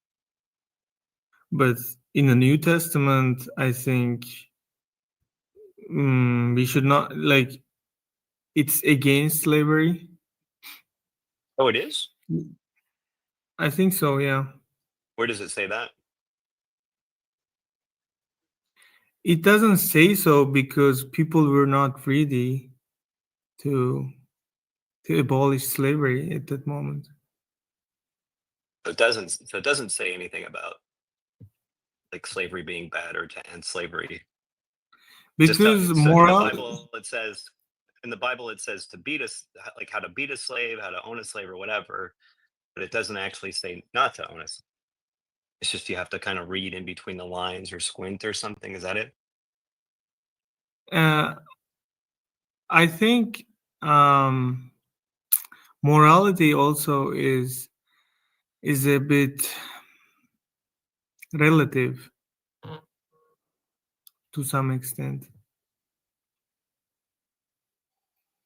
but in the New Testament, I think we should not like it's against slavery. Oh, it is? I think so, yeah. Where does it say that? It doesn't say so because people were not ready to abolish slavery at that moment. It doesn't say anything about like slavery being bad or to end slavery. Because So in the moral Bible it says to beat us, like how to beat a slave, how to own a slave or whatever, but it doesn't actually say not to own a slave. It's just you have to kind of read in between the lines or squint or something. Is that it? I think morality also is a bit relative to some extent.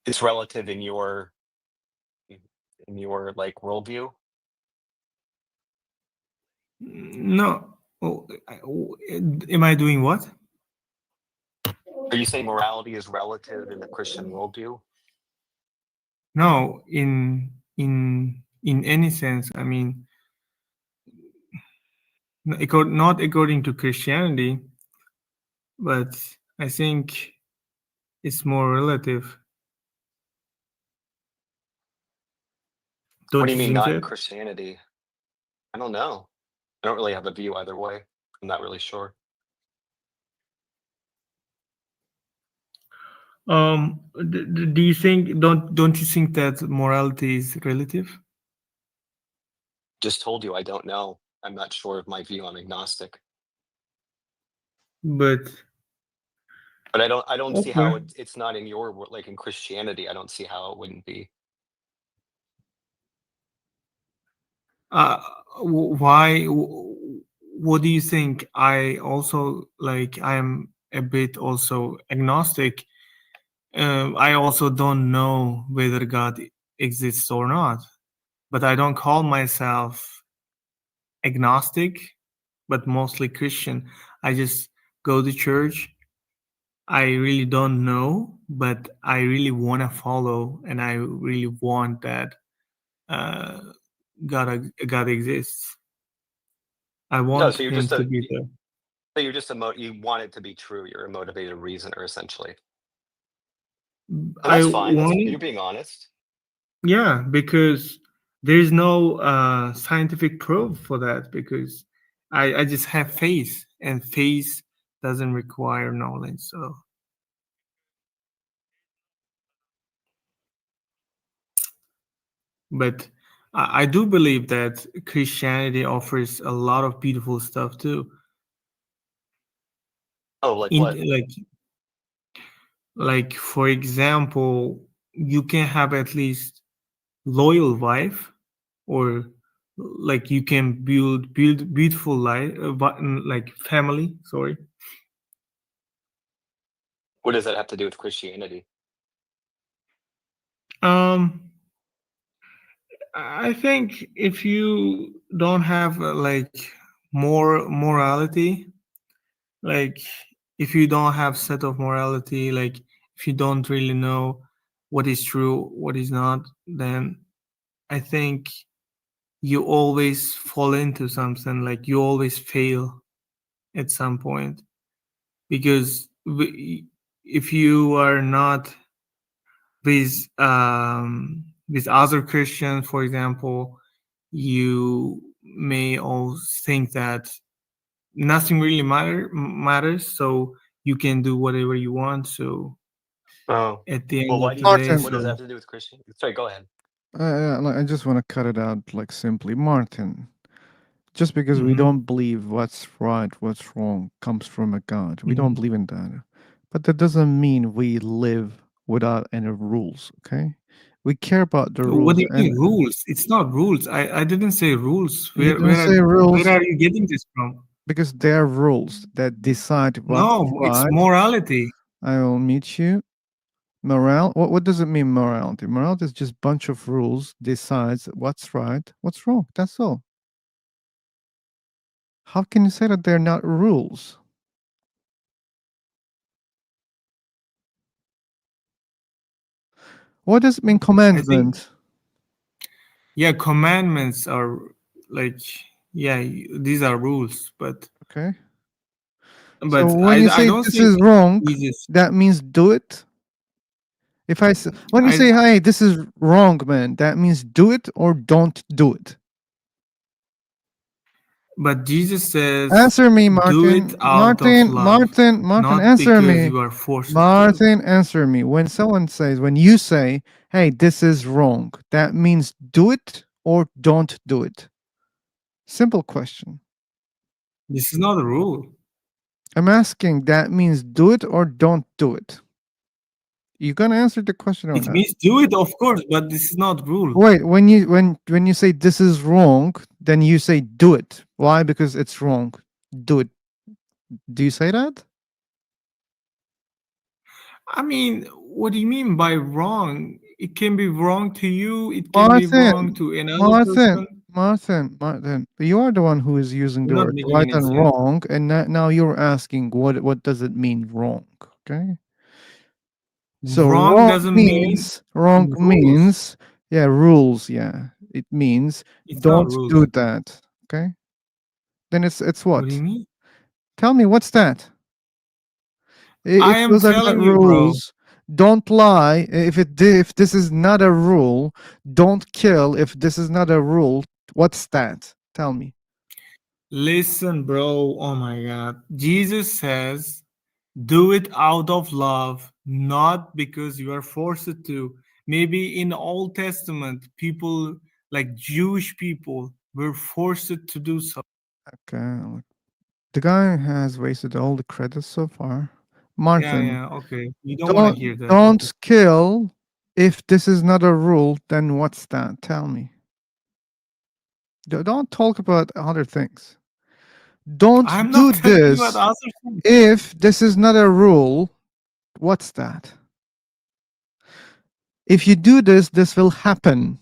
It's relative in your like worldview. No. Oh, am I doing what? Are you saying morality is relative in the Christian worldview? No, in any sense. I mean, not according to Christianity, but I think it's more relative. What Don't do you you mean think not in that? Christianity? I don't know. I don't really have a view either way. I'm not really sure. Do you think don't you think that morality is relative? Just told you I don't know. I'm not sure of my view. I'm agnostic. But I don't see okay. how it's not in your like in Christianity. I don't see how it wouldn't be. Why what do you think? I also like I am a bit also agnostic. I also don't know whether God exists or not, but I don't call myself agnostic, but mostly Christian. I just go to church. I really don't know, but I really want to follow, and I really want that uh, God exists. I No, want so you're Him just to a be there. so you're just you want it to be true. You're a motivated reasoner, essentially, and I that's fine. That's want you're it, being honest. yeah, because there's no scientific proof for that. Because I just have faith, and faith doesn't require knowledge. So, but I do believe that Christianity offers a lot of beautiful stuff too. Oh, like In what? like for example, you can have at least loyal wife, or like you can build beautiful life, like family. Sorry. What does that have to do with Christianity? Um, I think if you don't have like more morality, like if you don't have set of morality, like if you don't really know what is true, what is not, then I think you always fall into something, like you always fail at some point, because if you are not with other Christians, for example, you may all think that nothing really matters, so you can do whatever you want. So Oh, at the well, end why of do the you day, think? Martin, What does that so have to do with Christianity? Sorry, go ahead. I just want to cut it out like simply. Martin, just because we Mhm. don't believe what's right, what's wrong comes from a God, we don't Mhm. believe in that. But that doesn't mean we live without any rules, okay? We care about the What rules, do you and mean rules? It's not rules. I didn't say rules. you didn't say Where rules are you getting this from? because there are rules that decide what's No, it's right. morality. I will meet you. Morale. What does it mean, morality? Morality is just bunch of rules decides what's right, what's wrong. That's all. How can you say that they're not rules? What does it mean, I think, commandment? yeah, commandments are like, yeah, these are rules, Okay. So when you I say don't this think is wrong, Jesus. that means do it. If I when you I say, "Hey, this is wrong, man," that means do it or don't do it. But Jesus says, Answer me, do it Martin. out of love, Martin, not answer because me. you are forced to. Martin, answer me. When you say, "Hey, this is wrong," that means do it or don't do it. Simple question. This is not a rule. I'm asking, that means do it or don't do it. You gonna answer the question or It not? means do it, of course, but this is not rule. Wait, when you say this is wrong, then you say do it. Why? Because it's wrong. Do it. Do you say that? I mean, what do you mean by wrong? It can be wrong to you. It can be wrong Martin, to another Martin, person. Martin. You are the one who is using the You're not word making right any and sense. wrong, and now you're asking what does it mean wrong? Okay. So Wrong doesn't mean wrong rules. means yeah, rules, yeah. It means It's not don't rules. do that. Okay? Then it's What do you what? mean? Tell me what's that? I If am those are not telling you, bro. rules, don't lie. If this is not a rule, don't kill. If this is not a rule, what's that? Tell me. Listen, bro. Oh my God. Jesus says, do it out of love, not because you are forced to. Maybe in the Old Testament, people like Jewish people were forced to do so. Okay. The guy has wasted all the credits so far. Yeah, Martin, yeah, okay. You don't want to hear that. Okay. don't kill. If this is not a rule, then what's that? Tell me. Don't talk about other things. Don't I'm do not telling you what this others think. if this is not a rule. What's that? If you do this, this will happen.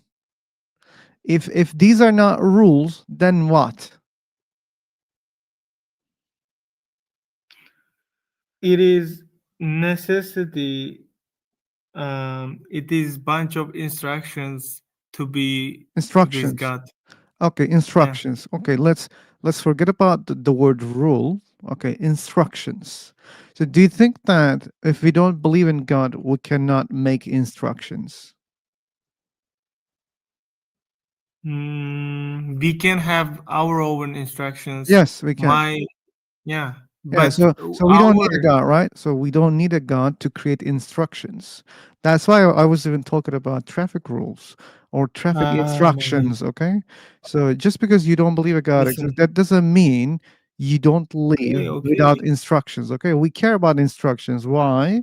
If these are not rules, then what? It is necessity. It is bunch of instructions to be this Instructions. God. Okay, Yeah. instructions. Okay, let's forget about the word rule. Okay, instructions. So do you think that if we don't believe in God, we cannot make instructions? We can have our own instructions. Yes, we can. Yeah, Yeah, but so we don't need a our God, right? So we don't need a God to create instructions. That's why I was even talking about traffic rules or traffic no. instructions, okay? So just because you don't believe a God exists, Listen. that doesn't mean you don't live without Okay. instructions, okay? We care about instructions. Why?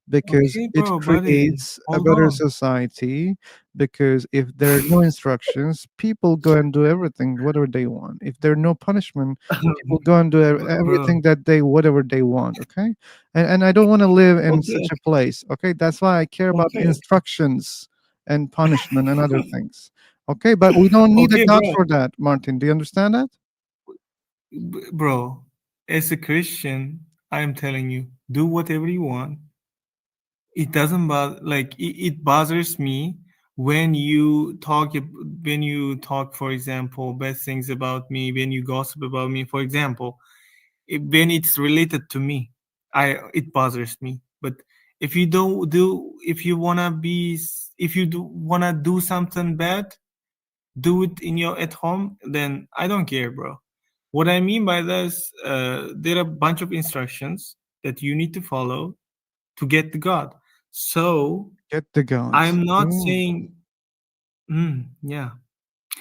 Because Okay, it bro, buddy. creates a Hold better on. society. Because if there are no instructions, people go and do everything whatever they want. If there are no punishment, people go and do Bro. everything that they whatever they want. Okay, and I don't want to live in Okay. such a place. Okay, that's why I care about Okay. instructions and punishment and other things. Okay, but we don't need a Okay, God bro. for that, Martin. Do you understand that? Bro, as a Christian, I'm telling you, do whatever you want. It doesn't bother, like it bothers me when you talk, for example, bad things about me, when you gossip about me, for example, when it's related to me, it bothers me. But if you don't do, if you wanna do something bad, do it in your at home, then I don't care, bro. What I mean by this, there are a bunch of instructions that you need to follow to get the God. So Get the God. I'm not Ooh, saying, yeah.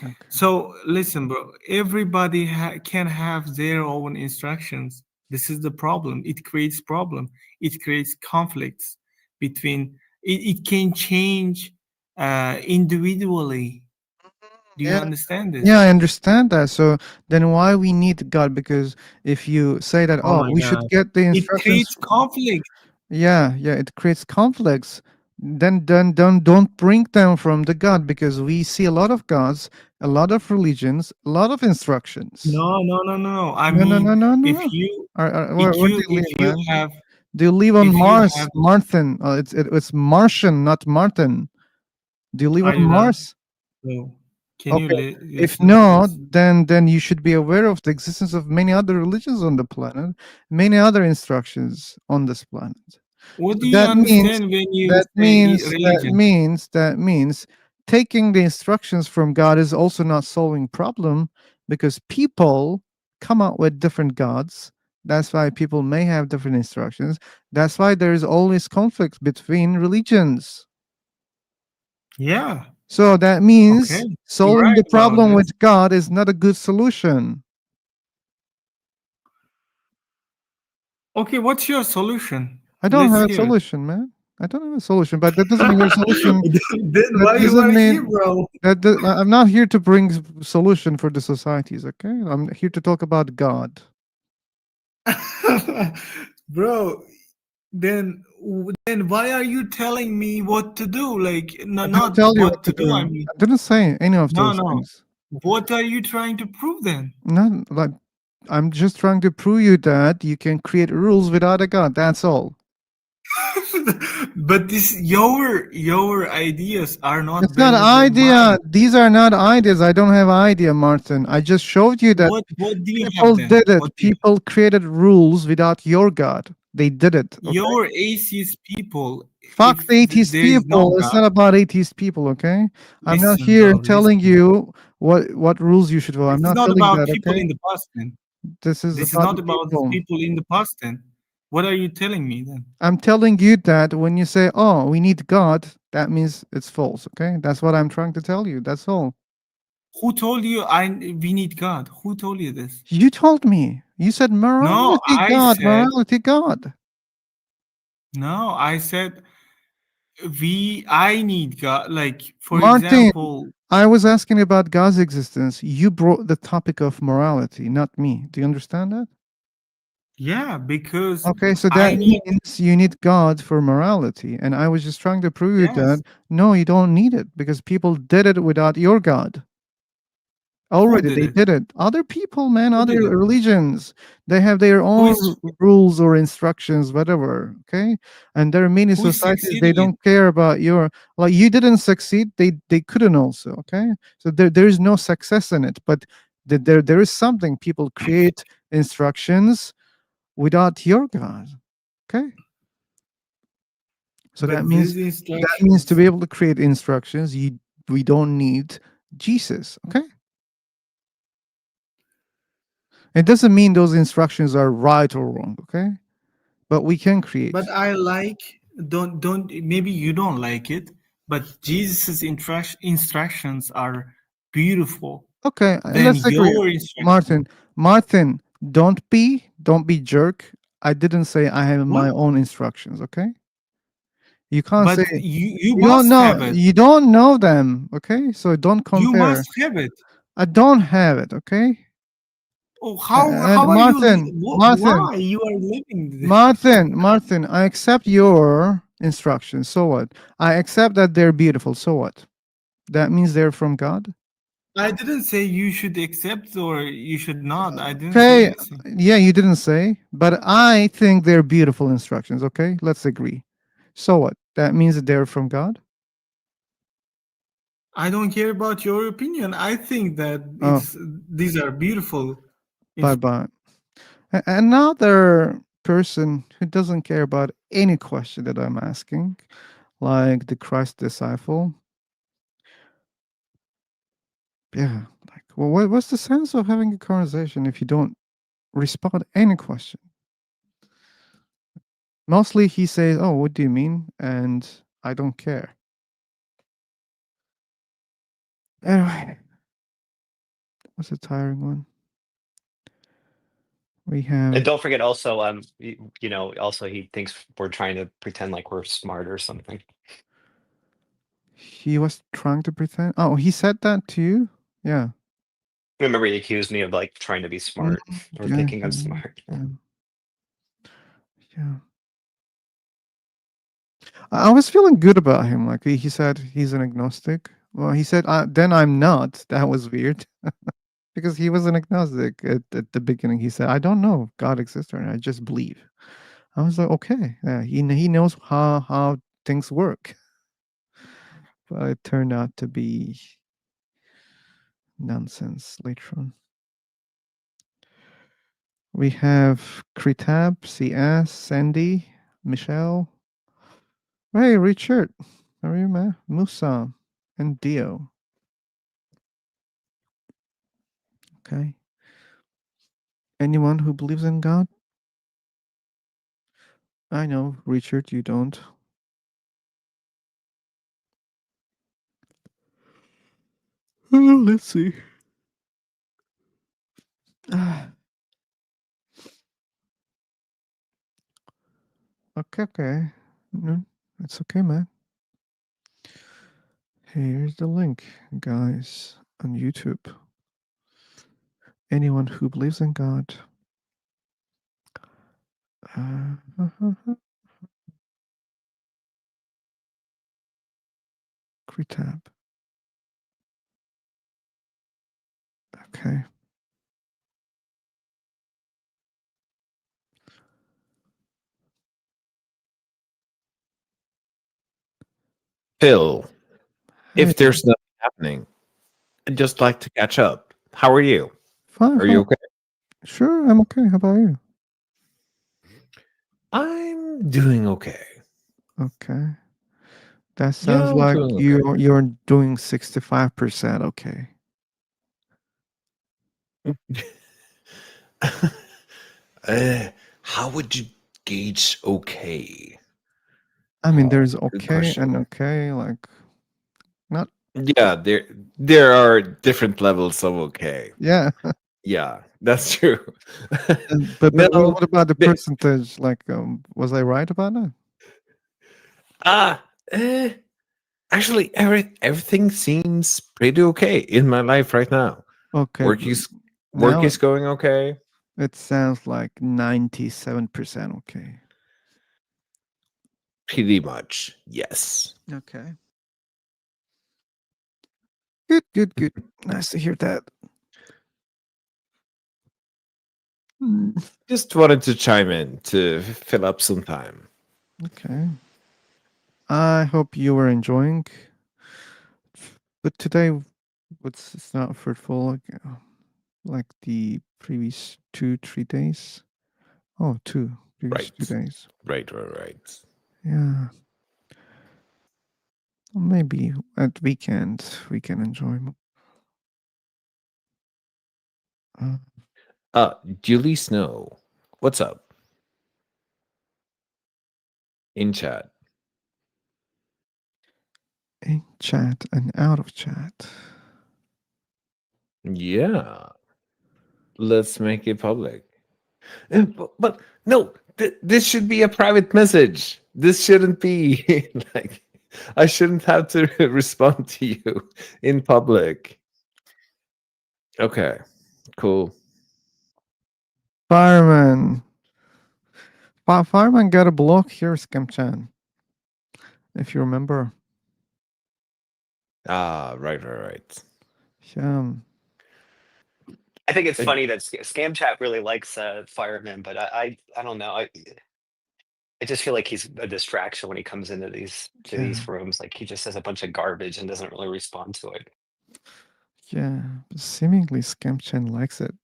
okay. So listen, bro. Everybody can have their own instructions. This is the problem. It creates problem. It creates conflicts between. It can change individually. Do you Yeah. understand this? Yeah, I understand that. So then why we need God? Because if you say that, Oh oh, my we should God! get the It instructions. creates conflict. Yeah, it creates conflicts. Then don't bring them from the God, because we see a lot of gods, a lot of religions, a lot of instructions. No, no, no, no. I No, no, mean, no, no, no, if no. you, Where do you live, if you man? have, Do you live on if you Mars, have, Martin? It's Martian, not Martin. Do you live I on do not Mars? know. Can you Okay. If listen, not, please? then you should be aware of the existence of many other religions on the planet, many other instructions on this planet. What So do you understand when you say religion? that means taking the instructions from God is also not solving problem, because people come out with different gods. That's why people may have different instructions. That's why there is always conflict between religions. Yeah. So that Okay. means You're solving right the about problem this. with God is not a good solution. Okay, what's your solution? I don't Let's have a hear it. solution, man. I don't have a solution, but that doesn't mean your solution. Then That why you doesn't are here, mean bro? I'm not here to bring solution for the societies. Okay, I'm here to talk about God. Bro, then why are you telling me what to do? Like, I didn't not tell you what what to to do. I do. mean, I didn't say any of no, those no. things. What are you trying to prove then? Not like I'm just trying to prove you that you can create rules without a God. That's all. But your ideas are not It's not better than idea. mine. These are not ideas. I don't have idea, Martin. I just showed you that What do you people have then? did it. What do you, People created rules without your God. They did it. Okay. your atheist people, Fuck if the atheist there is no people. It's God, not about atheist people, okay? I'm not listen, here bro, telling listen. you what rules you should follow. I'm This is not not telling about that, people okay? in the past then. This is This is about the not about people. people in the past then. What are you telling me then? I'm telling you that when you say, "Oh, we need God," that means it's false, okay? That's what I'm trying to tell you. That's all. Who told you we need God? Who told you this? You told me. You said No, morality I God, said morality God. no, I said I need God. Like, for Martin, example, I was asking about God's existence. You brought the topic of morality, not me. Do you understand that? Yeah, because Okay, so I that need. means you need God for morality. And I was just trying to prove you Yes. that no, you don't need it because people did it without your God. Already, did they it? did it. Other people, man, Who other did it? religions, they have their Who own is rules or instructions, whatever. Okay, and there are many who is societies they succeeding in? don't care about your like you didn't succeed. They couldn't also. Okay, so there is no success in it, but there is something people create instructions without your God. Okay, so that But means these to be instructions. able to create instructions, we don't need Jesus. Okay. It doesn't mean those instructions are right or wrong, okay? But we can create. But I like. Don't. Maybe you don't like it, but Jesus' instructions are beautiful Okay, than let's agree. your instructions. Martin, don't be jerk. I didn't say I have What? my own instructions, okay? You can't say But you you don't must know have it. you don't know them, okay? So don't You compare. must have it. I don't have it, okay? Oh, And how are you? Why you are living? Martin, I accept your instructions. So what? I accept that they're beautiful. So what? That means they're from God? I didn't say you should accept or you should not. I didn't say Okay, anything. yeah, you didn't say, but I think they're beautiful instructions. Okay, let's agree. So what? That means that they're from God? I don't care about your opinion. I think that Oh, these are beautiful. bye bye. Another person who doesn't care about any question that I'm asking, like the Christ disciple. Yeah, like, well, what's the sense of having a conversation if you don't respond any question? Mostly he says, "Oh, what do you mean?" And I don't care. Anyway, what's a tiring one? We And have don't forget also, you know, also he thinks we're trying to pretend like we're smart or something. he was trying to pretend. Oh, he said that to you? Yeah. Remember, he accused me of like trying to be smart or Yeah. thinking I'm smart. Yeah. Yeah. I was feeling good about him. Like he said he's an agnostic. Well, he said then I'm not. That was weird because he was an agnostic at the beginning. He said I don't know if God exists or not. I just believe. I was like, okay, yeah, he knows how things work, but it turned out to be nonsense later on. We have Kritab, CS, Sandy, Michelle. Hey, Richard. How are you, man? Musa and Dio. Okay. Anyone who believes in God? I know, Richard, you don't. Let's see. Okay. No, it's okay, man. Here's the link, guys, on YouTube. Anyone who believes in God. Kritab. Okay. Phil, Hey, if there's nothing happening, I'd just like to catch up. How are you? fine. Are you okay? Sure, I'm okay. How about you? I'm doing okay. Okay. That Yeah, sounds I'm like doing okay. you're doing 65% okay. How would you gauge okay? I mean, there's Good okay question. and okay, like not. Yeah, there are different levels of okay. Yeah. Yeah, that's true. But No, what about the the- percentage? Like, was I right about that? ah, eh, Actually, everything seems pretty okay in my life right now. Okay. Work is Now going okay. it sounds like 97% okay. Pretty much, yes. Okay. Good, good, good. Nice to hear that. Just wanted to chime in to fill up some time. Okay. I hope you were enjoying. But today, it's not fruitful like the previous 2-3 days. Oh, previous 2 days. Right. Yeah. Maybe at weekend we can enjoy. Julie Snow, what's up? In chat. In chat and out of chat. Yeah. Let's make it public. But no, this should be a private message. This shouldn't be like I shouldn't have to respond to you in public. Okay, cool. Fireman. Fireman got a block here, Scamchan. If you remember. Right. Yeah. I think it's funny that Scam Chat really likes Fireman, but I don't know. I just feel like he's a distraction when he comes into these rooms. Like he just says a bunch of garbage and doesn't really respond to it. Yeah. Seemingly Scamchan likes it.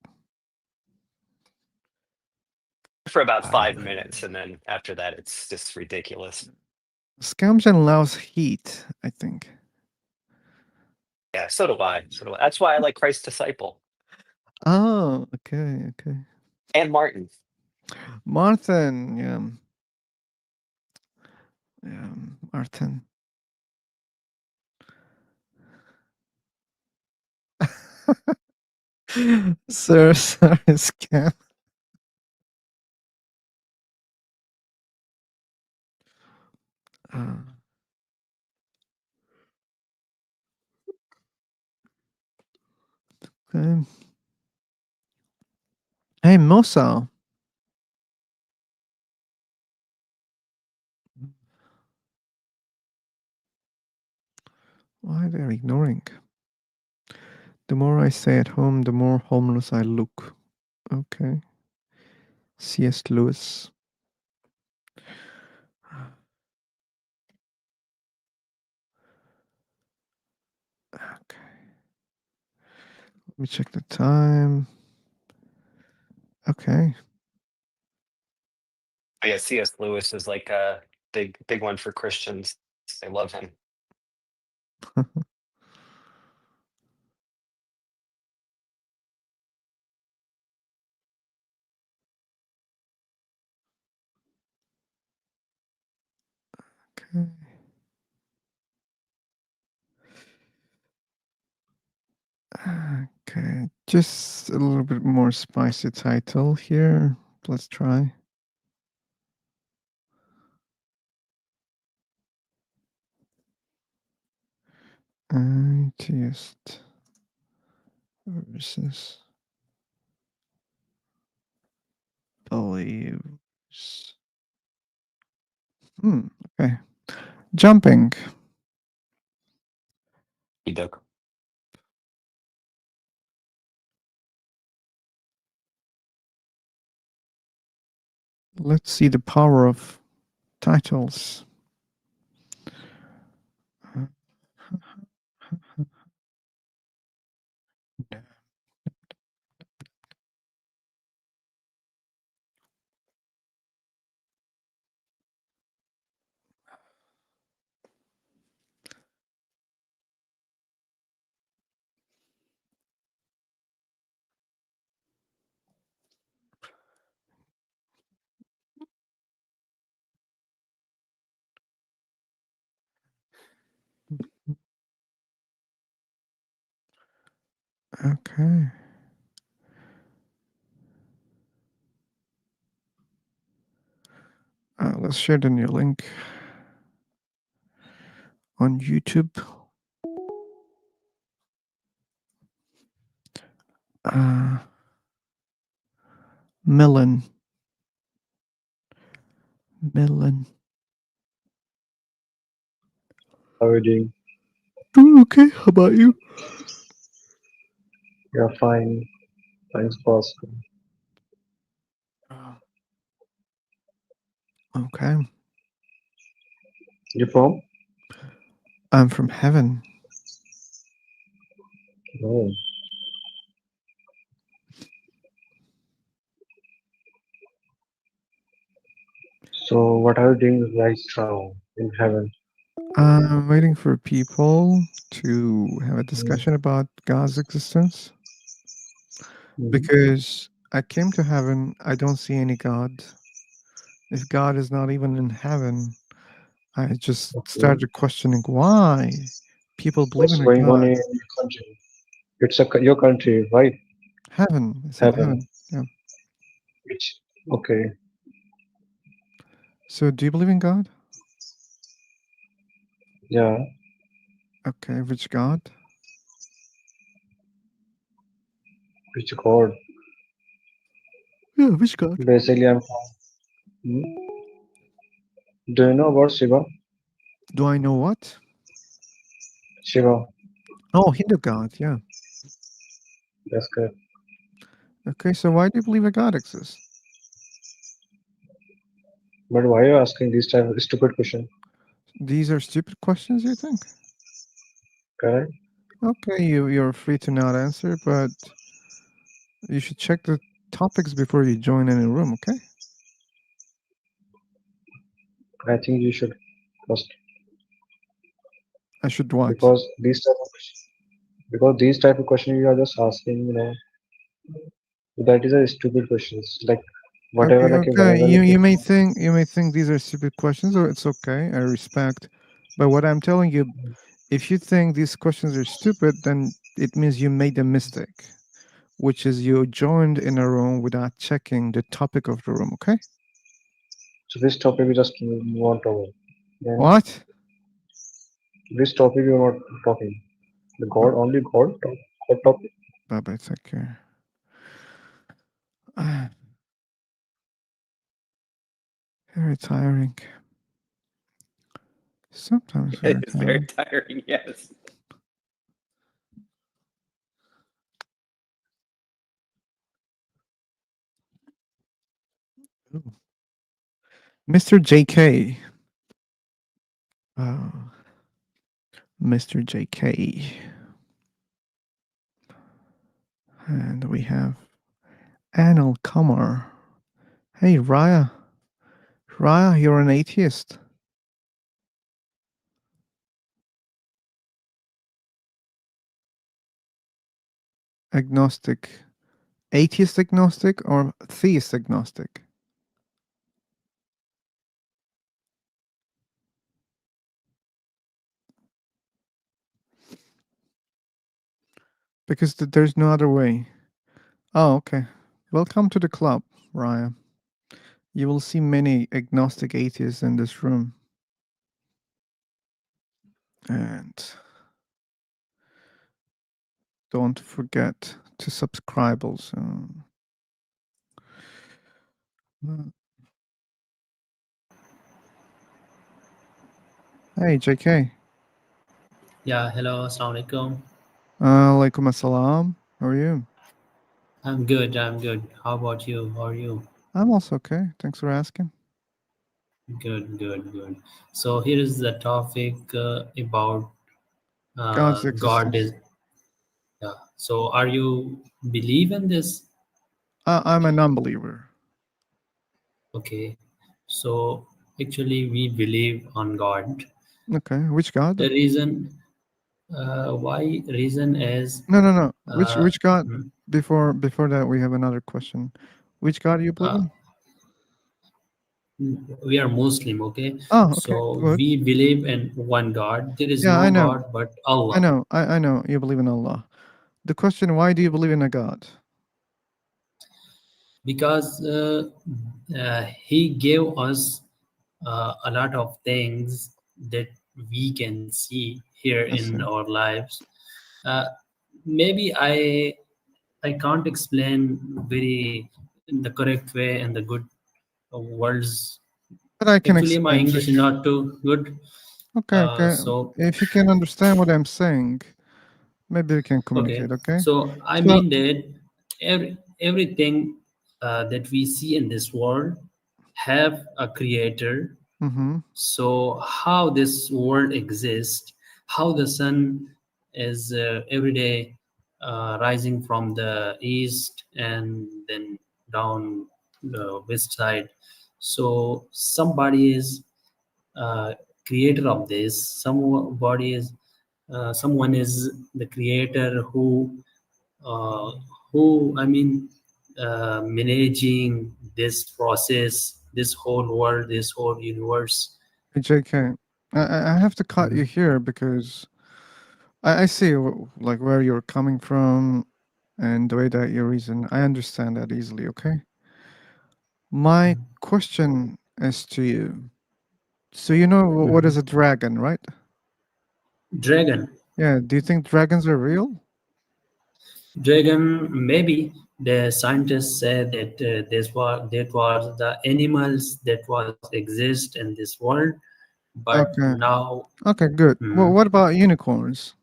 For about 5 minutes, and then after that, it's just ridiculous. Scamchan loves heat, I think. Yeah, so do I. That's why I like Christ's Disciple Oh, okay. and Martin. Martin, yeah. Yeah, Martin. Sir, scam. Okay. Hey, Mosa. Why they're ignoring? The more I stay at home, the more homeless I look. Okay. C.S. Lewis. Okay. Let me check the time. Okay. But yeah, C.S. Lewis is like a big one for Christians. They love him. Okay. Okay. Just a little bit more spicy title here. Let's try. Atheist versus believers. Okay. Jumping. Doug. Let's see the power of titles. Okay. Let's share the new link. on YouTube. Melon. How are you doing? Doing okay. How about you? Yeah, fine. Thanks for asking. Okay. You from? I'm from heaven. Oh. So what are you doing right now in heaven? I'm waiting for people to have a discussion about God's existence. Because I came to heaven, I don't see any God. If God is not even in heaven, I just Okay. started questioning why people believe What's in a going on God. in your country? It's your country, right? Heaven. I said Heaven. heaven. Yeah. Which okay. So do you believe in God? Yeah. Okay. Which God? Which God? Yeah, which God? Basically, I'm from. Hmm? Do you know about Shiva? Do I know what? Shiva. Oh, Hindu God. Yeah. That's correct. Okay. So why do you believe a God exists? But why are you asking this type of stupid question? These are stupid questions, you think? Correct. Okay, you're free to not answer, but you should check the topics before you join any room, okay? I think you should first I should what? because these type of questions you are just asking, you know, that is a stupid questions. Like Okay, whatever, like okay. whenever, You like you may think these are stupid questions, or it's okay. I respect. But what I'm telling you, if you think these questions are stupid, then it means you made a mistake, which is you joined in a room without checking the topic of the room, okay? so this topic we just want over. Then What? this topic we are not talking. The God only God topic. Bye bye, take care. Very tiring. Sometimes very It's very tiring. tiring. Yes. Ooh. Mr. JK. Mr. JK. And we have Anil Kamar. Hey, Raya. Raya, you're an atheist. Agnostic. Atheist agnostic or theist agnostic? Because there's no other way. Oh, okay. Welcome to the club, Raya. You will see many agnostic atheists in this room. And don't forget to subscribe also. Hey, JK. Yeah, hello, Assalamualaikum. Alaikum assalam. How are you? I'm good, I'm good. How about you? How are you? I'm also okay. Thanks for asking. Good, good, good. So here is the topic about God's God existence. is. Yeah. So are you believe in this? I'm a non-believer. Okay. So actually, we believe on God. Okay. Which God? The reason why reason is No. uh, Which God? mm, Before that, we have another question. Which God do you believe uh, in? we are Muslim. Okay. Oh, okay. So Good. we believe in one God. There is Yeah, no I know. God but Allah. I know. You believe in Allah. The question: why do you believe in a God? Because he gave us a lot of things that we can see here I see. in our lives. uh, Maybe I can't explain very in the correct way and the good words. But I can Actually, my explain English is if not too good. okay, okay. So If you can understand what I'm saying, maybe we can okay, communicate, okay? so I So mean that everything that we see in this world have a creator. mhm. So how this world exists, how the sun is every day rising from the east and then down the west side. So somebody is creator of this. Someone is the creator uh, who I mean managing this process, this whole world, this whole universe. Hey, JK, I have to cut you Mhm. here because I see like where you're coming from and the way that you reason. I understand that easily, okay? My question is to you. So you know what is Mhm. a dragon, right? Dragon. Yeah, do you think dragons are real? Dragon, maybe the scientists said that that was the animals that was exist in this world, but Okay. now. Okay, good. Well, Mhm. what about unicorns?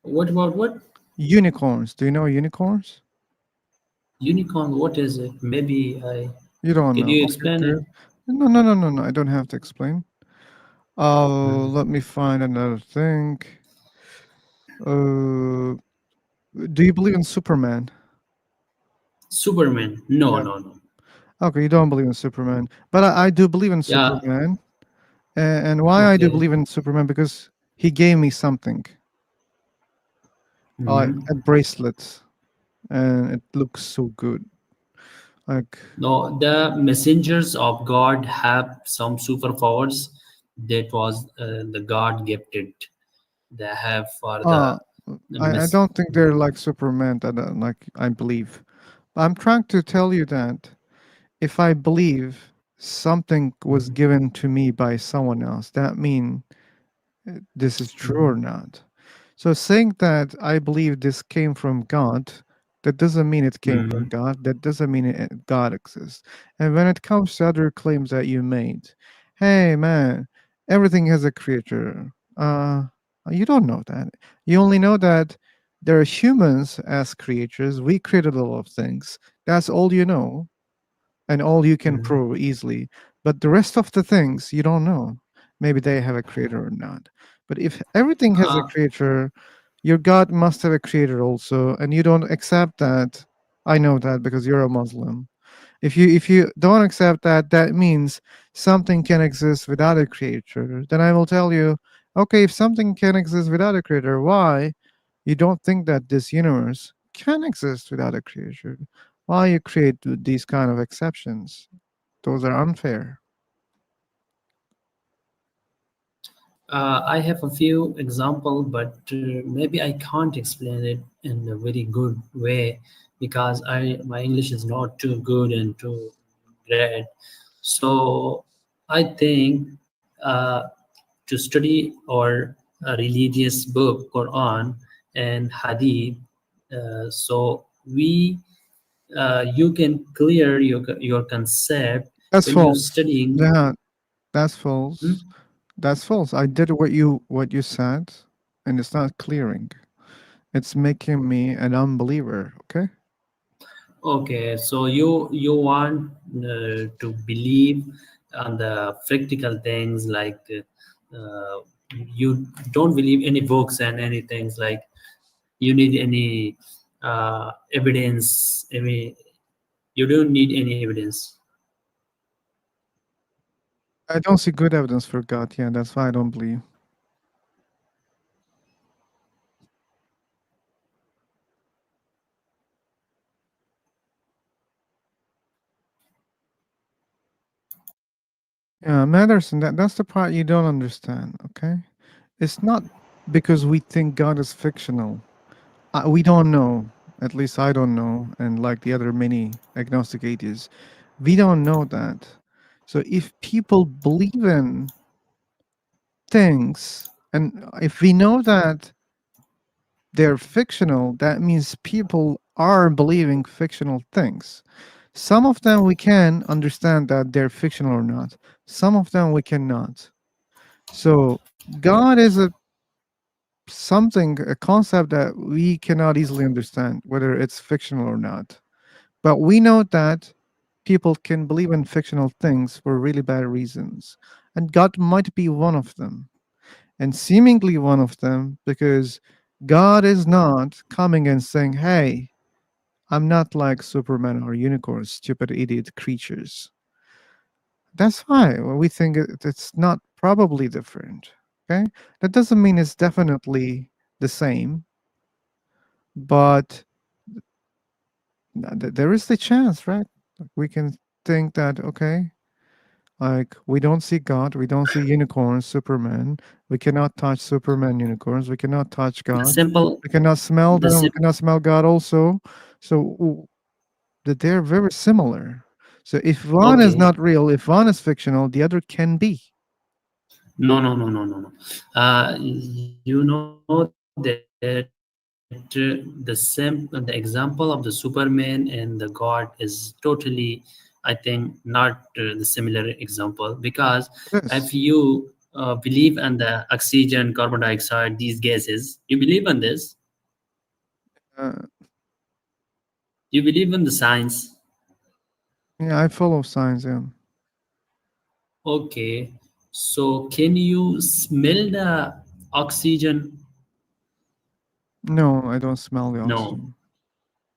What about what? Unicorns. Do you know unicorns? Unicorn? What is it? Maybe I. You don't Can know. you Okay, explain it? good. No, no, no, no, no. I don't have to explain. Mhm. Let me find another thing. Uh, do you believe in Superman? Superman? No, Yeah. no, no. Okay, you don't believe in Superman, but I do believe in Yeah. Superman. And why I do Okay. believe in Superman because he gave me something, like Mhm. a bracelet, and it looks so good. Like No, the messengers of God have some superpowers that was the God gifted. They have for Uh, the I mess. don't think they're like Superman that like I believe. But I'm trying to tell you that if I believe something was Mhm. given to me by someone else, that mean this is true or Mhm. not. So saying that I believe this came from God, that doesn't mean it came from Mhm. God. That doesn't mean God exists. And when it comes to other claims that you made, hey man, everything has a creator. You don't know that. You only know that there are humans as creatures. We created a lot of things. That's all you know and all you can Mhm. prove easily. But the rest of the things you don't know. Maybe they have a creator or not. But if everything has a Uh, creator, your God must have a creator also, and you don't accept that. I know that because you're a Muslim. If you don't accept that, that means something can exist without a creator. Then I will tell you, okay, if something can exist without a creator, why you don't think that this universe can exist without a creator? Why you create these kind of exceptions? Those are unfair. I have a few example, but maybe I can't explain it in a very good way because my English is not too good and too great. So I think to study or a religious book, Quran and Hadith, so you can clear your concept That's when you false. studying. Yeah, that's false. Hmm? That's false. I did what you said, and it's not clearing. It's making me an unbeliever. Okay. Okay, so you want to believe on the practical things like you don't believe any books and any things like you need any evidence. You don't need any evidence. I don't see good evidence for God. Yeah, that's why I don't believe. Yeah, Manderson, that's the part you don't understand. Okay, it's not because we think God is fictional. We don't know. At least I don't know, and like the other many agnostic atheists, we don't know that. So if people believe in things, and if we know that they're fictional, that means people are believing fictional things. Some of them we can understand that they're fictional or not. Some of them we cannot. So God is a concept that we cannot easily understand, whether it's fictional or not. But we know that people can believe in fictional things for really bad reasons. And God might be one of them, and seemingly one of them, because God is not coming and saying, hey, I'm not like Superman or unicorns, stupid idiot creatures. That's why we think it's not probably different. Okay? That doesn't mean it's definitely the same, but there is the chance, right? Like, we can think that, okay, like we don't see God, we don't see unicorns, Superman. We cannot touch Superman, unicorns. We cannot touch The God. simple, We cannot smell the them. We sim- cannot smell God also. So that they're very similar. So if one is okay. not real, if one is fictional, the other can be. No, no, no, no, no, no. You know that the example of the Superman and the God is totally, I think, not the similar example, because if Yes. you believe in the oxygen, carbon dioxide, these gases, you believe in this. Uh, You believe in the science. yeah, I follow science. Yeah. Okay. So can you smell the oxygen? No, I don't smell the No, oxygen.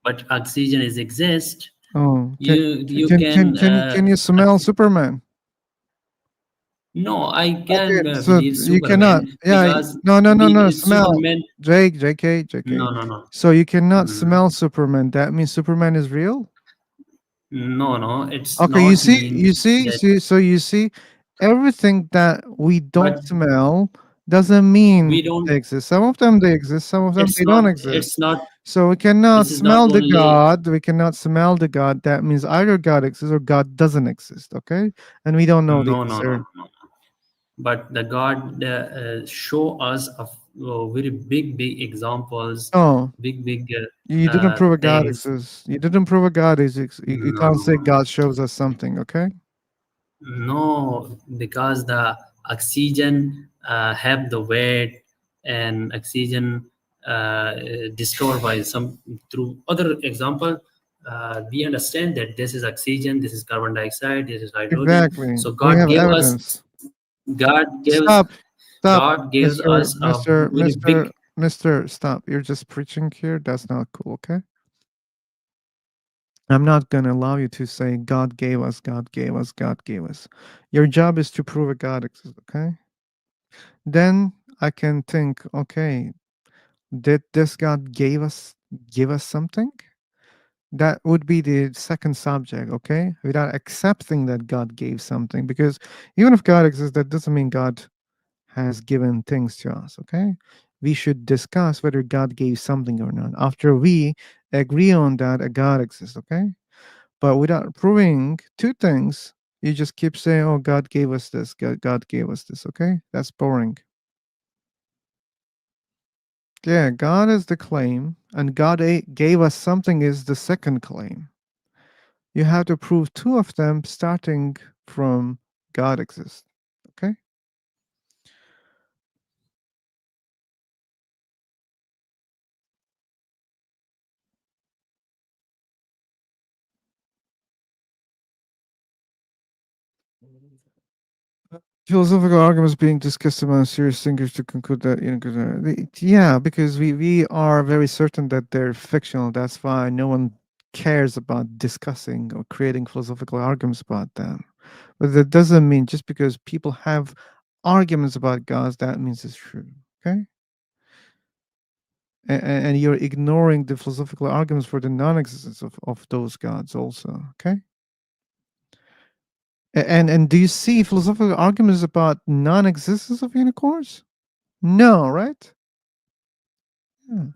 but oxygen is exist. Oh, You can can you smell Superman? no, I Okay, can so believe you cannot. Superman Yeah, because no, no, no, no. Smell, Superman. Jake, JK, JK. No, no, no. So you cannot Mm, smell Superman. That means Superman is real. no, no, it's Okay, not mean that. so you see, everything that we don't But smell doesn't mean we don't. they exist. Some of them they exist, some of them It's they not. don't It's exist. not. So we cannot This is not smell the only. God. We cannot smell the God. That means either God exists or God doesn't exist. Okay, and we don't know the No, no, no, answer. no. But the God show us of very big examples, Oh, big you didn't prove a God things. exists. You didn't prove a God is. You No, can't no, say no. God shows us something. Okay. No, because the oxygen have the weight, and oxygen discovered by some through other example. We understand that this is oxygen, this is carbon dioxide, this is hydrogen. Exactly. So We God have gave evidence. us. God gives. Stop. Stop, God gives Mr. us a Mr. very big. Mr. Mr. Stop. You're just preaching here. That's not cool, okay? I'm not going to allow you to say God gave us, God gave us, God gave us. Your job is to prove a God exists, okay? Then I can think, okay, did this God give us something? That would be the second subject, okay? Without accepting that God gave something, because even if God exists, that doesn't mean God has given things to us, okay? We should discuss whether God gave something or not. After we agree on that, a God exists, okay? But without proving two things, you just keep saying, oh, God gave us this, God gave us this, okay? That's boring. Yeah, God is the claim, and God gave us something is the second claim. You have to prove two of them starting from God exists, okay? Philosophical arguments being discussed among serious thinkers to conclude that yeah, because we are very certain that they're fictional. That's why no one cares about discussing or creating philosophical arguments about them. But that doesn't mean just because people have arguments about gods, that means it's true. Okay, and you're ignoring the philosophical arguments for the non-existence of those gods also. Okay. And do you see philosophical arguments about non-existence of unicorns? No, right? Yeah.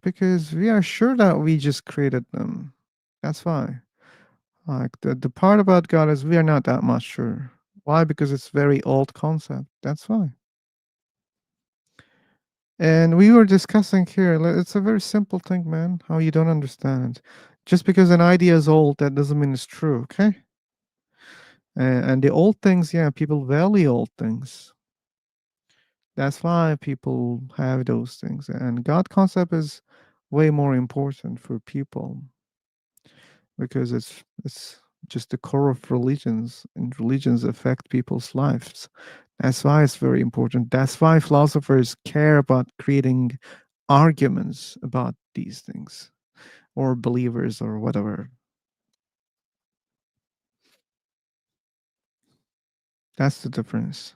Because we are sure that we just created them. That's why. Like the part about God is we are not that much sure. Why? Because it's very old concept. That's why. And we were discussing here, it's a very simple thing, man, how you don't understand. Just because an idea is old, that doesn't mean it's true, okay? And the old things, yeah, people value old things. That's why people have those things. And God concept is way more important for people because it's just the core of religions, and religions affect people's lives. That's why it's very important. That's why philosophers care about creating arguments about these things, or believers, or whatever. That's the difference.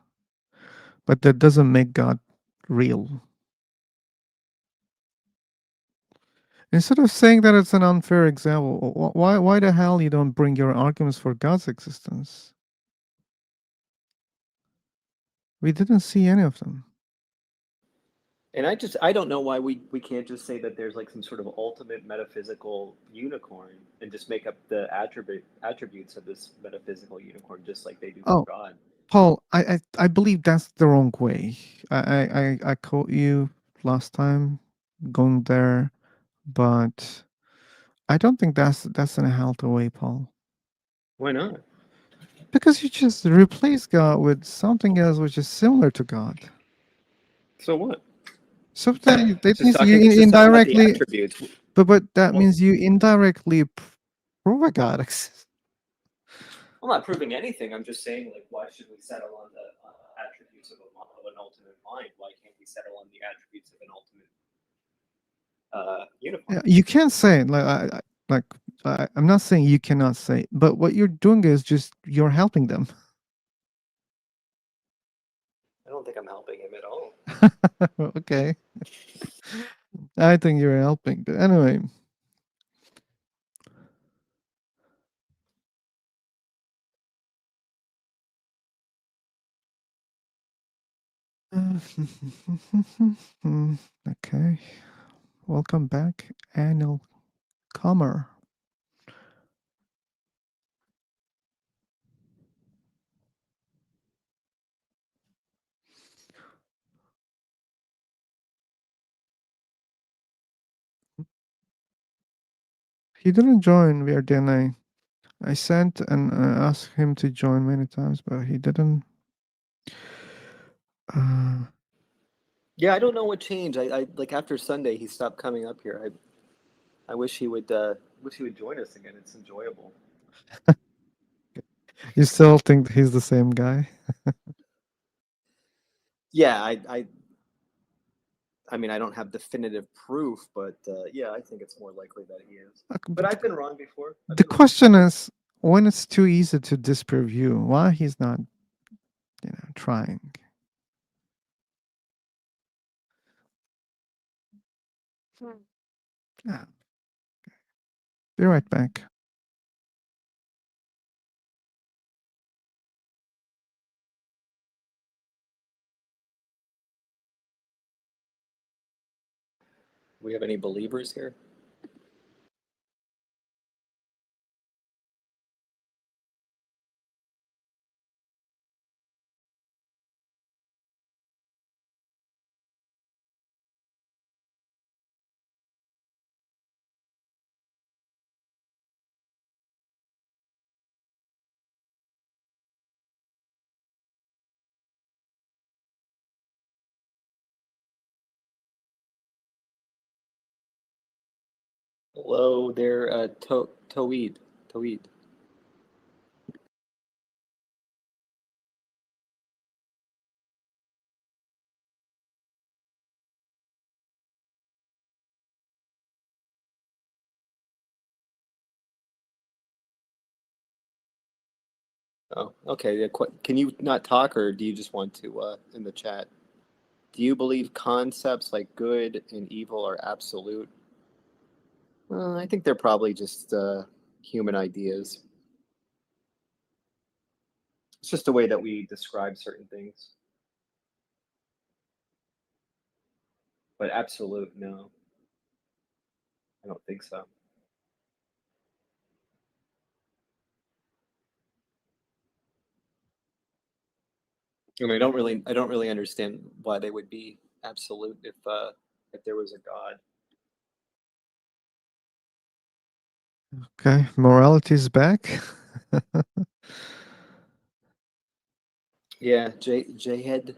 But that doesn't make God real. Instead of saying that it's an unfair example, why the hell you don't bring your arguments for God's existence? We didn't see any of them. And I don't know why we can't just say that there's like some sort of ultimate metaphysical unicorn and just make up the attributes of this metaphysical unicorn just like they do for Oh, God. Paul, I believe that's the wrong way. I caught you last time going there, but I don't think that's in a healthy way, Paul. Why not? Because you just replace God with something else which is similar to God. So what? So that It's just means talking. you It's just talking about the indirectly, attributes. but that Well, means you indirectly prove a God exists. I'm not proving anything. I'm just saying, like, why should we settle on the attributes of an ultimate mind? Why can't we settle on the attributes of an ultimate unicorn? Yeah, you can't say it, I'm not saying you cannot say it, but what you're doing is just you're helping them. I don't think I'm helping him at all. Okay. I think you're helping, but anyway. Okay. Welcome back, Anil Comer. He didn't join via DNA. I sent and asked him to join many times, but he didn't. Yeah, I don't know what changed. I like after Sunday he stopped coming up here. I wish he would join us again. It's enjoyable. You still think he's the same guy? Yeah, I mean I don't have definitive proof, but yeah, I think it's more likely that he is. But I've been wrong before. The question is, when it's too easy to disprove you, why he's not, trying? Yeah. Be right back. We have any believers here? Hello there, Toweed. Oh, okay. Yeah, can you not talk, or do you just want to in the chat? Do you believe concepts like good and evil are absolute? I think they're probably just human ideas. It's just a way that we describe certain things. But absolute, no. I don't think so. I mean, I don't really understand why they would be absolute if there was a God. Okay, morality is back. Yeah, Jihad.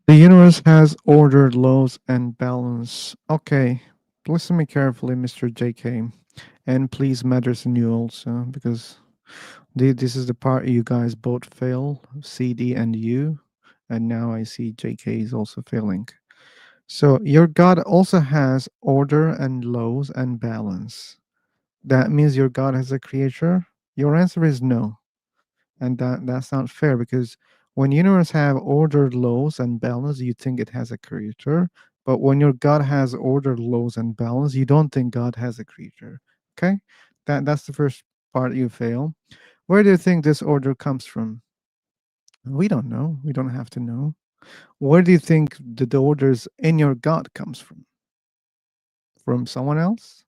The universe has order, laws, and balance. Okay, listen to me carefully, Mr. JK. And please, matters in you also, because this is the part you guys both fail, CD and you. And now I see JK is also failing. So your God also has order and laws and balance. That means your God has a creator? Your answer is no. And that's not fair because when universe have ordered laws and balance, you think it has a creator. But when your God has ordered laws and balance, you don't think God has a creator. Okay? That's the first part you fail. Where do you think this order comes from? We don't know. We don't have to know. Where do you think the orders in your God comes from? From someone else?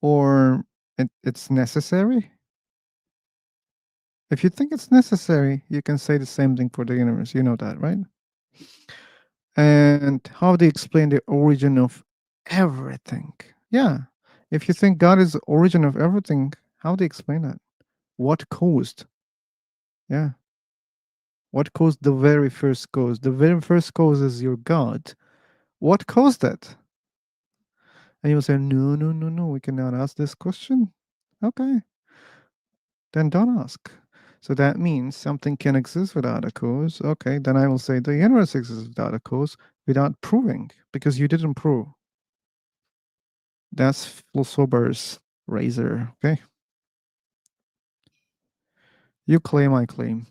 Or it's necessary? If you think it's necessary, you can say the same thing for the universe. You know that, right? And how they explain the origin of everything. Yeah. If you think God is the origin of everything, how do they explain that? What caused? Yeah. What caused the very first cause? The very first cause is your God. What caused that? And you will say, no, no, no, no, we cannot ask this question. Okay. Then don't ask. So that means something can exist without a cause. Okay, then I will say the universe exists without a cause without proving, because you didn't prove. That's philosopher's razor. Okay. You claim, I claim.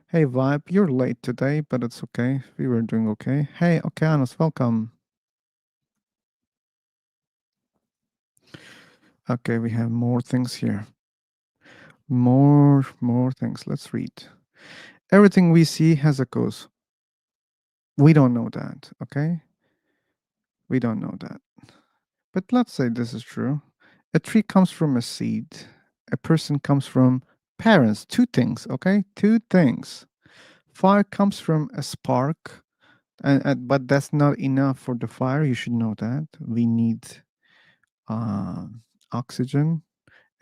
Hey, Vibe, you're late today, but it's okay. We were doing okay. Hey, Okeanos, welcome. Okay, we have more things here. More things. Let's read. Everything we see has a cause. We don't know that, okay? We don't know that. But let's say this is true. A tree comes from a seed. A person comes from parents. Two things, okay? Two things. Fire comes from a spark, but that's not enough for the fire. You should know that. We need uh, oxygen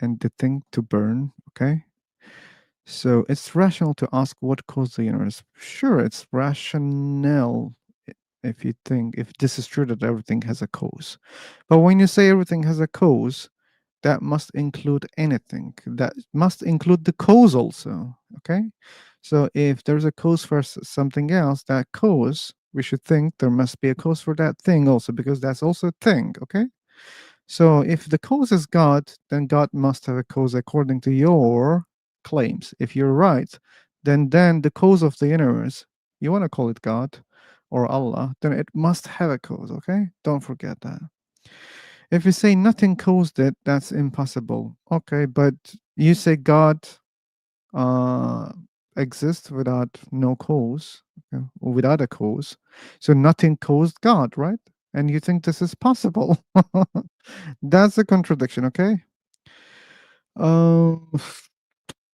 and the thing to burn, okay? So it's rational to ask what caused the universe. Sure, it's rational if you think, if this is true that everything has a cause. But when you say everything has a cause, that must include anything. That must include the cause also, okay? So if there's a cause for something else, that cause, we should think there must be a cause for that thing also, because that's also a thing, okay? So if the cause is God, then God must have a cause according to your claims. If you're right, then the cause of the universe, you want to call it God or Allah, then it must have a cause, okay? Don't forget that. If you say nothing caused it, that's impossible. Okay, but you say God uh, exists without no cause, okay, or without a cause. So nothing caused God, right? And you think this is possible. That's a contradiction, okay? Um,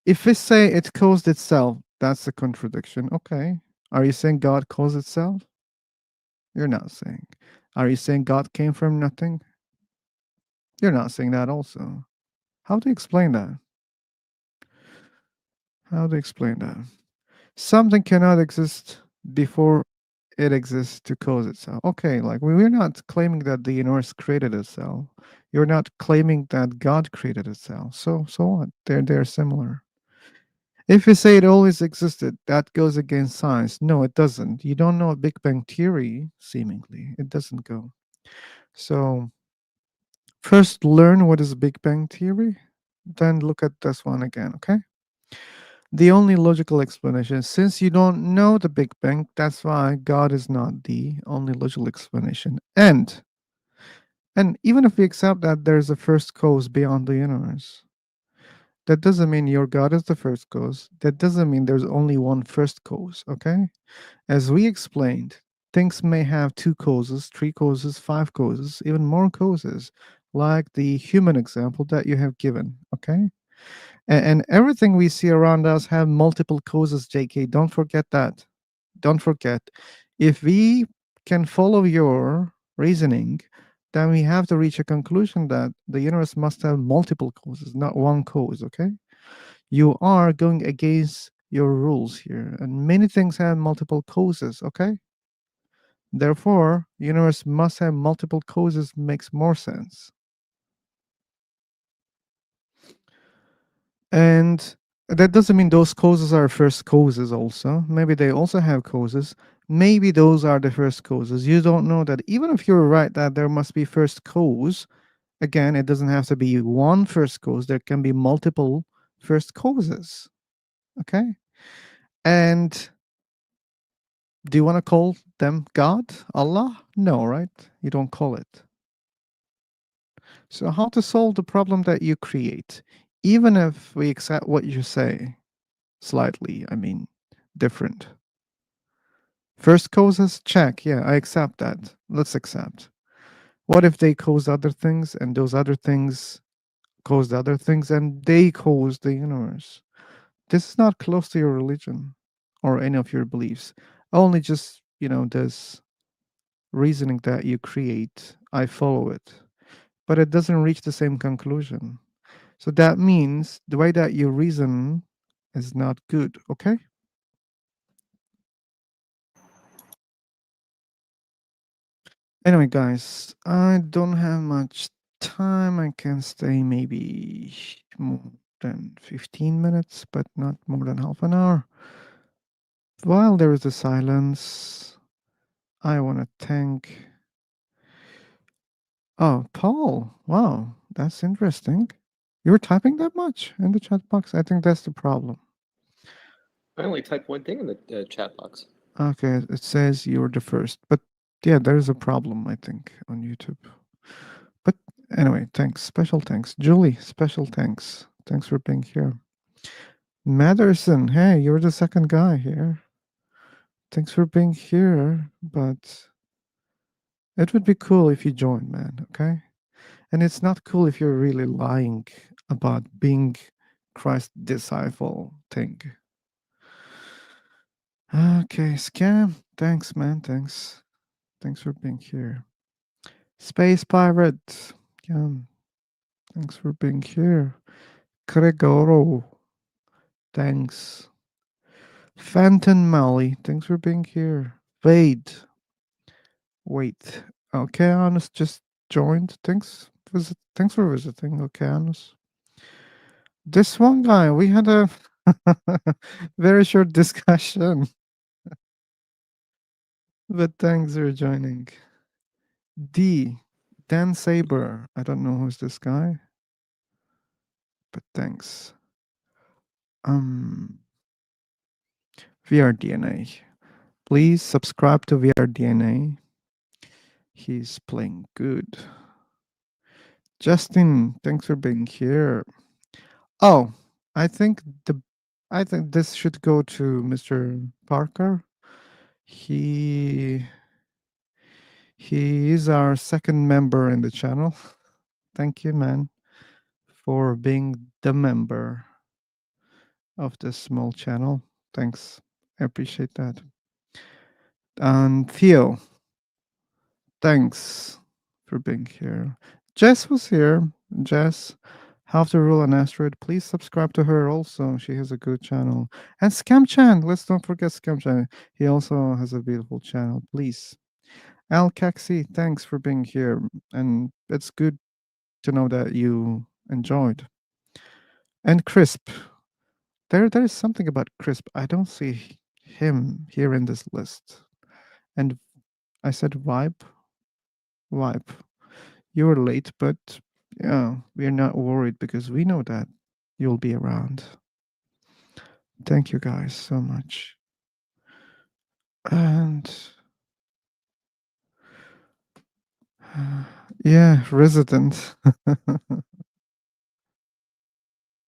if we say it caused itself, that's a contradiction. Okay. Are you saying God caused itself? You're not saying. Are you saying God came from nothing? You're not saying that also. How do you explain that? How to explain that? Something cannot exist before it exists to cause itself. Okay, like we're not claiming that the universe created itself. You're not claiming that God created itself. So what? They're similar. If you say it always existed, that goes against science. No, it doesn't. You don't know a Big Bang theory, seemingly. It doesn't go. So first learn what is Big Bang theory, then look at this one again, okay? The only logical explanation, since you don't know the Big Bang, that's why God is not the only logical explanation. And even if we accept that there's a first cause beyond the universe, that doesn't mean your God is the first cause. That doesn't mean there's only one first cause, okay? As we explained, things may have two causes, three causes, five causes, even more causes, like the human example that you have given, okay? And everything we see around us have multiple causes, JK. Don't forget that. Don't forget. If we can follow your reasoning, then we have to reach a conclusion that the universe must have multiple causes, not one cause, okay? You are going against your rules here, and many things have multiple causes, okay? Therefore, universe must have multiple causes makes more sense. And that doesn't mean those causes are first causes also. Maybe they also have causes. Maybe those are the first causes. You don't know that. Even if you're right that there must be first cause, again, it doesn't have to be one first cause. There can be multiple first causes. Okay? And do you want to call them God, Allah? No, right? You don't call it. So how to solve the problem that you create? Even if we accept what you say, slightly, I mean, different. First causes, check. Yeah, I accept that. Let's accept. What if they cause other things and those other things caused other things and they caused the universe? This is not close to your religion or any of your beliefs. Only just, this reasoning that you create, I follow it. But it doesn't reach the same conclusion. So that means the way that you reason is not good, okay? Anyway, guys, I don't have much time. I can stay maybe more than 15 minutes, but not more than half an hour. While there is a silence, I want to thank. Oh, Paul. Wow, that's interesting. You were typing that much in the chat box? I think that's the problem. I only typed one thing in the chat box. Okay, it says you're the first. But yeah, there's a problem, I think, on YouTube. But anyway, thanks. Special thanks. Julie, special thanks. Thanks for being here. Maderson, hey, you're the second guy here. Thanks for being here, but it would be cool if you joined, man, okay? And it's not cool if you're really lying about being Christ disciple thing. Okay, Scam, thanks, man, thanks. Thanks for being here. Space Pirate, yeah, thanks for being here. Gregoro, thanks. Fenton Mally, thanks for being here. Wade, wait. Okeanos just joined. Thanks for visiting, Okeanos. This one guy, we had a very short discussion. But thanks for joining. Dan Saber. I don't know who's this guy. But thanks. VRDNA. Please subscribe to VRDNA. He's playing good. Justin, thanks for being here. Oh, I think this should go to Mr. Parker. He is our second member in the channel. Thank you, man, for being the member of this small channel. Thanks. I appreciate that. And Theo, thanks for being here. Jess was here. Jess, How to Rule an Asteroid. Please subscribe to her also. She has a good channel. And Scam Chan. Let's don't forget Scam Chan. He also has a beautiful channel. Please. Al Kaxi, thanks for being here. And it's good to know that you enjoyed. And Crisp. There is something about Crisp. I don't see him here in this list. And I said Vibe. Vibe. You were late, but yeah, we're not worried because we know that you'll be around. Thank you guys so much. And yeah, resident.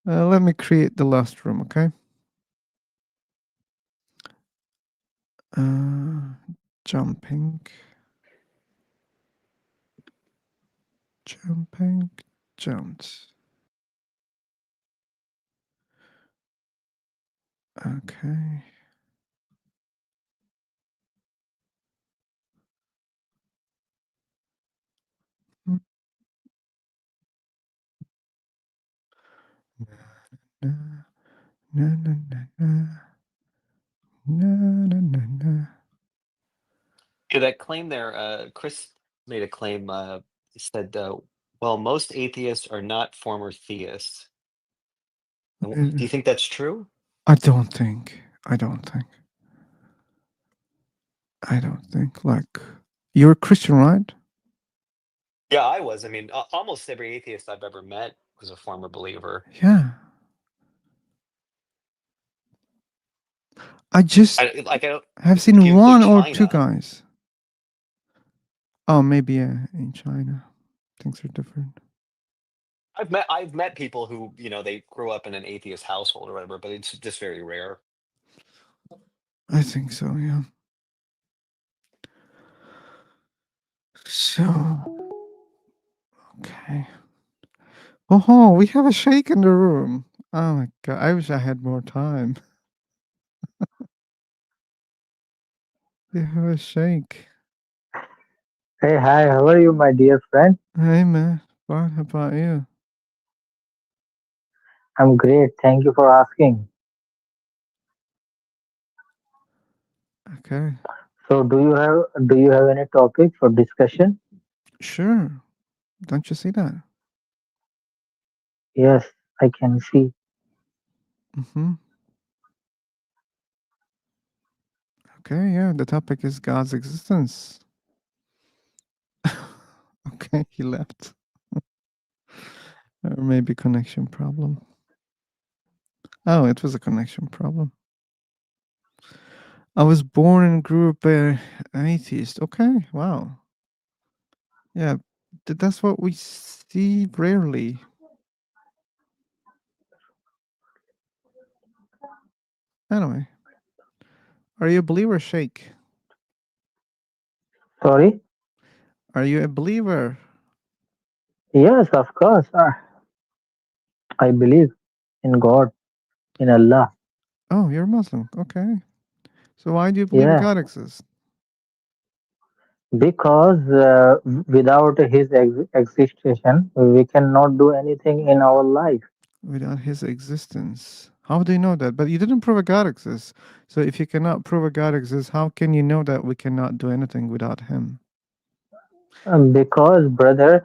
Let me create the last room, okay? Jumping. Jumping. Jumped. Okay. Mm. Na, na, na, na, na. Na, na, na, na. Yeah, that claim there, Chris made a claim. He said, "Well, most atheists are not former theists." Do you think that's true? I don't think. I don't think. Like, you're a Christian, right? Yeah, I was. I mean, almost every atheist I've ever met was a former believer. Yeah. I just Like, I don't. have Do seen you include one or two China? guys. Oh, maybe in China, things are different. I've met people who, they grew up in an atheist household or whatever, but it's just very rare. I think so, yeah. So, okay. Oh, we have a shake in the room. Oh my god, I wish I had more time. We have a shake. Hey, hi, how are you, my dear friend? Hey man, what about you? I'm great. Thank you for asking. Okay. So, do you have any topic for discussion? Sure. Don't you see that? Yes, I can see. Mm-hmm. Okay, yeah, the topic is God's existence. Okay, he left. Or maybe connection problem. Oh, it was a connection problem. I was born and grew up an atheist. Okay, wow. Yeah, that's what we see rarely. Anyway, are you a believer, Sheikh? Sorry? Are you a believer? Yes, of course. I believe in God, in Allah. Oh, you're Muslim. Okay. So why do you believe Yeah, God exists? because without His existence, we cannot do anything in our life. Without his existence. How do you know that? But you didn't prove a God exists. So if you cannot prove a God exists, how can you know that we cannot do anything without him? Because, brother,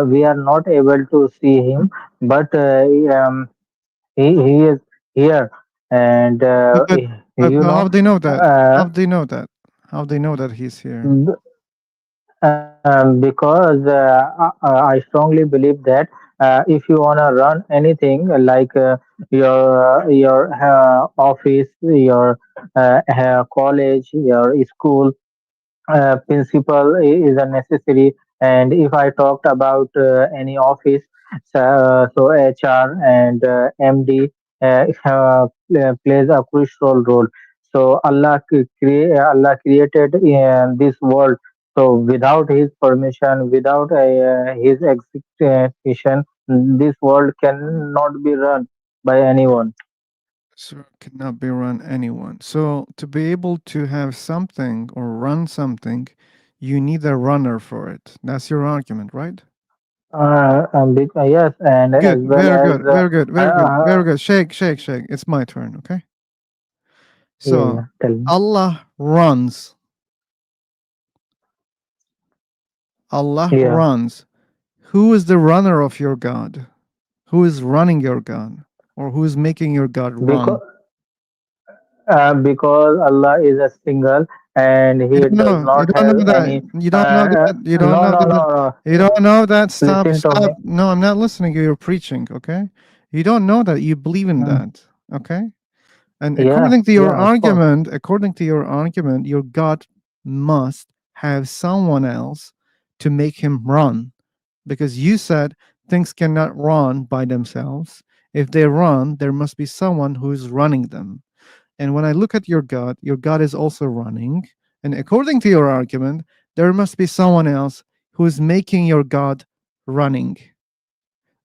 we are not able to see Him, but he is here, and But you know. how do you know that? Uh, How do you know that? How do you know that he's here? b- because I strongly believe that if you wanna run anything like your office, your college, your school, principal is a necessary. And if I talked about any office, so HR and MD plays a crucial role. So Allah created this world. So without His permission, without His execution, this world cannot be run by anyone. So it cannot be run anyone. So to be able to have something or run something, you need a runner for it. That's your argument, right? Yes, and as Good, well very as good, very good, very good, very good. Shake, shake, shake. It's my turn, okay? yeah, So yeah. Tell me. Allah runs. Allah Yeah, runs. Who is the runner of your God? Who is running your God? Or who is making your God run? because because Allah is a single and You He don't does know. You not don't have know that. any. You don't know that. You don't No, know no, that. no, You no. don't know that. Stop. Listen to Stop. me. No, I'm not listening. You're preaching, okay? You don't know that. You believe in Mm. that, okay? And Yeah, yeah, of course. according to your argument, your God must have someone else to make him run. Because you said things cannot run by themselves. If they run, there must be someone who is running them. And when I look at your God is also running. And according to your argument, there must be someone else who is making your God running.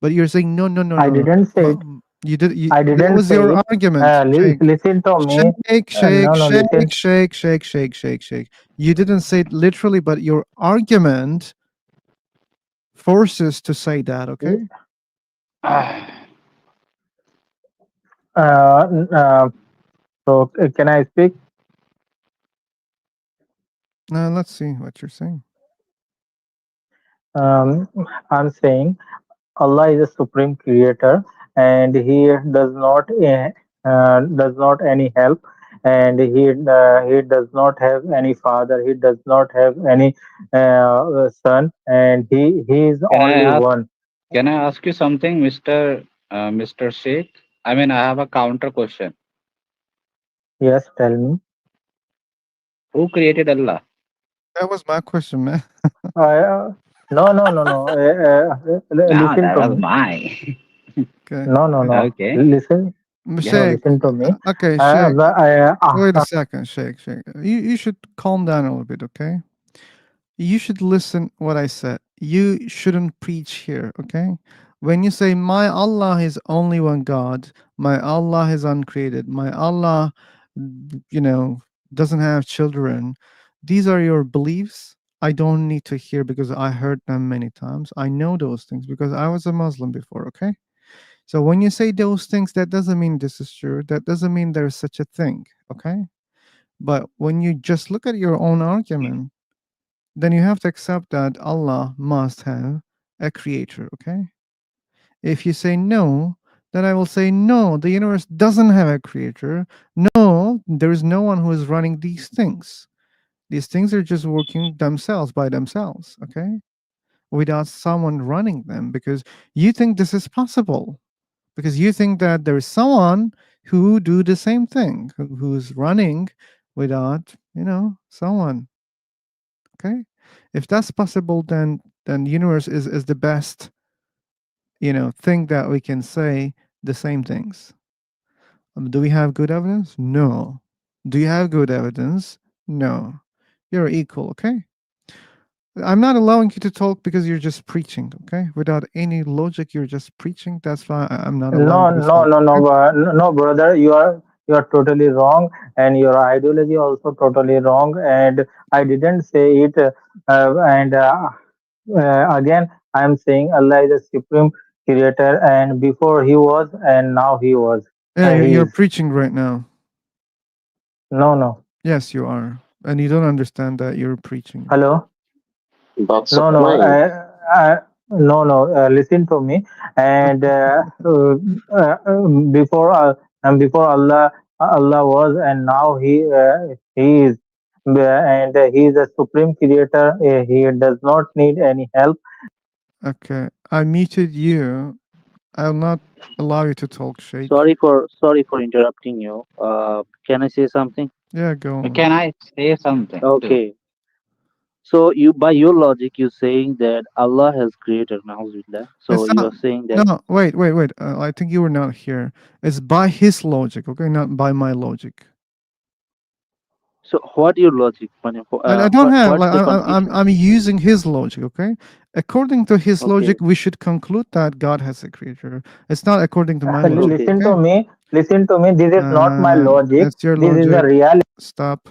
But you're saying no, no, no, I no, no. didn't say But it. you did. I That didn't was say your it. argument. Shake, Listen to me. shake, No, shake, no, shake, listen. shake, shake, shake, shake, shake. You didn't say it literally, but your argument forces to say that. Okay. So can I speak? Now let's see what you're saying. Um, I'm saying Allah is a supreme creator, and He does not any help, and He does not have any father. He does not have any son, and He is Can I only ask? one. Can I ask you something, Mr. Sheikh? I mean, I have a counter question. Yes, tell me. Who created Allah? That was my question, man. No, no, no, no. No, Listen that to was me. mine. Okay. No, no, no. Okay. Listen. No, Shake. listen to me. Okay, Uh, Shake. but I, Wait a second, Shake, Shake. You should calm down a little bit, okay? You should listen what I said. You shouldn't preach here, okay? When you say my Allah is only one God, my Allah is uncreated, my Allah, you know, doesn't have children, these are your beliefs. I don't need to hear because I heard them many times. I know those things because I was a Muslim before, okay? So when you say those things, that doesn't mean this is true. That doesn't mean there's such a thing, okay? But when you just look at your own argument, then you have to accept that Allah must have a creator, okay? If you say no, then I will say no, the universe doesn't have a creator. No, there is no one who is running these things. These things are just working themselves by themselves, okay? Without someone running them because you think this is possible. Because you think that there is someone who do the same thing, who's running without, someone. Okay, if that's possible, then universe is the best thing that we can say the same things. Do we have good evidence? No. Do you have good evidence? No. You're equal. Okay. I'm not allowing you to talk because you're just preaching. Okay, without any logic, you're just preaching. That's why I'm not allowing No, you to no, talk. no, no, Okay? no, brother. You are totally wrong, and your ideology also totally wrong. And I didn't say it. And again, I am saying Allah is a supreme creator, and before He was, and now He was. Yeah, He you're is. preaching right now. No, no. Yes, you are, and you don't understand that you're preaching. Hello. That's a No, no, claim. no, no. Listen to me. And before and before Allah was, and now He is, and He is a supreme creator. He does not need any help. Okay, I muted you. I'll not allow you to talk, Sheikh. Sorry for interrupting you. Can I say something? Yeah, go on. Can I say something too? Okay. So you, by your logic, you're saying that Allah has created Na'uzubillah. So It's you not. are saying that. No, wait, wait, wait. I think you were not here. It's by his logic, okay, not by my logic. So what your logic? I don't have What's like the I'm condition? I'm using his logic, okay? According to his Okay. logic, we should conclude that God has a creator. It's not according to my logic, Okay. Listen okay? to me. Listen to me. This is not my logic. It's your This is the logic. reality. Stop.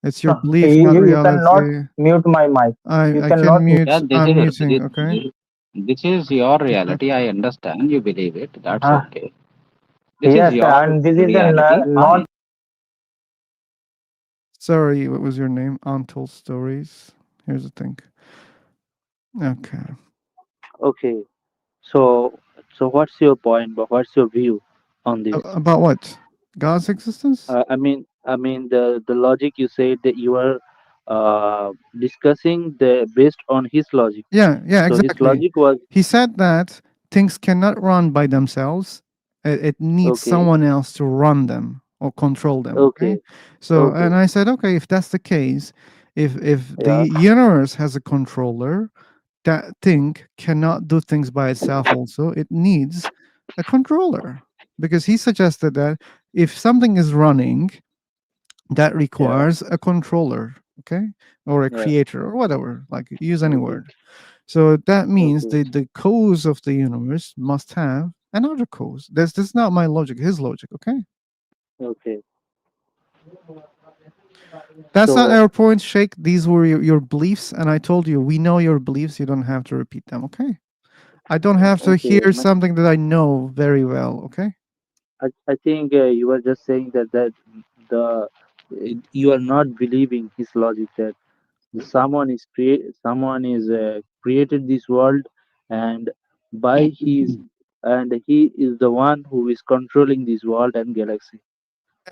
It's your belief, not You cannot reality. mute my mic. You I can cannot. mute. Yeah, this I'm is muting, okay? This is your reality. I understand. You believe it. That's Uh, okay. This is yes, your and this is the reality. not. Fine. Sorry, what was your name? Untold Stories. Here's the thing. Okay. Okay. So, so what's your point? But what's your view on this? About what? God's existence? I mean, the logic you said that you are discussing the based on his logic. Yeah, yeah, So his exactly. logic was He said that things cannot run by themselves. It needs okay, someone else to run them or control them. Okay. okay, So, and okay. I said, okay, if that's the case, if the Yeah, universe has a controller, that thing cannot do things by itself. Also, it needs a controller because he suggested that if something is running, that yeah, requires a controller. Okay, or a yeah. creator or whatever. Like use any Okay, word. So that means okay, the cause of the universe must have another cause. This is not my logic, his logic, okay? okay. That's not So our point, Sheikh. These were your beliefs, and I told you we know your beliefs. You don't have to repeat them, okay? I don't have to okay, hear something that I know very well, okay? I think you were just saying that the you are not believing his logic that someone is created this world and by his and he is the one who is controlling this world and galaxy.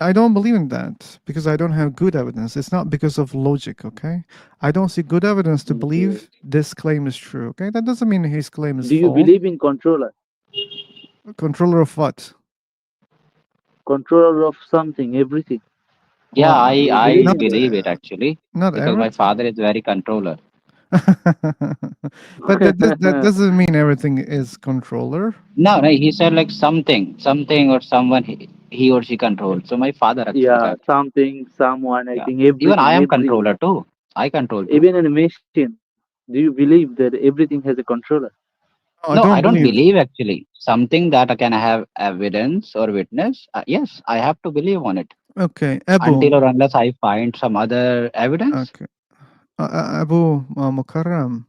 I don't believe in that because I don't have good evidence. It's not because of logic, okay? I don't see good evidence to Okay. believe this claim is true, okay? That doesn't mean his claim is Do you false. believe in controller? Controller of what? Controller of something, everything. Yeah, Well, Do you I believe not in that? believe it actually not because my everything. father is very controller. But that doesn't mean everything is controller. No, no, he said like something or someone he or she controls. So my father actually Yeah, said, something, someone, I yeah. think Even I everything, am everyone. controller too. I control too. Even in a machine. Do you believe that everything has a controller? No, I No, I don't don't believe. believe actually. Something that I can have evidence or witness. Yes, I have to believe on it Okay, Abu. until or unless I find some other evidence. Okay, Abu Mukarram.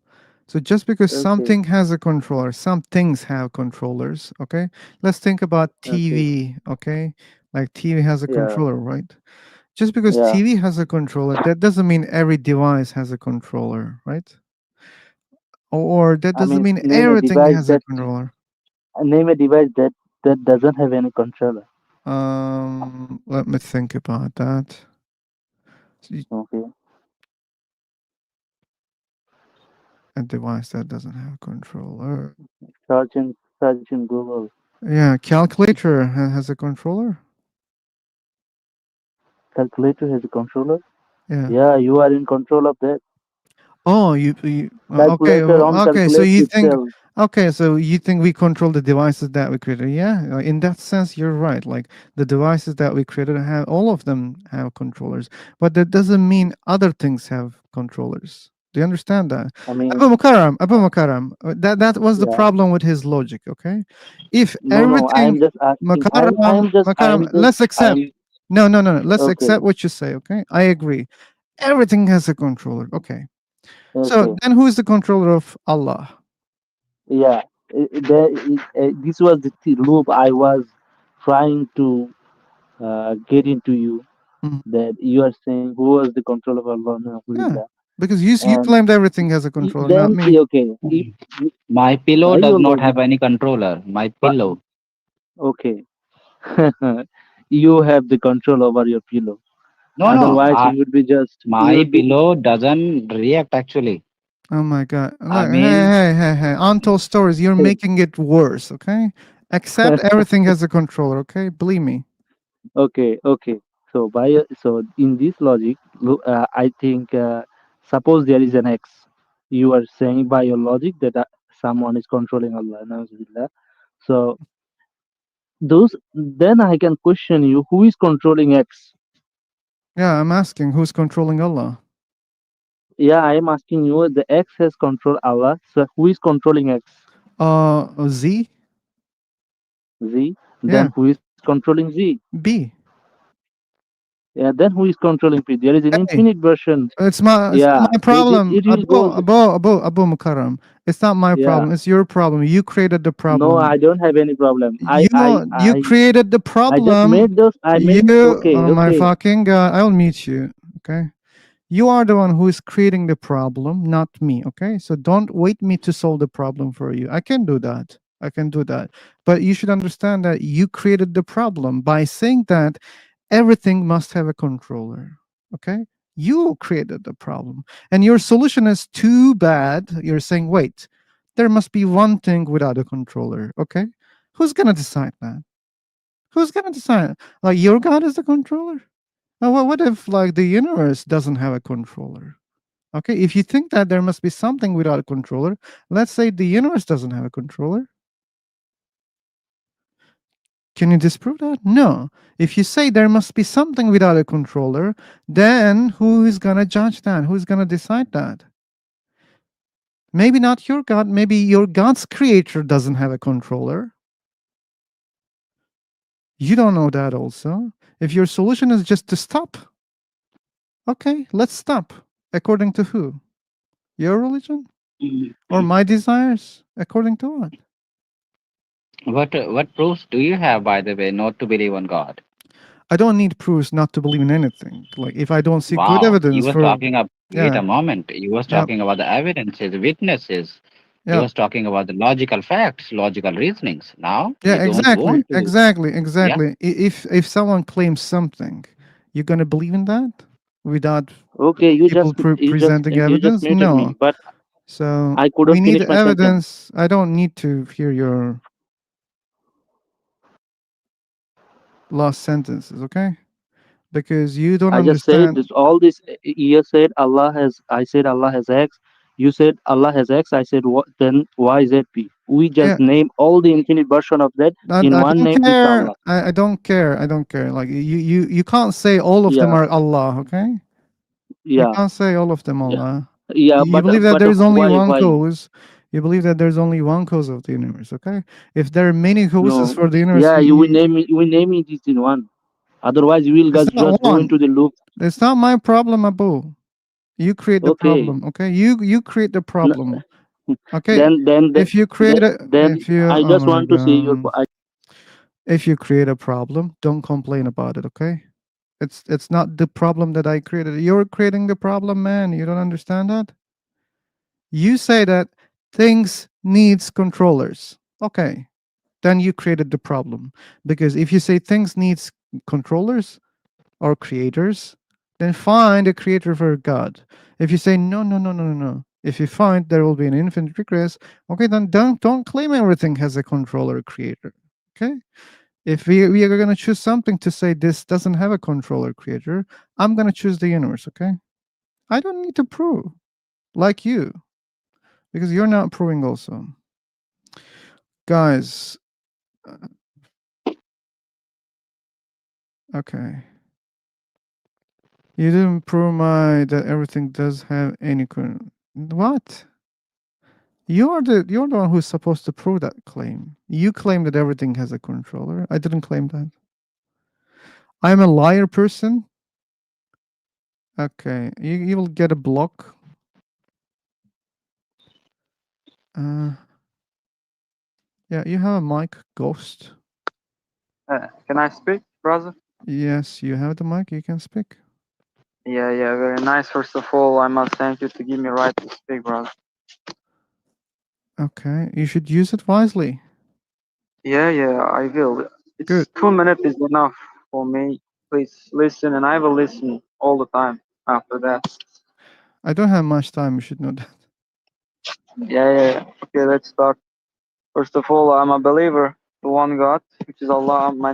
So just because Okay, something has a controller, some things have controllers. Okay, let's think about okay. TV. Okay, like TV has a Yeah, controller, right? Just because yeah. TV has a controller, that doesn't mean every device has a controller, right? Or that I doesn't mean, mean everything has a controller. name a device that doesn't have any controller. Let me think about that. Okay. A device that doesn't have controller. Search in Google. Yeah, calculator has a controller. Calculator has a controller. Yeah. Yeah, you are in control of that. Oh, you okay, Calculator on okay. So calculates you think itself. okay, so you think we control the devices that we created? Yeah, in that sense, you're right. Like the devices that we created have all of them have controllers, but that doesn't mean other things have controllers. Do you understand that? I mean, Abu Mukarram, that was the yeah. problem with his logic. Okay, if No, I everything am just asking. Mukarram, let's accept. I'm No, no, no, no. Let's okay. accept what you say. Okay, I agree. Everything has a controller. Okay. So Okay. then who is the controller of Allah? Yeah. This was the loop I was trying to get into you. Mhm. That you are saying who was the control of Allah, Yeah, Alhamdulillah. because you And claimed everything has a controller, not then, me. okay, if My pillow by does your not logic, have any controller. My but pillow. okay, you have the control over your pillow. No, no. Otherwise, you My would be pillow doesn't react actually. Oh my God! I Look, mean, hey! Untold stories. You're making it worse. Okay, accept everything has a controller. Okay, believe me. okay, okay. So in this logic, I think suppose there is an X. You are saying by your logic that someone is controlling Allah. Na'uzubillah. So those then I can question you who is controlling X. Yeah, I'm asking who's controlling Allah. Yeah, I am asking you. The X has control Allah. So who is controlling X? Z. Z. Yeah, Then who is controlling Z? B. Yeah, then who is controlling peace? There is an Hey, infinite version. it's not Yeah, my problem. it will go. Abu Mukarram. It's not my Yeah. problem. It's your problem. You created the No, problem. I don't have any problem. You created the I just problem. made those. I made. You, Okay, oh my okay. fucking god! I'll meet you. Okay. You are the one who is creating the problem, not me. Okay. So don't wait me to solve the problem for you. I can do that. I can do that. But you should understand that you created the problem by saying that everything must have a controller. Okay. You created the problem. And your solution is too bad. You're saying, wait, there must be one thing without a controller. Okay. Who's going to decide that? Who's going to decide? Like your God is the controller? Now, what if like the universe doesn't have a controller? Okay, if you think that there must be something without a controller, let's say the universe doesn't have a controller. Can you disprove that? No. If you say there must be something without a controller, then who is gonna judge that? Who's gonna decide that? Maybe not your God. Maybe your God's creator doesn't have a controller. You don't know that also. If your solution is just to stop, okay, let's stop. According to who? Your religion? Or my desires? According to what? What proofs do you have, by the way, not to believe on God? I don't need proofs not to believe in anything. Like if I don't see good Wow, he evidence was for, talking up. Wait yeah, a moment. He was yeah, talking about the evidences, witnesses. He yeah, was talking about the logical facts, logical reasonings. Now yeah, you don't exactly, want to. exactly, Yeah. exactly. If someone claims something, you're gonna believe in that without Okay, people presenting you just evidence? muted me, No. but So I we couldn't need finish my sentence. evidence. I don't need to hear your last sentences, okay? Because you don't I just said understand. this. All this. You said Allah has. I said Allah has X. You said Allah has X. I said what? Then why is it P? We just Yeah, name all the infinite version of that in I one don't name. It's care. Allah. I don't care. I don't care. Like you can't say all of them Yeah, are Allah, okay? You yeah, can't say all of them yeah, Allah. yeah. You believe that But there is only one why? cause. You believe that there's only one cause of the universe, okay? If there are many causes No. for the universe, Yeah, you will name it. You will name it in one. Otherwise, you will it's not just go one. into the loop. It's not my problem, Abu. You create the Okay. problem, okay? You create the problem, okay? Then If you create a, then if you, I oh just my want to see your. god, if you create a problem, don't complain about it, okay? It's not the problem that I created. You're creating the problem, man. You don't understand that? You say that things needs controllers. Okay. Then you created the problem. Because if you say things needs controllers or creators, then find a creator for God. If you say no, no, no, no, no, no. If you find there will be an infinite regress, okay, then don't claim everything has a controller creator. Okay? If we are going to choose something to say this doesn't have a controller creator, I'm going to choose the universe, okay? I don't need to prove like you because you're not proving also. Guys, okay. You didn't prove my that everything does have any what? You're the one who's supposed to prove that claim. You claim that everything has a controller. I didn't claim that. I'm a liar person. Okay, you will get a block. Yeah, you have a mic, Ghost. Can I speak, brother? Yes, you have the mic. You can speak. Yeah, very nice. First of all, I must thank you to give me right to speak, brother. Okay, you should use it wisely. Yeah, I will. It's Good. 2 minutes is enough for me. Please listen, and I will listen all the time after that. I don't have much time. You should know that. Yeah. Okay, let's start. First of all, I'm a believer to one God, which is Allah. My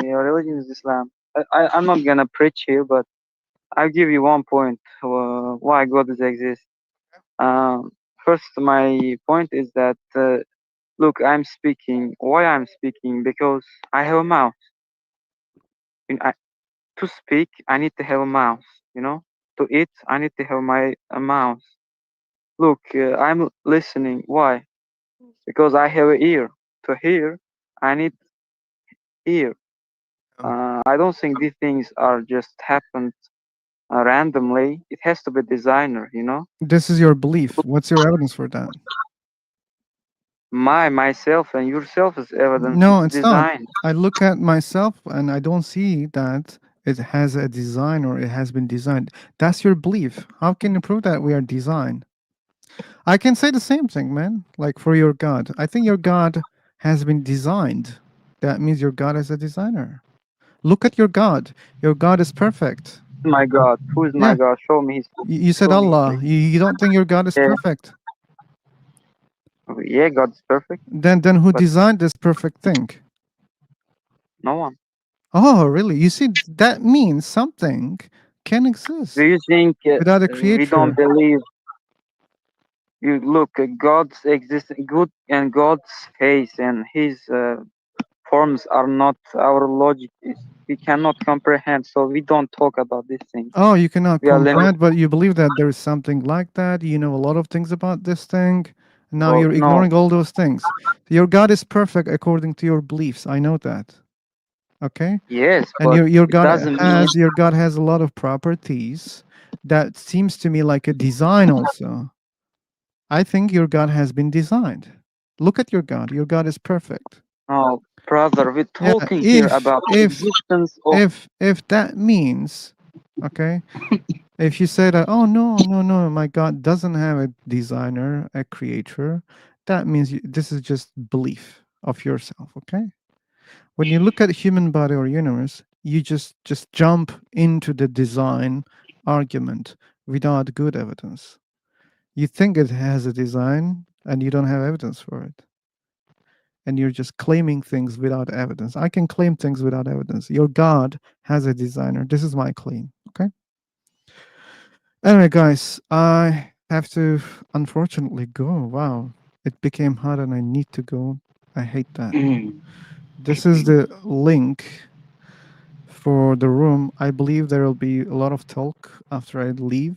religion is Islam. I'm not gonna preach here, but I'll give you one point why God exists. First, my point is that look, I'm speaking. Why I'm speaking? Because I have a mouth. To speak, I need to have a mouth. You know, to eat, I need to have a mouth. Look, I'm listening. Why? Because I have an ear. To hear, I need ear. I don't think these things are just happened randomly. It has to be designer, you know. This is your belief. What's your evidence for that? Myself and yourself is evidence. No, It's it's not. designed. I look at myself and I don't see that it has a design or it has been designed. That's your belief. How can you prove that we are designed? I can say the same thing, man. Like for your God. I think your God has been designed. That means your God is a designer. Look at your God. Your God is perfect. My God, who is my Yeah. God? Show me his. You said Show me, Allah. please. You don't think your God is Yeah, perfect. yeah, God is perfect, Then who but designed this perfect thing? no one. Oh, really? You see, that means something can Do exist you think without a we don't creator. believe? You look at God's existence, good and God's face and His forms are not our logic. We cannot comprehend, so we don't talk about these things. Oh, you cannot We are limited. comprehend, but you believe that there is something like that. You know a lot of things about this thing. Now Well, you're no, ignoring all those things. Your God is perfect according to your beliefs. I know that. Okay? yes, And but your it God doesn't mean. has a lot of properties that seems to me like a design also. I think your God has been designed. Look at your God. Your God is perfect. No, brother, we're Yeah, talking here about existence of. if that means, okay, if you say that, oh no, my God doesn't have a designer, a creator, that means this is just belief of yourself, okay? When you look at human body or universe, you just jump into the design argument without good evidence. You think it has a design and you don't have evidence for it. And you're just claiming things without evidence. I can claim things without evidence. Your God has a designer. This is my claim. Okay. Anyway, guys, I have to unfortunately go. Wow. It became hot and I need to go. I hate that. This is the link for the room. I believe there will be a lot of talk after I leave.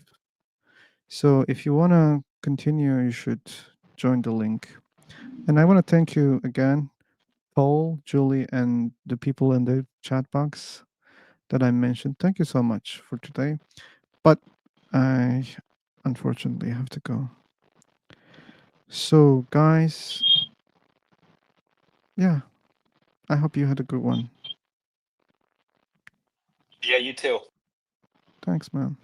So if you want to continue, you should join the link. And I want to thank you again, Paul, Julie, and the people in the chat box that I mentioned. Thank you so much for today. But I unfortunately have to go. So, guys, yeah, I hope you had a good one. Yeah, you too. Thanks, man.